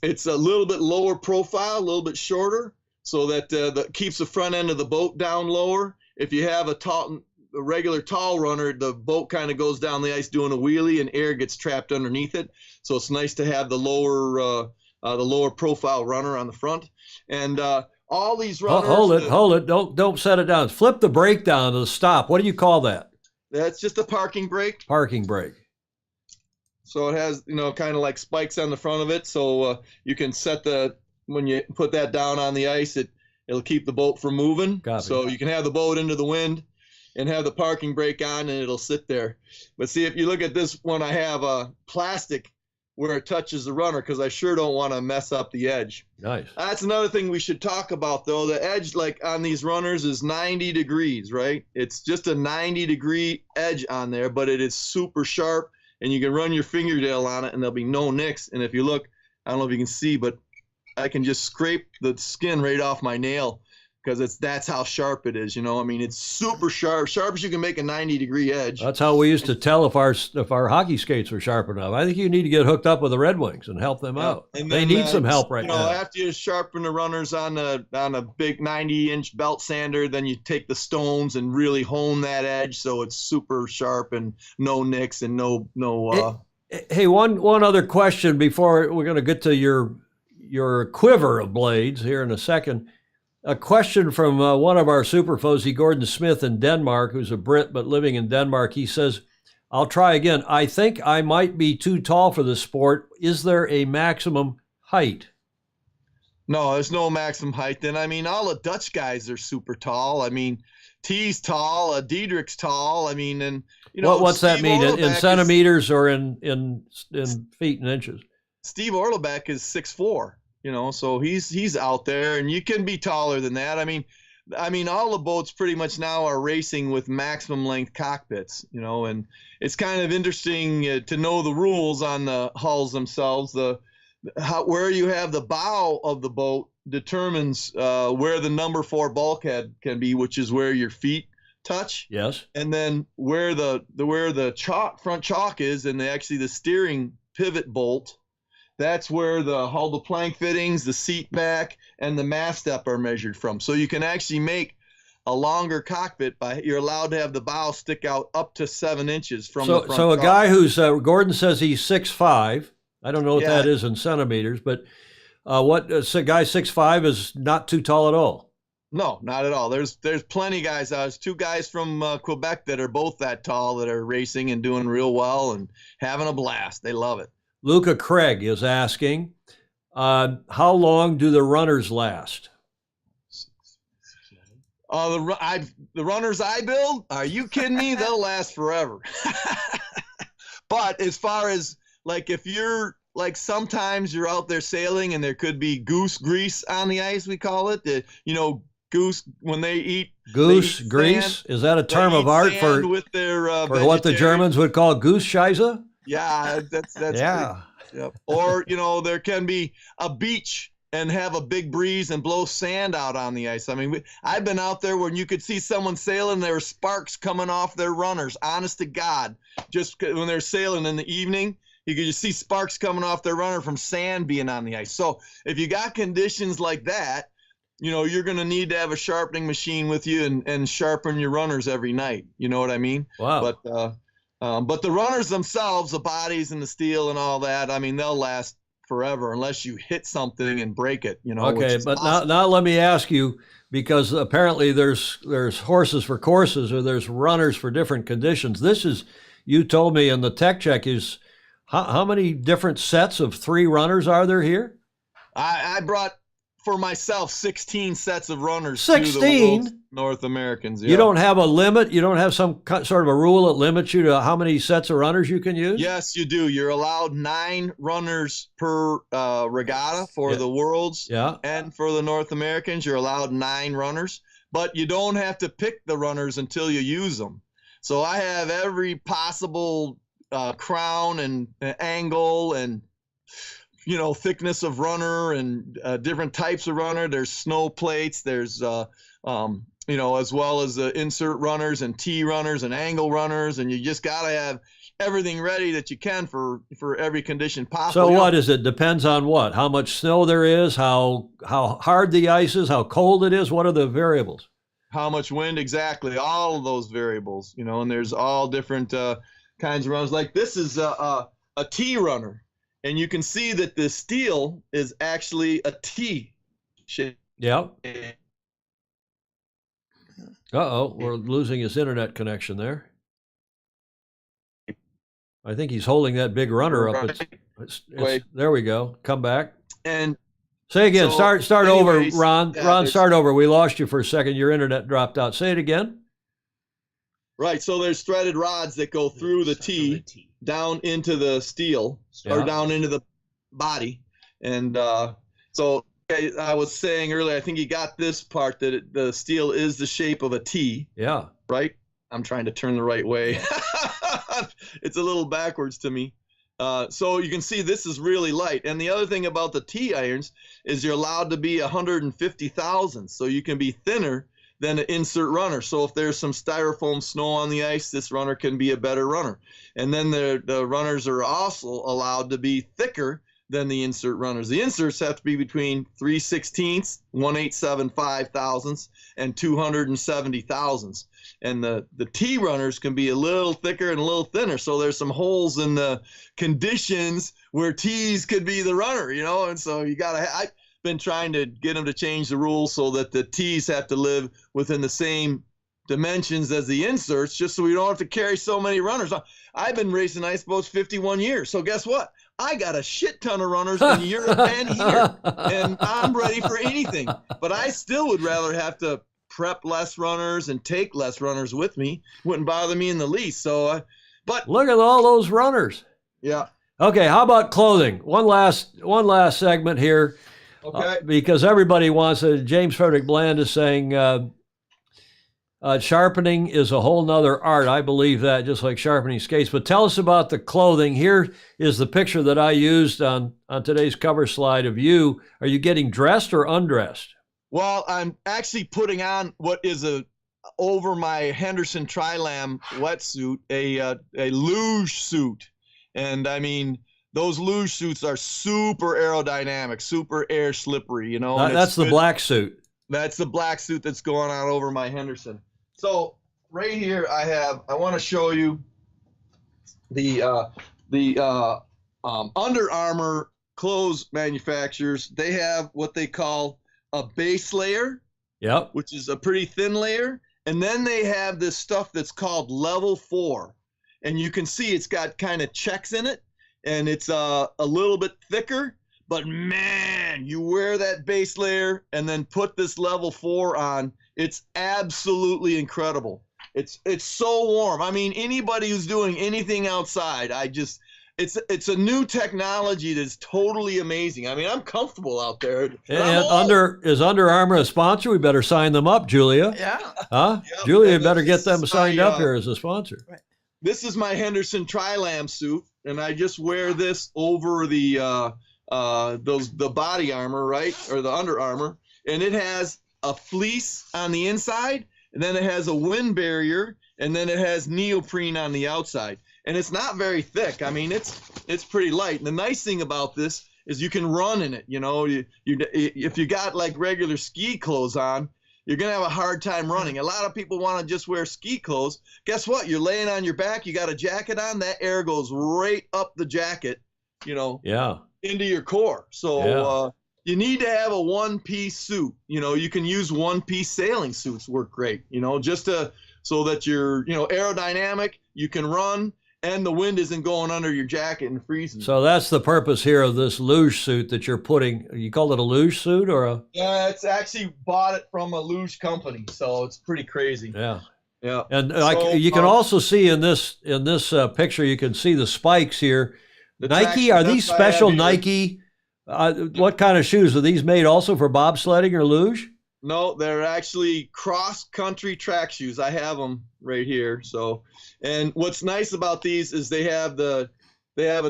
it's a little bit lower profile, a little bit shorter, so that that keeps the front end of the boat down lower. If you have a regular tall runner, the boat kind of goes down the ice doing a wheelie, and air gets trapped underneath it. So it's nice to have the lower profile runner on the front. And all these runners. Hold it! Don't set it down. Flip the brake down to the stop. What do you call that? That's just a parking brake. Parking brake. So it has, kind of like spikes on the front of it. So you can set when you put that down on the ice, it'll keep the boat from moving. Copy. So you can have the boat into the wind and have the parking brake on, and it'll sit there. But see, if you look at this one, I have a plastic where it touches the runner, because I sure don't want to mess up the edge. Nice. That's another thing we should talk about, though. The edge, like on these runners, is 90 degrees, right? It's just a 90-degree edge on there, but it is super sharp, and you can run your fingernail on it, and there'll be no nicks. And if you look, I don't know if you can see, but I can just scrape the skin right off my nail, because that's how sharp it is. It's super sharp as you can make a 90-degree edge. That's how we used to tell if our hockey skates were sharp enough. I think you need to get hooked up with the Red Wings and help them out. And they then, need some help right now. After you sharpen the runners on a big 90-inch belt sander, then you take the stones and really hone that edge so it's super sharp and no nicks and no. Hey, one other question before we're going to get to your quiver of blades here in a second. A question from one of our superfozy, Gordon Smith in Denmark, who's a Brit but living in Denmark. He says, I'll try again. I think I might be too tall for the sport. Is there a maximum height? No, there's no maximum height. And all the Dutch guys are super tall. T's tall, Diedrich's tall. What's that mean? In centimeters or in feet and inches? Steve Orlebeck is 6'4". So he's out there, and you can be taller than that. All the boats pretty much now are racing with maximum length cockpits, and it's kind of interesting to know the rules on the hulls themselves. Where you have the bow of the boat determines where the number 4 bulkhead can be, which is where your feet touch. Yes. And then where the front chalk is, and the steering pivot bolt. That's where the hull to plank fittings, the seat back, and the mast step are measured from. So you can actually make a longer cockpit you're allowed to have the bow stick out up to 7 inches from the front. So a guy who's Gordon says he's 6'5". I don't know what that is in centimeters, but a guy 6'5" is not too tall at all. No, not at all. There's plenty of guys. There's 2 guys from Quebec that are both that tall that are racing and doing real well and having a blast. They love it. Luca Craig is asking, how long do the runners last? The runners I build, are you kidding me? They'll last forever. But as far as, if you're, sometimes you're out there sailing and there could be goose grease on the ice, we call it. Goose, when they eat. Goose grease? Sand, is that a term of art for with their, what the Germans would call goose scheisse? Yeah, that's yeah. Yep. Or there can be a beach and have a big breeze and blow sand out on the ice. I've been out there when you could see someone sailing, there were sparks coming off their runners. Honest to God, just when they're sailing in the evening, you could just see sparks coming off their runner from sand being on the ice. So if you got conditions like that, you're going to need to have a sharpening machine with you and sharpen your runners every night. You know what I mean? Wow. But the runners themselves, the bodies and the steel and all that, they'll last forever unless you hit something and break it, Okay, but now let me ask you, because apparently there's horses for courses, or there's runners for different conditions. You told me in the tech check is How many different sets of 3 runners are there here? I brought for myself 16 sets of runners. 16? To the World North Americans. Yeah. You don't have a limit? You don't have some sort of a rule that limits you to how many sets of runners you can use? Yes, you do. You're allowed 9 runners per regatta for the Worlds. Yeah. And for the North Americans, you're allowed 9 runners. But you don't have to pick the runners until you use them. So I have every possible crown and angle and thickness of runner and different types of runner. There's snow plates. There's as well as the insert runners and T runners and angle runners, and you just got to have everything ready that you can for every condition possible. So what is it? Depends on what? How much snow there is, how hard the ice is, how cold it is. What are the variables? How much wind, exactly. All of those variables, and there's all different kinds of runners. Like this is a T runner. And you can see that the steel is actually a T shape. Yep. Uh-oh, we're losing his internet connection there. I think he's holding that big runner up. There we go. Come back. And say again. So, start anyways, over, Ron. yeah, Ron, start over. We lost you for a second. Your internet dropped out. Say it again. Right. So there's threaded rods that go through the T down into the steel or down into the body. And so I was saying earlier, I think you got this part that the steel is the shape of a T. Yeah. Right. I'm trying to turn the right way. It's a little backwards to me. So you can see this is really light. And the other thing about the T irons is you're allowed to be 150 thousandths. So you can be thinner than an insert runner. So if there's some styrofoam snow on the ice, this runner can be a better runner. And then the runners are also allowed to be thicker than the insert runners. The inserts have to be between 3/16, 1/875 thousandths, and 270 thousandths. And the T runners can be a little thicker and a little thinner. So there's some holes in the conditions where T's could be the runner, and so you got to I've been trying to get them to change the rules so that the T's have to live within the same dimensions as the inserts, just so we don't have to carry so many runners. I've been racing ice boats 51 years. So guess what? I got a shit ton of runners in Europe and here, and I'm ready for anything. But I still would rather have to prep less runners and take less runners with me. Wouldn't bother me in the least. So, but look at all those runners. Yeah. Okay. How about clothing? One last segment here. Okay. Because everybody wants it. James Frederick Bland is saying sharpening is a whole nother art. I believe that, just like sharpening skates. But tell us about the clothing. Here is the picture that I used on today's cover slide of you. Are you getting dressed or undressed? Well, I'm actually putting on what is over my Henderson Tri-Lam wetsuit, a luge suit. And I mean, those luge suits are super aerodynamic, super air slippery, That's the black suit. That's the black suit that's going on over my Henderson. So right here I want to show you the Under Armour clothes manufacturers. They have what they call a base layer, which is a pretty thin layer. And then they have this stuff that's called level 4. And you can see it's got kind of checks in it. And it's a little bit thicker. But man, you wear that base layer and then put this level 4 on. It's absolutely incredible. It's so warm. I mean, anybody who's doing anything outside, it's a new technology that's totally amazing. I mean, I'm comfortable out there. And is Under Armour a sponsor? We better sign them up, Julia. Yeah. Huh? Yeah, Julia, better get them signed up here as a sponsor. Right. This is my Henderson Tri-Lam suit, and I just wear this over the body armor, right, or the Under Armour, and it has a fleece on the inside, and then it has a wind barrier, and then it has neoprene on the outside. And it's not very thick. I mean, it's pretty light. And the nice thing about this is you can run in it. If you got like regular ski clothes on, you're going to have a hard time running. A lot of people want to just wear ski clothes. Guess what? You're laying on your back. You got a jacket on. That air goes right up the jacket, into your core. So you need to have a one-piece suit. You can use one-piece sailing suits work great, so that you're, aerodynamic, you can run, and the wind isn't going under your jacket and freezing. So that's the purpose here of this luge suit that you're putting. You call it a luge suit or a? Yeah, it's actually bought it from a luge company, so it's pretty crazy. Yeah. Yeah. And you can also see in this picture, you can see the spikes here. Nike, are these special Nike? What kind of shoes? Are these made also for bobsledding or luge? No, they're actually cross-country track shoes. I have them right here. So, and what's nice about these is they have a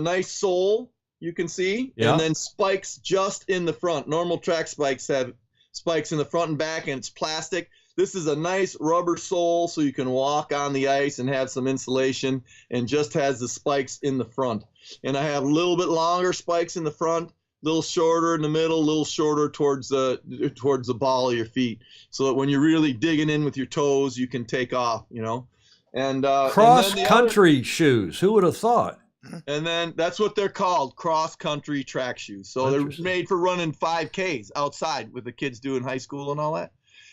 nice sole, you can see, and then spikes just in the front. Normal track spikes have spikes in the front and back, and it's plastic. This is a nice rubber sole, so you can walk on the ice and have some insulation, and just has the spikes in the front. And I have a little bit longer spikes in the front, little shorter in the middle, a little shorter towards the ball of your feet, so that when you're really digging in with your toes, you can take off, you know. And cross-country shoes. Who would have thought? And then that's what they're called, cross-country track shoes. So they're made for running 5Ks outside with the kids doing high school and all that.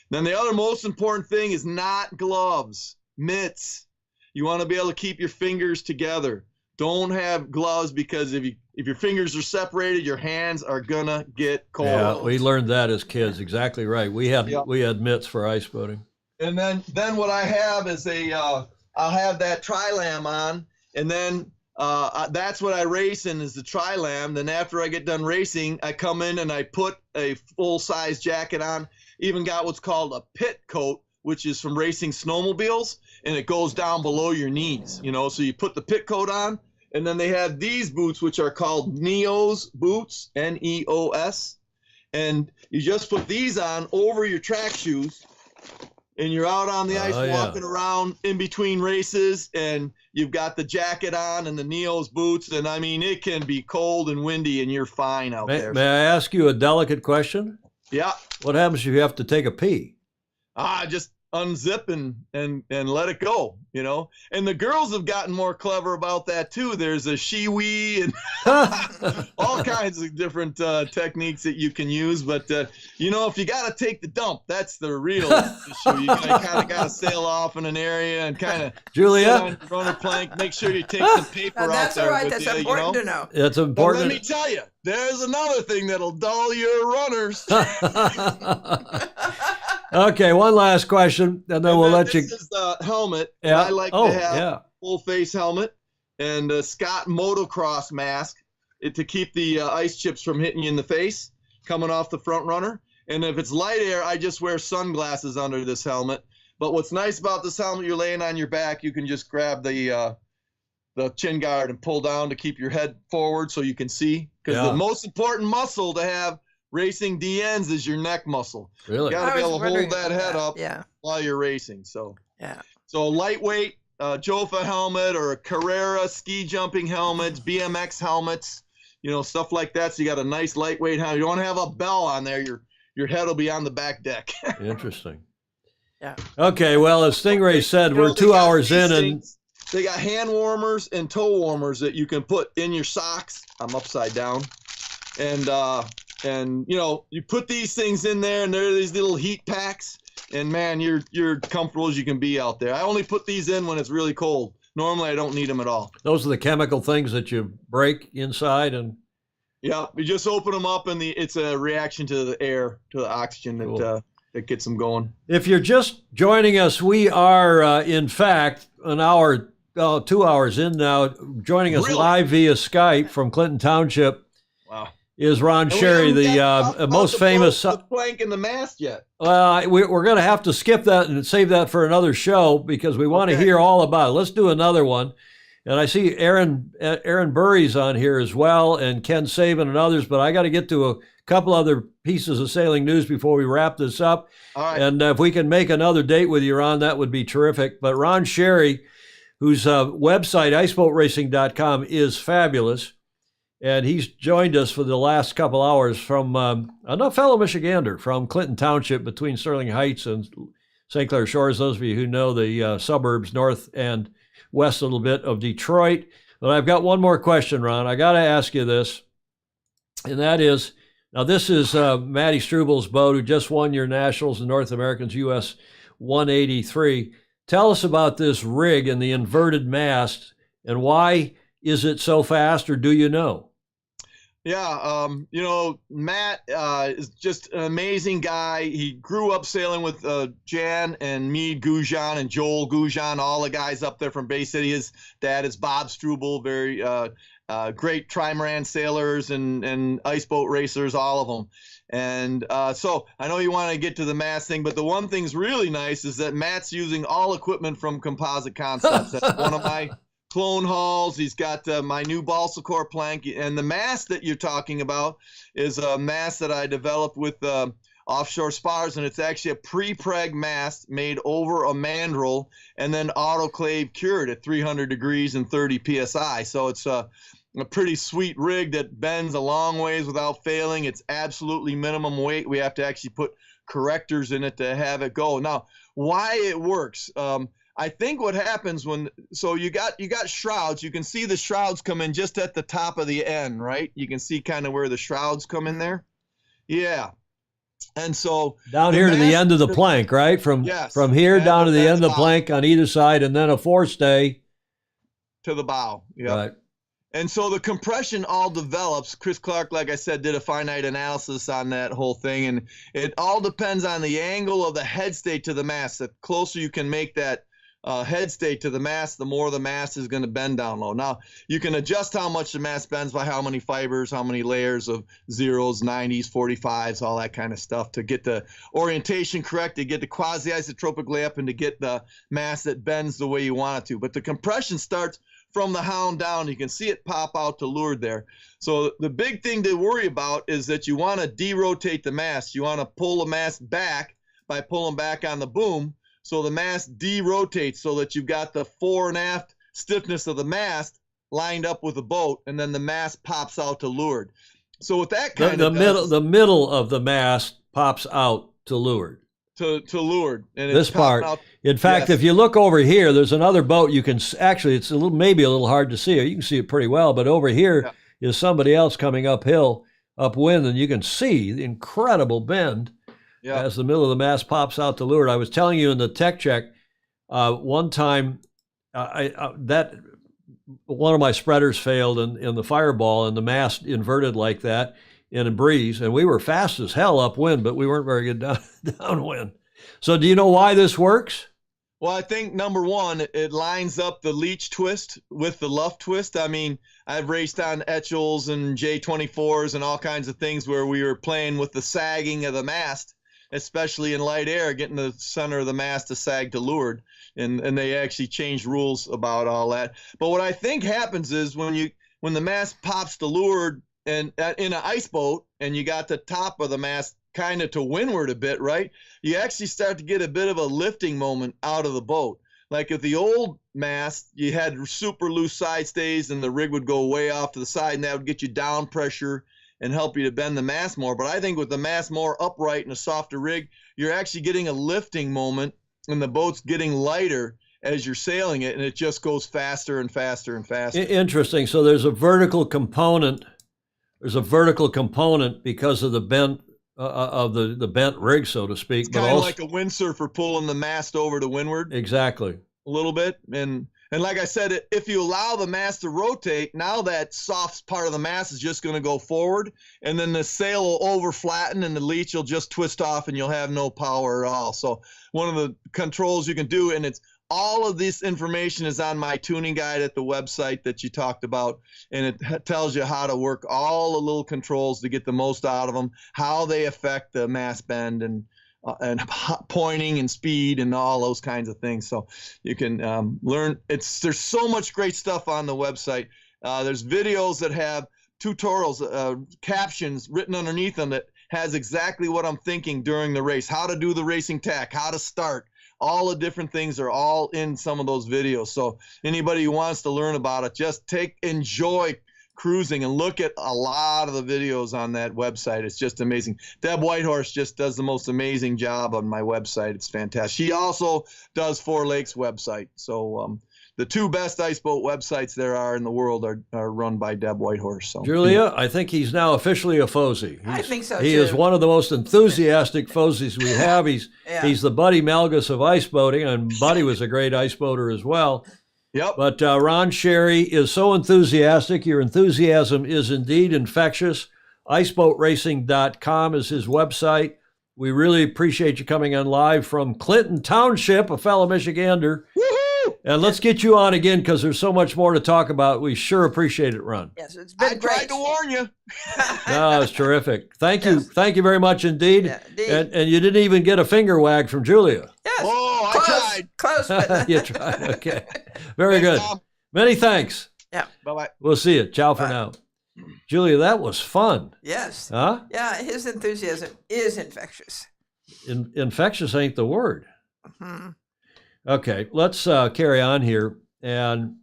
Then the other most important thing is not gloves, mitts. You want to be able to keep your fingers together. Don't have gloves, because if your fingers are separated, your hands are gonna get cold. Yeah, we learned that as kids. Exactly right. We had mitts for ice boating. And then what I have is I'll have that tri-lam on, and then that's what I race in, is the tri-lam. Then after I get done racing, I come in and I put a full-size jacket on. Even got what's called a pit coat, which is from racing snowmobiles, and it goes down below your knees, you know. So you put the pit coat on, and then they have these boots, which are called Neos boots, N-E-O-S. And you just put these on over your track shoes, and you're out on the ice walking around in between races, and you've got the jacket on and the Neos boots, and I mean, it can be cold and windy, and you're fine out there. May I ask you a delicate question? Yeah. What happens if you have to take a pee? Just unzip and let it go, you know. And the girls have gotten more clever about that too. There's a shiwi and all kinds of different techniques that you can use. But you know, if you got to take the dump, that's the real issue. You kind of got to sail off in an area and kind of Julia, sit on your runner plank. Make sure you take some paper that's out there. all right. With That's you, important you know? to know. That's important. But let me tell you, there's another thing that'll dull your runners. Okay, one last question, and then we'll let you. This is the helmet. Yeah. I like to have full face helmet and a Scott motocross mask to keep the ice chips from hitting you in the face coming off the front runner. And if it's light air, I just wear sunglasses under this helmet. But what's nice about this helmet, you're laying on your back, you can just grab the chin guard and pull down to keep your head forward so you can see. Because the most important muscle to have racing DNs is your neck muscle. Really? You got to be able to hold that head up Yeah. while you're racing. So Yeah. so lightweight Jofa helmet or a Carrera ski jumping helmets, BMX helmets, you know, stuff like that. So you got a nice lightweight helmet. You don't have a bell on there. Your head will be on the back deck. Interesting. Yeah. Okay, well, as Stingray said, we're 2 hours in, and they got hand warmers and toe warmers that you can put in your socks. I'm upside down. And you know, you put these things in there, and they're these little heat packs, and man, you're comfortable as you can be out there. I only put these in when it's really cold. Normally, I don't need them at all. those are the chemical things that you break inside, and Yeah, you just open them up, and it's a reaction to the air, to the oxygen that gets them going. if you're just joining us, we are, in fact, 2 hours in now. Joining us live via Skype from Clinton Township. Wow. Is Ron Sherry, the most famous. The plank and the mast yet? We're going to have to skip that and save that for another show because we want to hear all about it. Let's do another one. And I see Aaron Burry's on here as well, and Ken Saban and others, but I got to get to a couple other pieces of sailing news before we wrap this up. All right. And if we can make another date with you, Ron, that would be terrific. But Ron Sherry, whose website, iceboatracing.com, is fabulous. And he's joined us for the last couple hours from a fellow Michigander from Clinton Township between Sterling Heights and St. Clair Shores. Those of you who know the suburbs north and west a little bit of Detroit. But I've got one more question, Ron. I got to ask you this. And that is, now this is Matty Strubel's boat, who just won your Nationals and North Americans US 183. Tell us about this rig and the inverted mast And why is it so fast, or do you know? Yeah, Matt is just an amazing guy. He grew up sailing with Jan and Meade Goujon and Joel Goujon, all the guys up there from Bay City. His dad is Bob Struble, very great trimaran sailors and iceboat racers, all of them. And so I know you want to get to the Mast thing, but the one thing's really nice is that Matt's using all equipment from Composite Concepts. That's one of my clone hulls. He's got my new balsa core plank, and the mast that you're talking about is a mast that I developed with Offshore Spars, and it's actually a pre-preg mast made over a mandrel and then autoclave cured at 300 degrees and 30 psi. So it's a pretty sweet rig that bends a long ways without failing. It's absolutely minimum weight. We have to actually put correctors in it to have it go. Now, why it works? I think what happens so you got shrouds. You can see the shrouds come in just at the top of the end, right? You can see kind of where the shrouds come in there. Yeah. And so down here to the end of the plank, right? From here down to the end of the plank on either side, and then a forestay to the bow. Yeah. Right. And so the compression all develops. Chris Clark, like I said, did a finite analysis on that whole thing, and it all depends on the angle of the head state to the mast. The closer you can make that head state to the mast, the more the mast is going to bend down low. Now, you can adjust how much the mast bends by how many fibers, how many layers of zeros, 90s, 45s, all that kind of stuff to get the orientation correct, to get the quasi-isotropic layup, and to get the mast that bends the way you want it to. But the compression starts from the hound down. You can see it pop out to leeward there. So the big thing to worry about is that you want to derotate the mast. You want to pull the mast back by pulling back on the boom, so the mast derotates so that you've got the fore and aft stiffness of the mast lined up with the boat, and then the mast pops out to leeward. So with that kind the middle of the mast pops out to leeward. To leeward. And this part. In fact, if you look over here, there's another boat. You can actually, it's maybe a little hard to see. You can see it pretty well, but over here is somebody else coming uphill, upwind, and you can see the incredible bend. As the middle of the mast pops out to leeward. I was telling you in the tech check, one time that one of my spreaders failed in the Fireball, and the mast inverted like that in a breeze, and we were fast as hell upwind, but we weren't very good downwind. So do you know why this works? Well, I think number one, it lines up the leech twist with the luff twist. I mean, I've raced on Etchels and J24s and all kinds of things where we were playing with the sagging of the mast, especially in light air, getting the center of the mast to sag to leeward. And they actually changed rules about all that. But what I think happens is when the mast pops to leeward and in an ice boat, and you got the top of the mast kind of to windward a bit, right? You actually start to get a bit of a lifting moment out of the boat. Like if the old mast, you had super loose side stays and the rig would go way off to the side, and that would get you down pressure and help you to bend the mast more. But I think with the mast more upright and a softer rig, you're actually getting a lifting moment, and the boat's getting lighter as you're sailing it, and it just goes faster and faster and faster. Interesting. So there's a vertical component. There's a vertical component because of the bent of the bent rig, so to speak. It's kind of like a windsurfer pulling the mast over to windward. Exactly. A little bit. And like I said, if you allow the mast to rotate, now that soft part of the mast is just going to go forward, and then the sail will over flatten and the leech will just twist off and you'll have no power at all. So one of the controls you can do, and it's all of this information is on my tuning guide at the website that you talked about, and it tells you how to work all the little controls to get the most out of them, how they affect the mast bend and pointing and speed and all those kinds of things. So you can learn. There's so much great stuff on the website. There's videos that have tutorials, captions written underneath them that has exactly what I'm thinking during the race, how to do the racing tack, how to start. All the different things are all in some of those videos. So anybody who wants to learn about it, just enjoy cruising and look at a lot of the videos on that website. It's just amazing. Deb Whitehorse just does the most amazing job on my website. It's fantastic. She also does Four Lakes website. So the two best ice boat websites there are in the world are run by Deb Whitehorse. So, Julia, I think he's now officially a Fozy. I think so, He too. is one of the most enthusiastic Fozies we have. He's the Buddy Malgus of ice boating, and Buddy was a great ice boater as well. Yep. But Ron Sherry is so enthusiastic. Your enthusiasm is indeed infectious. Iceboatracing.com is his website. We really appreciate you coming on live from Clinton Township, a fellow Michigander. Woohoo! And let's get you on again because there's so much more to talk about. We sure appreciate it, Ron. Yes, it's been great. Tried to warn you. No, it's terrific. Thank you. Thank you very much indeed. Yeah, indeed. And you didn't even get a finger wag from Julia. Yes. Oh, I tried. Close, but You tried. Okay. Very good. Tom. Many thanks. yeah. Bye-bye. We'll see you. Ciao for Bye. now. Julia, that was fun. Yes. Huh? Yeah, his enthusiasm is infectious. Infectious ain't the word. Hmm. Okay, let's carry on here and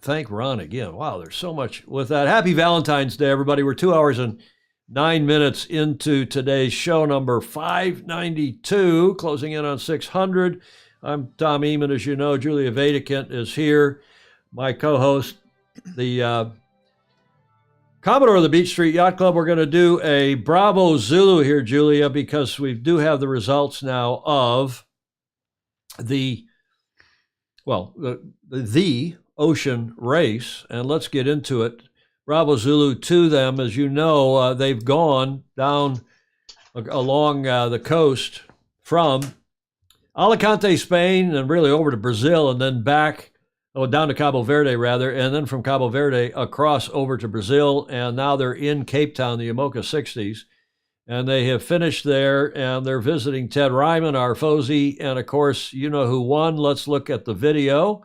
thank Ron again. Wow, there's so much with that. Happy Valentine's Day, everybody. We're 2 hours and 9 minutes into today's show number 592, closing in on 600. I'm Tom Eamon, as you know. Julia Vedekint is here, my co-host, the Commodore of the Beach Street Yacht Club. We're going to do a Bravo Zulu here, Julia, because we do have the results now of the ocean race, and let's get into it. Bravo Zulu to them, as you know, they've gone down along the coast from Alicante, Spain, and really over to Brazil, and then back, down to Cabo Verde, rather, and then from Cabo Verde across over to Brazil, and now they're in Cape Town, the Yomoka 60s, and they have finished there, and they're visiting Ted Ryman, our Fozy, and of course, you know who won. Let's look at the video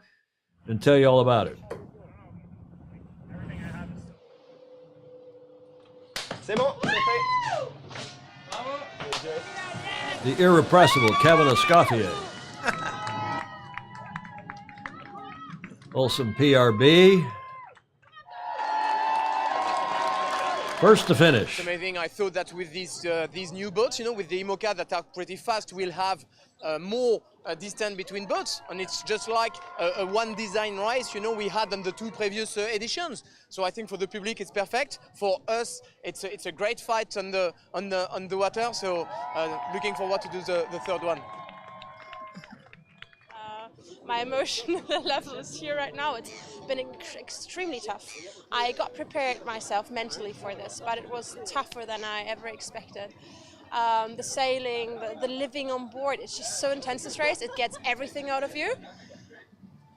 and tell you all about it. The irrepressible Kevin Escoffier. Olsen PRB. First to finish. It's amazing. I thought that with these new boats, with the IMOCA that are pretty fast, we'll have more distance between boats, and it's just like a one design race, we had on the two previous editions. So I think for the public it's perfect. For us, it's a great fight on the water. So looking forward to do the third one. My emotional level is here right now. It's been extremely tough. I got prepared myself mentally for this, but it was tougher than I ever expected. The sailing, the living on board, it's just so intense this race. It gets everything out of you.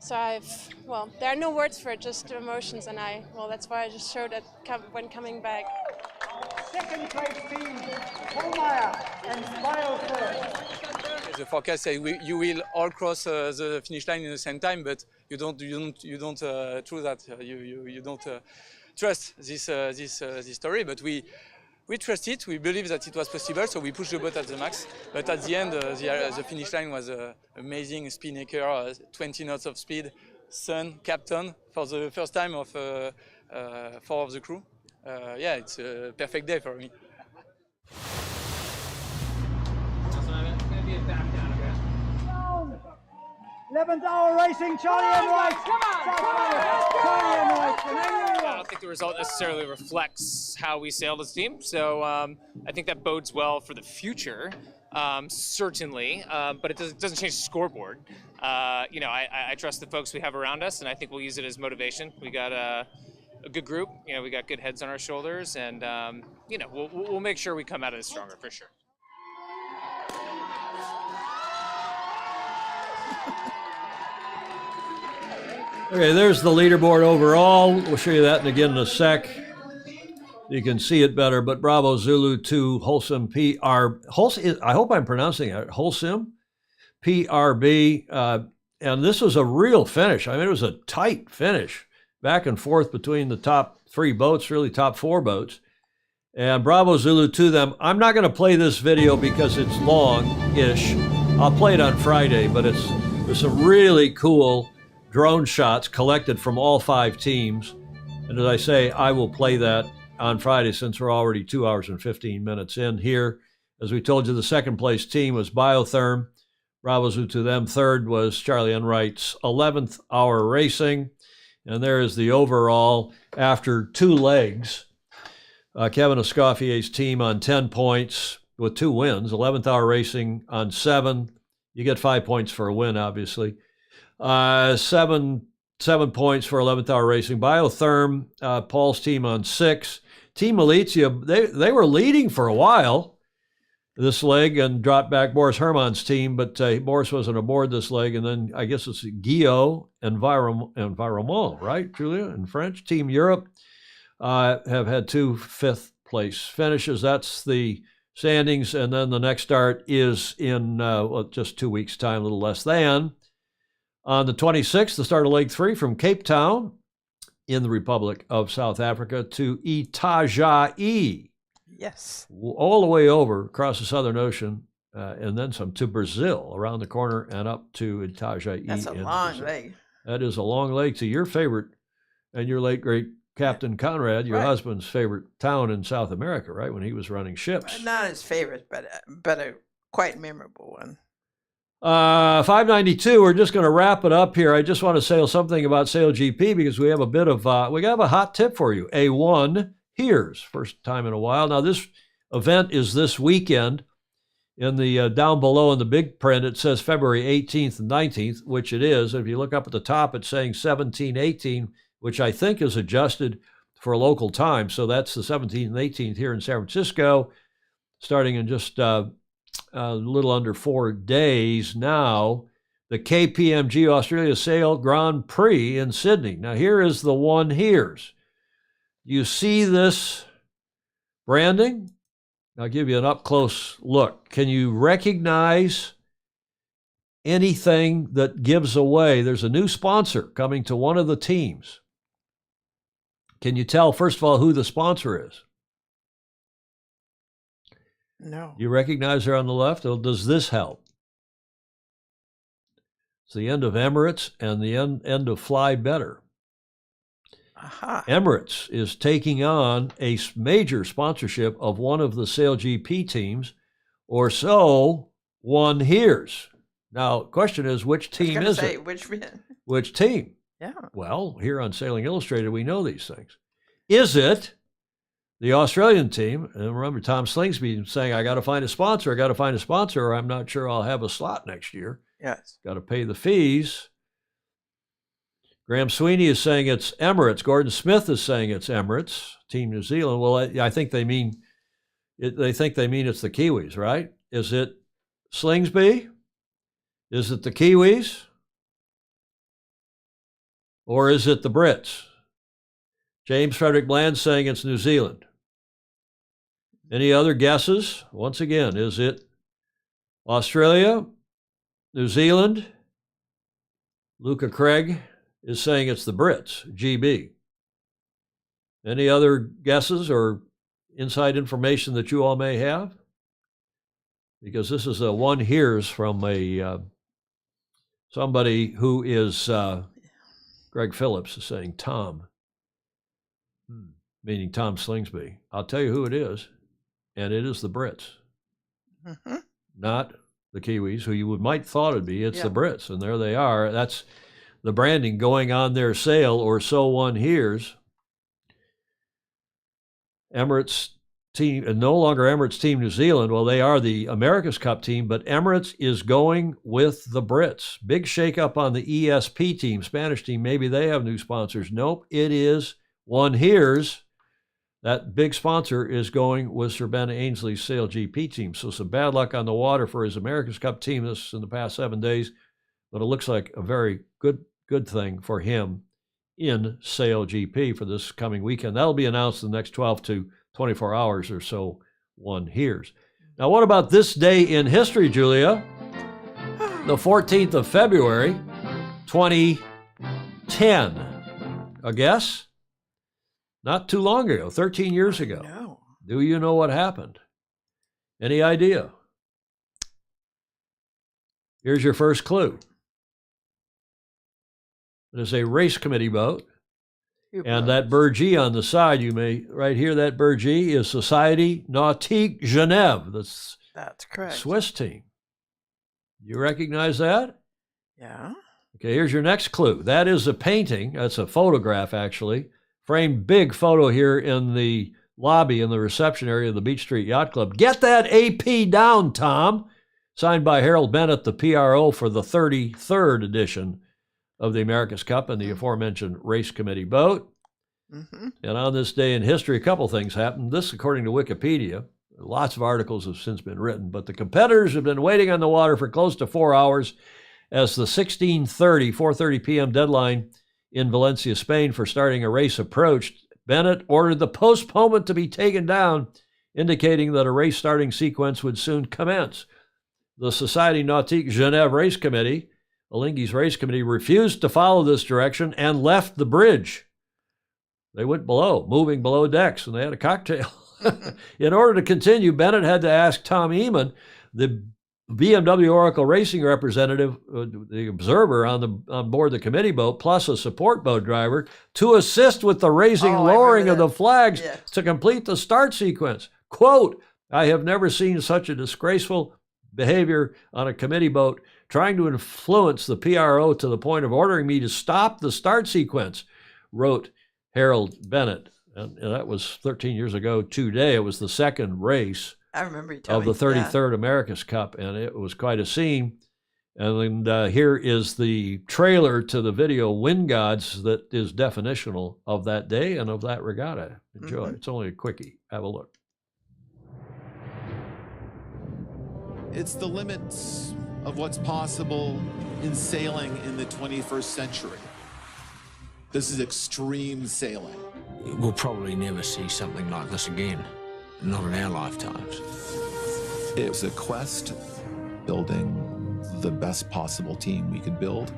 So there are no words for it, just emotions, and that's why I just showed it when coming back. Second place team, Holmeyer and Smile third. The forecast says you will all cross the finish line in the same time, but you don't true that. You don't trust this story, but we trust it. We believe that it was possible, so we pushed the boat at the max. But at the end, the finish line was amazing. Spinnaker, 20 knots of speed, sun, captain for the first time of 4 of the crew. It's a perfect day for me. 11th hour racing, Charlie and White. Charlie and White. I don't think the result necessarily reflects how we sailed as a team. So I think that bodes well for the future, certainly. But it doesn't change the scoreboard. I trust the folks we have around us, and I think we'll use it as motivation. We got a good group. We got good heads on our shoulders, and we'll make sure we come out of this stronger for sure. Okay, there's the leaderboard overall. We'll show you that again in a sec. You can see it better, but Bravo Zulu 2, Wholesome PR. I hope I'm pronouncing it. Wholesome PRB. And this was a real finish. I mean, it was a tight finish, back and forth between the top 3 boats, really top 4 boats. And Bravo Zulu to them. I'm not going to play this video because it's long-ish. I'll play it on Friday, but there's some really cool drone shots collected from all 5 teams. And as I say, I will play that on Friday since we're already 2 hours and 15 minutes in here. As we told you, the second place team was Biotherm. Bravo Zulu to them. Third was Charlie Enright's 11th hour racing. And there is the overall after 2 legs. Kevin Escoffier's team on 10 points with 2 wins. 11th hour racing on 7. You get 5 points for a win, obviously. 7 7 points for 11th Hour Racing. Biotherm, Paul's team on 6. Team Malizia, they were leading for a while this leg and dropped back Boris Herman's team, but Boris wasn't aboard this leg. And then I guess it's Guillaume Environnement, right, Julia, in French? Team Europe have had 2 fifth-place finishes. That's the standings. And then the next start is in just 2 weeks' time, a little less than. On the 26th, the start of Leg 3 from Cape Town in the Republic of South Africa to Itajaí. Yes. All the way over across the Southern Ocean and then some to Brazil, around the corner and up to Itajaí. That's a long leg. That is a long leg to your favorite and your late great Captain Conrad, your husband's favorite town in South America, right, when he was running ships. Not his favorite, but a quite memorable one. 592, we're just going to wrap it up here. I just want to say something about Sail GP because we have a bit of, we have a hot tip for you. A1 Here's, first time in a while. Now, this event is this weekend. In the down below in the big print, it says February 18th and 19th, which it is. If you look up at the top, it's saying 17, 18, which I think is adjusted for local time. So that's the 17th and 18th here in San Francisco, starting in just a little under 4 days now. The KPMG Australia Sail Grand Prix in Sydney. Now, here is the one here's. You see this branding? I'll give you an up-close look. Can you recognize anything that gives away? There's a new sponsor coming to one of the teams. Can you tell, first of all, who the sponsor is? No. You recognize her on the left? Or does this help? It's the end of Emirates and the end of Fly Better. Aha. Emirates is taking on a major sponsorship of one of the Sail GP teams, or so one hears. Now, the question is, which team is it? Which team? Yeah. Well, here on Sailing Illustrated, we know these things. Is it the Australian team? And remember, Tom Slingsby saying, I got to find a sponsor, or I'm not sure I'll have a slot next year. Yes. Got to pay the fees. Graham Sweeney is saying it's Emirates. Gordon Smith is saying it's Emirates, Team New Zealand. Well, I think they mean they think they mean it's the Kiwis, right? Is it Slingsby? Is it the Kiwis? Or is it the Brits? James Frederick Bland saying it's New Zealand. Any other guesses? Once again, is it Australia, New Zealand? Luca Craig is saying it's the Brits, GB. Any other guesses or inside information that you all may have? Because this is a one hears from a somebody who is Greg Phillips is saying Tom, meaning Tom Slingsby. I'll tell you who it is, and it is the Brits, not the Kiwis, who you might thought it'd be. It's the Brits, and there they are. That's the branding going on their sail, or so one hears. Emirates team, and no longer Emirates Team New Zealand. Well, they are the America's Cup team, but Emirates is going with the Brits. Big shakeup on the ESP team, Spanish team. Maybe they have new sponsors. Nope, it is one hears. That big sponsor is going with Sir Ben Ainsley's Sail GP team. So some bad luck on the water for his America's Cup team this in the past 7 days, but it looks like a very good thing for him in Sail GP for this coming weekend. That'll be announced in the next 12 to 24 hours or so, one hears. Now, what about this day in history, Julia? The 14th of February, 2010. A guess? Not too long ago, 13 years ago. No. Do you know what happened? Any idea? Here's your first clue. It is a race committee boat. And that burgee on the side, you may right here, that burgee is Société Nautique Genève. That's correct. Swiss team. You recognize that? Yeah. Okay, here's your next clue. That is a painting. That's a photograph, actually. Framed big photo here in the lobby in the reception area of the Beach Street Yacht Club. Get that AP down, Tom. Signed by Harold Bennett, the PRO for the 33rd edition of the America's Cup in the aforementioned race committee boat. And on this day in history, a couple things happened. This, according to Wikipedia, lots of articles have since been written, but the competitors have been waiting on the water for close to 4 hours as the 4:30 p.m. deadline in Valencia, Spain for starting a race approached. Bennett ordered the postponement to be taken down, indicating that a race starting sequence would soon commence. The Société Nautique Genève Race Committee, Alinghi's race committee, refused to follow this direction and left the bridge. They went below, moving below decks, and they had a cocktail. In order to continue, Bennett had to ask Tom Eamon, the BMW Oracle Racing representative, the observer on board the committee boat, plus a support boat driver, to assist with the raising and lowering of the flags to complete the start sequence. Quote, "I have never seen such a disgraceful behavior on a committee boat, trying to influence the PRO to the point of ordering me to stop the start sequence," wrote Harold Bennett. And that was 13 years ago today. It was the second race I remember you telling of the me, 33rd America's Cup, and it was quite a scene. And here is the trailer to the video Wind Gods that is definitional of that day and of that regatta. Enjoy. It's only a quickie. Have a look. It's the limits of what's possible in sailing in the 21st century. This is extreme sailing. We'll probably never see something like this again. Not in our lifetimes. It was a quest, building the best possible team we could build,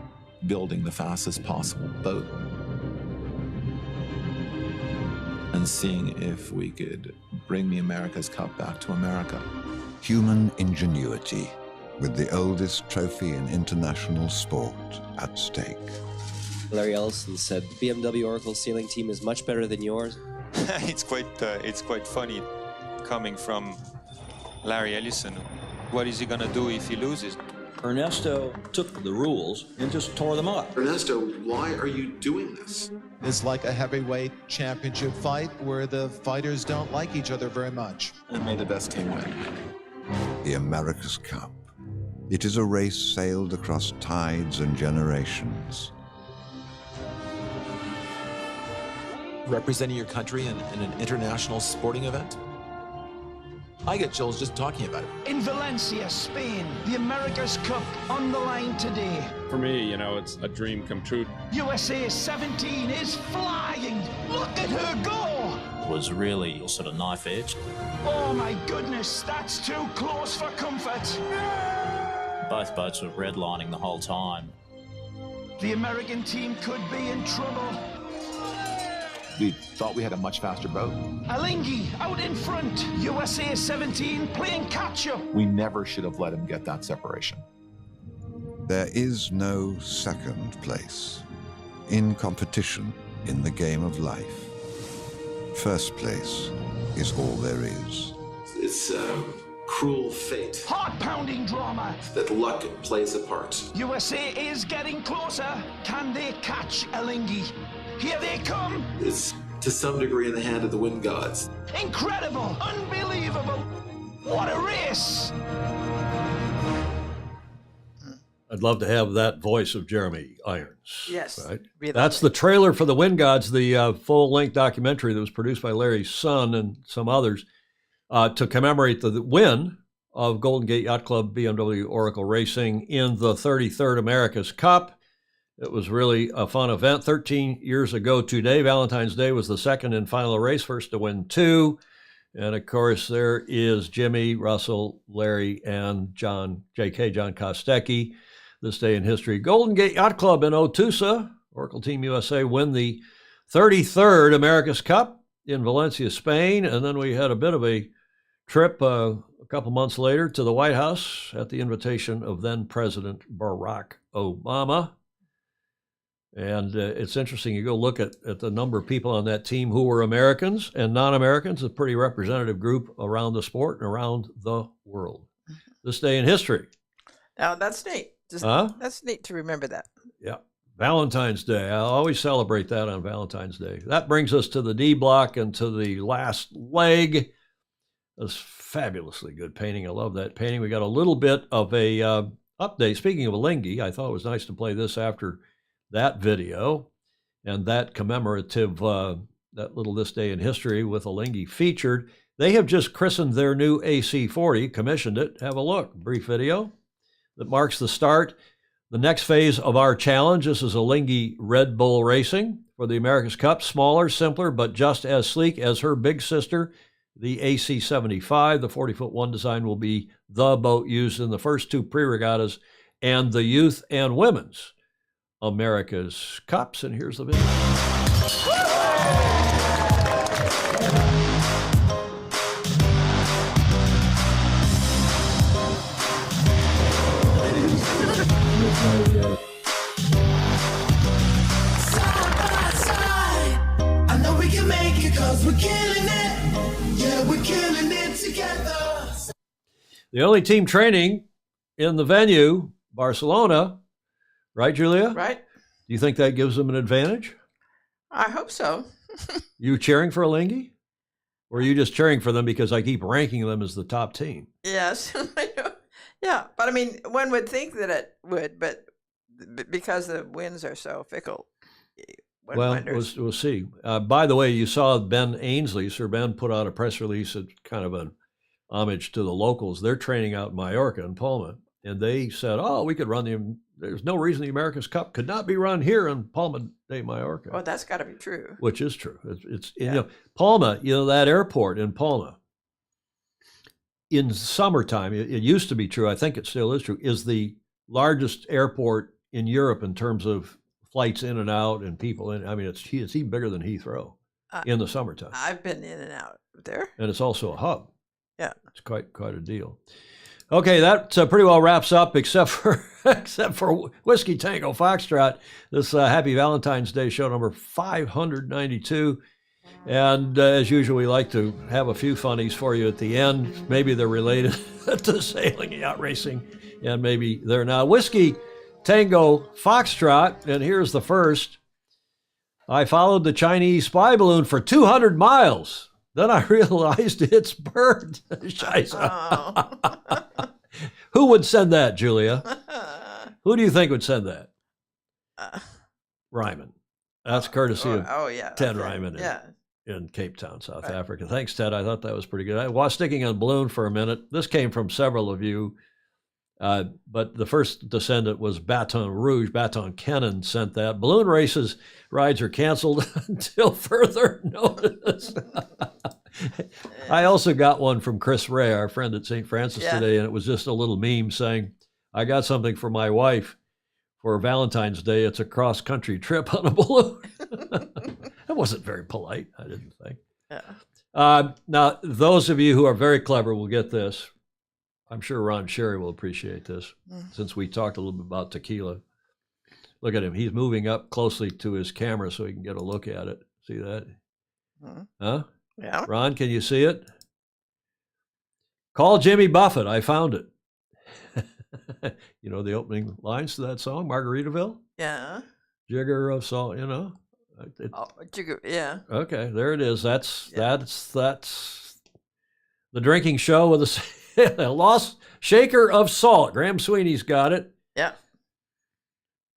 building the fastest possible boat, and seeing if we could bring the America's Cup back to America. Human ingenuity, with the oldest trophy in international sport at stake. Larry Ellison said, the BMW Oracle sailing team is much better than yours. It's quite funny coming from Larry Ellison. What is he gonna do if he loses? Ernesto took the rules and just tore them up. Ernesto, why are you doing this? It's like a heavyweight championship fight where the fighters don't like each other very much. And may the best team win. The America's Cup. It is a race sailed across tides and generations. Representing your country in an international sporting event? I get chills just talking about it. In Valencia, Spain, the America's Cup on the line today. For me, it's a dream come true. USA 17 is flying. Look at her go. It was really sort of knife edge. Oh my goodness, that's too close for comfort. Both boats were redlining the whole time. The American team could be in trouble. We thought we had a much faster boat. Alinghi out in front. USA 17 playing catch-up. We never should have let him get that separation. There is no second place in competition in the game of life. First place is all there is. It's cruel fate. Heart-pounding drama. That luck plays a part. USA is getting closer. Can they catch Alinghi? Here they come. It's to some degree in the hand of the wind gods. Incredible, unbelievable. What a race. I'd love to have that voice of Jeremy Irons. Yes. Right? Be That's the trailer for The Wind Gods, the full-length documentary that was produced by Larry's son and some others to commemorate the win of Golden Gate Yacht Club BMW Oracle Racing in the 33rd America's Cup. It was really a fun event. 13 years ago today, Valentine's Day was the second and final race, first to win 2. And, of course, there is Jimmy, Russell, Larry, and John Kostecki. This day in history. Golden Gate Yacht Club in Otusa, Oracle Team USA, win the 33rd America's Cup in Valencia, Spain. And then we had a bit of a trip a couple months later to the White House at the invitation of then-President Barack Obama. And it's interesting, you go look at the number of people on that team who were Americans and non-Americans, a pretty representative group around the sport and around the world. This day in history. Now, that's neat. That's neat to remember that. Yeah. Valentine's Day. I'll always celebrate that on Valentine's Day. That brings us to the D block and to the last leg. That's fabulously good painting. I love that painting. We got a little bit of a update. Speaking of Alinghi, I thought it was nice to play this after that video and that commemorative, that little This Day in History with Alinghi featured. They have just christened their new AC-40, commissioned it. Have a look. Brief video that marks the start, the next phase of our challenge. This is Alinghi Red Bull Racing for the America's Cup. Smaller, simpler, but just as sleek as her big sister, the AC-75. The 40-foot one design will be the boat used in the first two pre-regattas and the youth and women's America's Cups. And here's the video. I know we can make it 'cause we're killing it. Yeah, we're killing it together. The only team training in the venue, Barcelona, right, Julia? Right. Do you think that gives them an advantage? I hope so. You cheering for Alinghi? Or are you just cheering for them because I keep ranking them as the top team? Yes. Yeah, but I mean, one would think that it would, but because the winds are so fickle, one Well, wonders. we'll see. By the way, you saw Ben Ainsley, Sir Ben, put out a press release at kind of an homage to the locals. They're training out in Mallorca and Palma, and they said, "Oh, we could run there's no reason the America's Cup could not be run here in Palma de Mallorca." Well, that's got to be true. Which is true. It's you know, Palma, that airport in Palma, in summertime, it used to be true, I think it still is true, is the largest airport in Europe in terms of flights in and out and people in. I mean, it's even bigger than Heathrow in the summertime. I've been in and out there. And it's also a hub. Yeah. It's quite a deal. Okay, that pretty well wraps up, except for Whiskey Tango Foxtrot. This Happy Valentine's Day show number 592. And as usual, we like to have a few funnies for you at the end. Maybe they're related to sailing, yacht racing, and maybe they're not. Whiskey Tango Foxtrot, and here's the first. I followed the Chinese spy balloon for 200 miles. Then I realized it's burnt. Scheisse. Who would send that, Julia? Who do you think would send that? Ryman. That's courtesy of Ted Ryman in Cape Town, South Africa. Thanks, Ted. I thought that was pretty good. I was sticking on balloon for a minute. This came from several of you, but the first descendant was Baton Rouge. Baton Kennan sent that. Balloon rides are canceled until further notice. I also got one from Chris Ray, our friend at St. Francis today, and it was just a little meme saying, I got something for my wife for Valentine's Day. It's a cross-country trip on a balloon. That wasn't very polite, I didn't think. Yeah. Now, those of you who are very clever will get this. I'm sure Ron Sherry will appreciate this, since we talked a little bit about tequila. Look at him. He's moving up closely to his camera so he can get a look at it. See that? Huh? Yeah. Ron, can you see it? Call Jimmy Buffett. I found it. You know the opening lines to that song, Margaritaville? Yeah. Jigger of salt, Jigger, yeah. Okay, there it is. That's the drinking show with a lost shaker of salt. Graham Sweeney's got it. Yeah.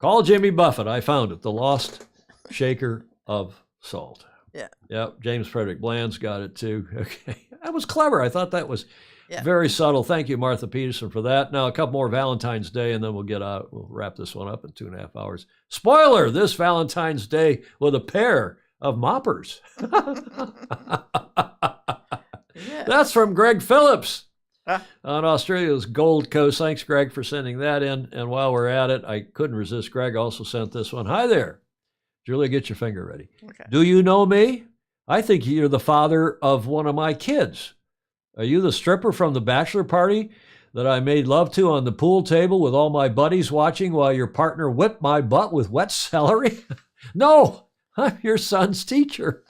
Call Jimmy Buffett. I found it. The lost shaker of salt. Yeah. Yep. James Frederick Bland's got it too. Okay. That was clever. I thought that was very subtle. Thank you, Martha Peterson, for that. Now, a couple more Valentine's Day, and then we'll get out. We'll wrap this one up in 2.5 hours. Spoiler, this Valentine's Day with a pair of moppers. That's from Greg Phillips on Australia's Gold Coast. Thanks, Greg, for sending that in. And while we're at it, I couldn't resist. Greg also sent this one. Hi there. Julia, get your finger ready. Okay. Do you know me? I think you're the father of one of my kids. Are you the stripper from the bachelor party that I made love to on the pool table with all my buddies watching while your partner whipped my butt with wet celery? No, I'm your son's teacher.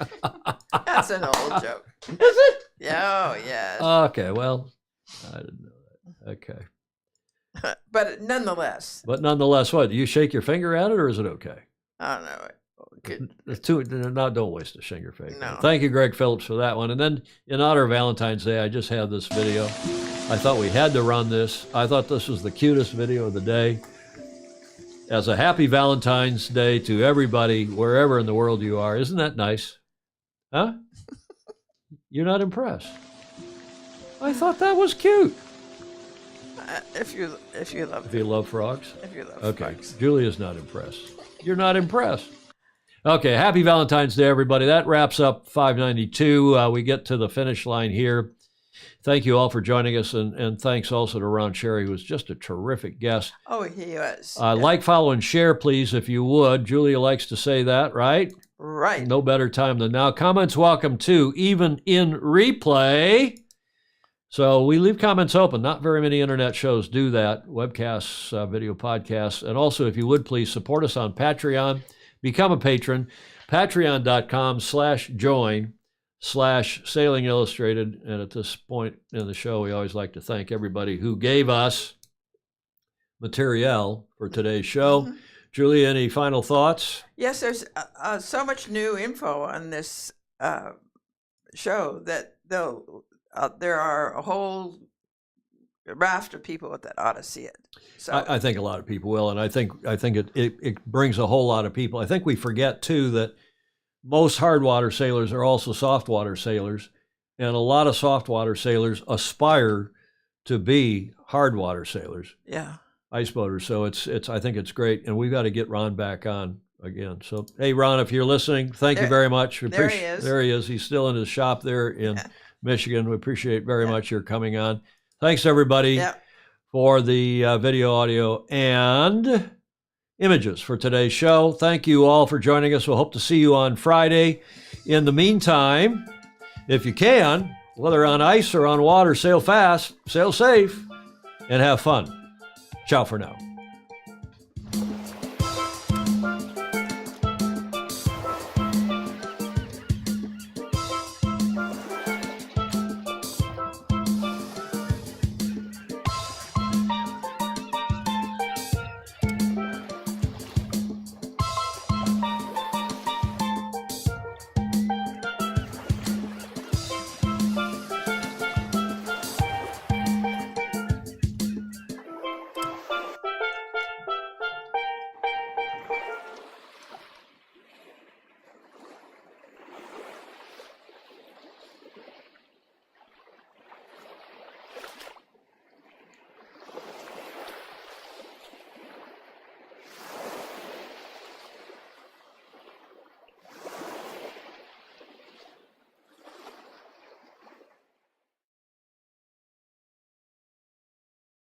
That's an old joke. Is it? Yeah, oh, yeah. Okay, well, I didn't know that. Okay. But nonetheless. But nonetheless, what? Do you shake your finger at it, or is it okay? I don't know. Don't waste a finger fake. No. Thank you, Greg Phillips, for that one. And then in honor of Valentine's Day, I just had this video. I thought we had to run this. I thought this was the cutest video of the day. as a happy Valentine's Day to everybody, wherever in the world you are. Isn't that nice? Huh? You're not impressed? I thought that was cute. If you love If you love frogs? If you love okay. frogs. Julia's not impressed. You're not impressed. Okay, happy Valentine's Day, everybody. That wraps up 592. We get to the finish line here. Thank you all for joining us, and thanks also to Ron Cherry, who was just a terrific guest. Oh, he was. Like, follow, and share, please, if you would. Julia likes to say that, right? Right. No better time than now. Comments welcome, too, even in replay. So we leave comments open. Not very many internet shows do that, webcasts, video podcasts. And also, if you would, please support us on Patreon. Become a patron, patreon.com/join/Sailing Illustrated. And at this point in the show, we always like to thank everybody who gave us material for today's show. Mm-hmm. Julia, any final thoughts? Yes, there's so much new info on this show that there are a whole raft of people that ought to see it. So I think a lot of people will, and I think it brings a whole lot of people. I think we forget too that most hard water sailors are also soft water sailors, and a lot of soft water sailors aspire to be hard water sailors. Yeah. Iceboaters. So it's I think it's great, and we've got to get Ron back on again. So hey, Ron, if you're listening, thank you very much. There he is. There he is. He's still in his shop there in Michigan. We appreciate very much your coming on. Thanks everybody for the video, audio, and images for today's show. Thank you all for joining us. We'll hope to see you on Friday. In the meantime, if you can, whether on ice or on water, sail fast, sail safe, and have fun. Ciao for now.